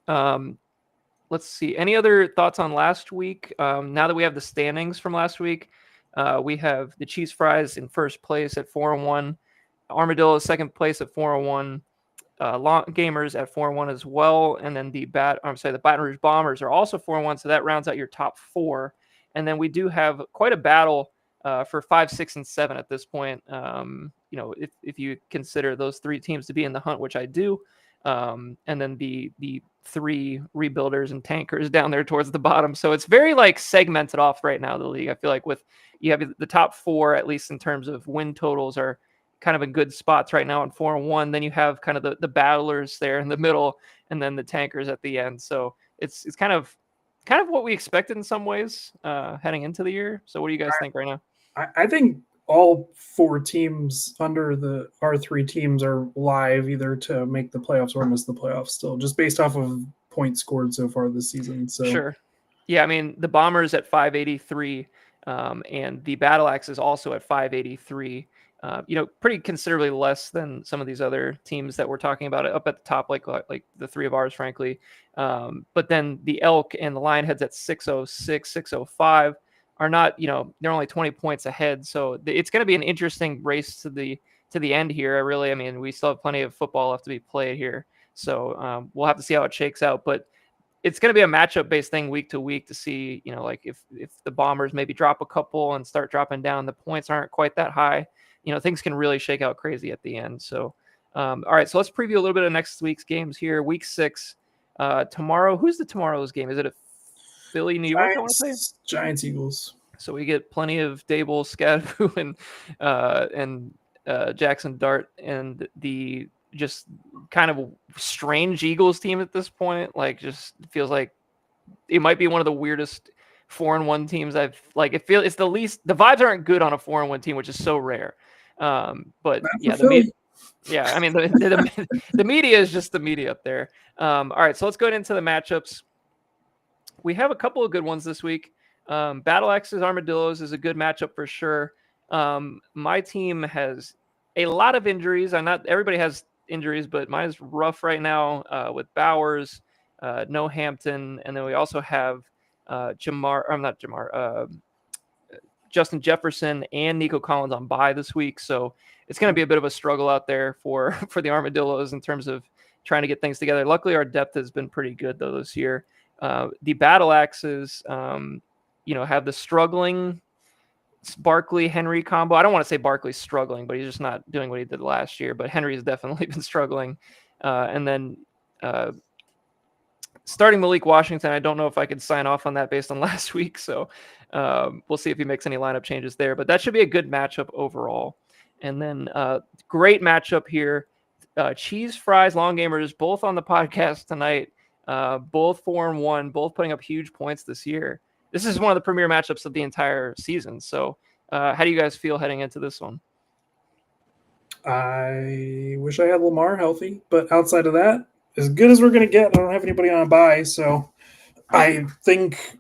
Let's see. Any other thoughts on last week? Now that we have the standings from last week, we have the Cheese Fries in first place at 4-1, Armadillo second place at 4-1, Long Gamers at 4-1 as well, and then the Baton Rouge Bombers are also 4-1, so that rounds out your top four. And then we do have quite a battle for 5, 6, and 7 at this point. If you consider those three teams to be in the hunt, which I do, and then the three rebuilders and tankers down there towards the bottom. So it's very like segmented off right now, the league. I feel like you have the top four, at least in terms of win totals, are kind of in good spots right now at 4-1. Then you have kind of the battlers there in the middle, and then the tankers at the end. So it's kind of what we expected in some ways heading into the year. So what do you guys think right now? I think all four teams under our three teams are live either to make the playoffs or miss the playoffs still, just based off of points scored so far this season. So sure. Yeah, I mean, the Bombers at 583, and the Battle Axe is also at 583. Pretty considerably less than some of these other teams that we're talking about up at the top, like the three of ours, frankly. But then the Elk and the Lionheads at 606, 605 are not, they're only 20 points ahead. So it's going to be an interesting race to the end here. I mean, we still have plenty of football left to be played here. So we'll have to see how it shakes out. But it's going to be a matchup based thing week to week to see, like if the Bombers maybe drop a couple and start dropping down, the points aren't quite that high. Things can really shake out crazy at the end. So, all right, so let's preview a little bit of next week's games here. Week 6, tomorrow. Who's the tomorrow's game? Is it a Philly, New York? I want to say Giants, Eagles. So we get plenty of Dable, Scadoo, and Jackson Dart, and the just kind of strange Eagles team at this point. Like, just feels like it might be one of the weirdest 4-1 teams I've it's the least. The vibes aren't good on a 4-1 team, which is so rare. But yeah, I mean the media is just the media up there. All right, so let's go into the matchups. We have a couple of good ones this week. Battle Axes Armadillos is a good matchup for sure. My team has a lot of injuries. Not everybody has injuries, but mine is rough right now with Bowers, no Hampton, and then we also have Justin Jefferson and Nico Collins on bye this week. So it's going to be a bit of a struggle out there for the Armadillos in terms of trying to get things together. Luckily, our depth has been pretty good though this year. The Battle Axes, have the struggling Barkley Henry combo. I don't want to say Barkley's struggling, but he's just not doing what he did last year. But Henry has definitely been struggling. And then starting Malik Washington, I don't know if I could sign off on that based on last week. So we'll see if he makes any lineup changes there. But that should be a good matchup overall. And then great matchup here. Cheese Fries, Long Gamers, both on the podcast tonight. Both 4-1, both putting up huge points this year. This is one of the premier matchups of the entire season. So how do you guys feel heading into this one? I wish I had Lamar healthy, but outside of that, as good as we're going to get, I don't have anybody on a bye. So I think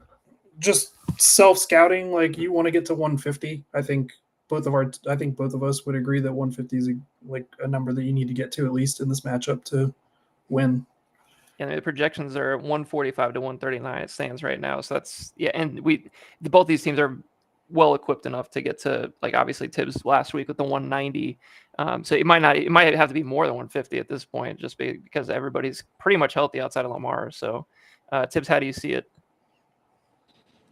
just self-scouting, like you want to get to 150. I think both of us would agree that 150 is a number that you need to get to at least in this matchup to win. And the projections are 145 to 139. It stands right now. So that's and both these teams are well equipped enough to get to, like, obviously Tibbs last week with the 190. So it might have to be more than 150 at this point, just because everybody's pretty much healthy outside of Lamar. So Tibbs, how do you see it?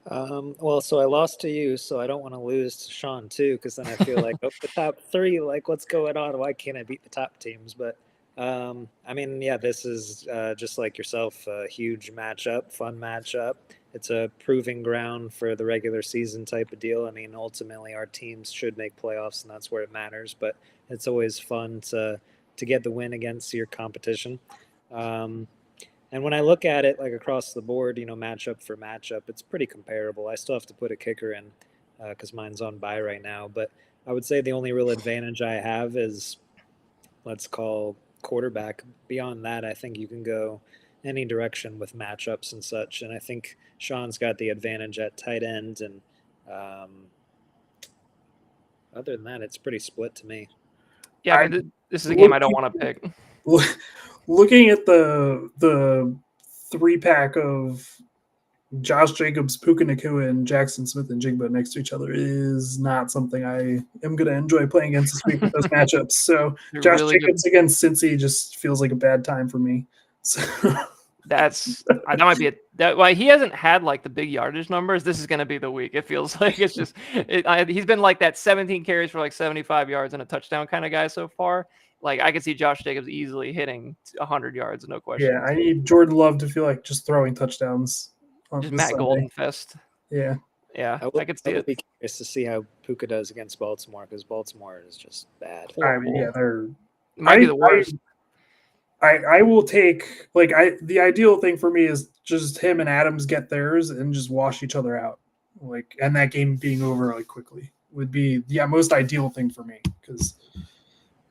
Well, so I lost to you, so I don't want to lose to Sean too, because then I feel like, oh, the top three, like, what's going on? Why can't I beat the top teams? But I mean, yeah, this is just like yourself, a huge matchup, fun matchup. It's a proving ground for the regular season type of deal. I mean, ultimately, our teams should make playoffs, and that's where it matters. But it's always fun to get the win against your competition. Um, and when I look at it like across the board, matchup for matchup, it's pretty comparable. I still have to put a kicker in because mine's on bye right now. But I would say the only real advantage I have is, let's call, quarterback. Beyond that, I think you can go any direction with matchups and such. And I think Sean's got the advantage at tight end. And um, other than that, it's pretty split to me. Yeah, I I mean, this is a game I don't want to pick. looking at the 3-pack of Josh Jacobs, Puka Nakua, and Jackson Smith and Jigba next to each other is not something I am going to enjoy playing against this week with those matchups. So They're Josh really good. Jacobs against Cincy just feels like a bad time for me. So That might be that. Why he hasn't had like the big yardage numbers. This is going to be the week. It feels like it's just he's been like that 17 carries for like 75 yards and a touchdown kind of guy so far. Like I could see Josh Jacobs easily hitting 100 yards, no question. yeah, I need Jordan Love to feel like just throwing touchdowns on Just this Matt Sunday. Golden fest. Yeah. Yeah, I will, I could I see will it. be curious to see how Puka does against Baltimore because Baltimore is just bad. I mean, yeah, they're. It might be the I worst. I will take the ideal thing for me is just him and Adams get theirs and just wash each other out, and that game being over like quickly would be the most ideal thing for me because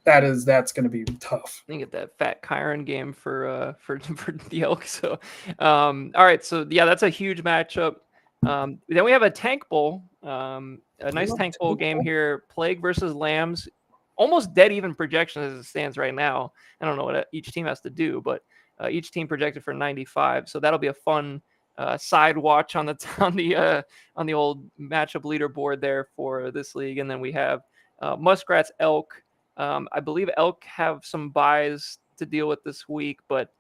that's going to be tough. I think get that fat Kyron game for the Elk. So, all right. So yeah, that's a huge matchup. Then we have a tank bowl, a nice tank bowl game here. Plague versus Lambs, almost dead even projection as it stands right now. I don't know what each team has to do, but each team projected for 95. So that'll be a fun side watch on the on the old matchup leaderboard there for this league. And then we have Muskrats Elk. I believe Elk have some buys to deal with this week, but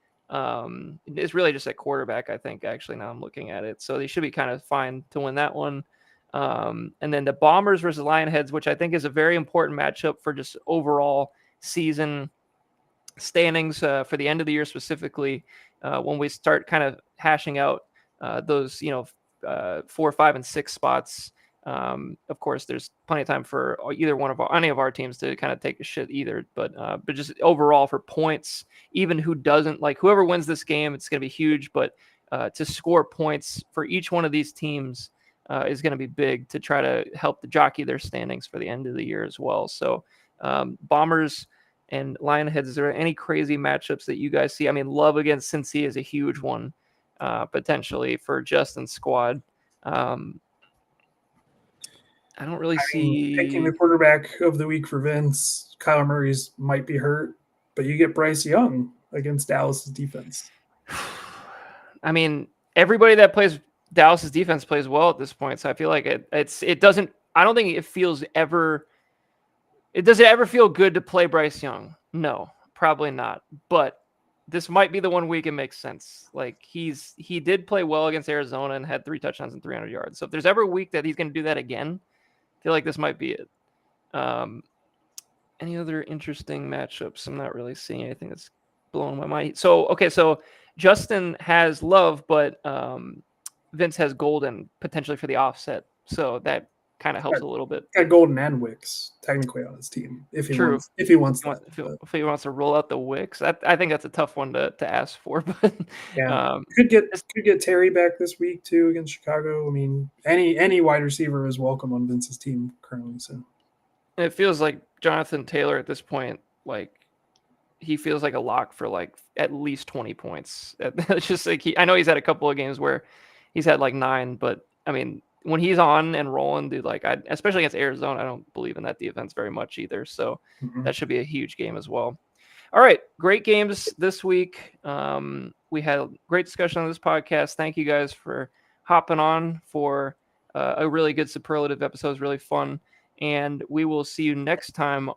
it's really just at quarterback, I think, actually, now I'm looking at it. So they should be kind of fine to win that one. And then the Bombers versus Lionheads, which I think is a very important matchup for just overall season standings for the end of the year specifically, when we start kind of hashing out those, 4, 5, and 6 spots. Of course, there's plenty of time for either one of any of our teams to kind of take a shit either. But just overall for points, even whoever wins this game, it's going to be huge. But to score points for each one of these teams is going to be big to try to help the jockey their standings for the end of the year as well. So Bombers and Lionheads, is there any crazy matchups that you guys see? I mean, Love against Cincy is a huge one potentially for Justin's squad. I don't really see picking the quarterback of the week for Vince. Kyler Murray's might be hurt, but you get Bryce Young against Dallas's defense. I mean, everybody that plays Dallas's defense plays well at this point, so I feel like it doesn't. I don't think it feels ever. Does it ever feel good to play Bryce Young? No, probably not. But this might be the one week it makes sense. Like he did play well against Arizona and had 3 touchdowns and 300 yards. So if there's ever a week that he's going to do that again, I feel like this might be it. Any other interesting matchups? I'm not really seeing anything that's blowing my mind. So Justin has Love, but Vince has Golden potentially for the offset. So that kind of helps a little bit. Got Golden and Wicks technically on his team if he wants. If he wants that. If he wants to roll out the Wicks, I think that's a tough one to ask for. But yeah, could get Terry back this week too against Chicago. I mean, any wide receiver is welcome on Vince's team currently. So it feels like Jonathan Taylor at this point, like he feels like a lock for like at least 20 points. It's just like I know he's had a couple of games where he's had like 9, but I mean, when he's on and rolling, dude, like especially against Arizona, I don't believe in that defense very much either. So that should be a huge game as well. All right, great games this week. We had a great discussion on this podcast. Thank you guys for hopping on for a really good superlative episode. It was really fun. And we will see you next time on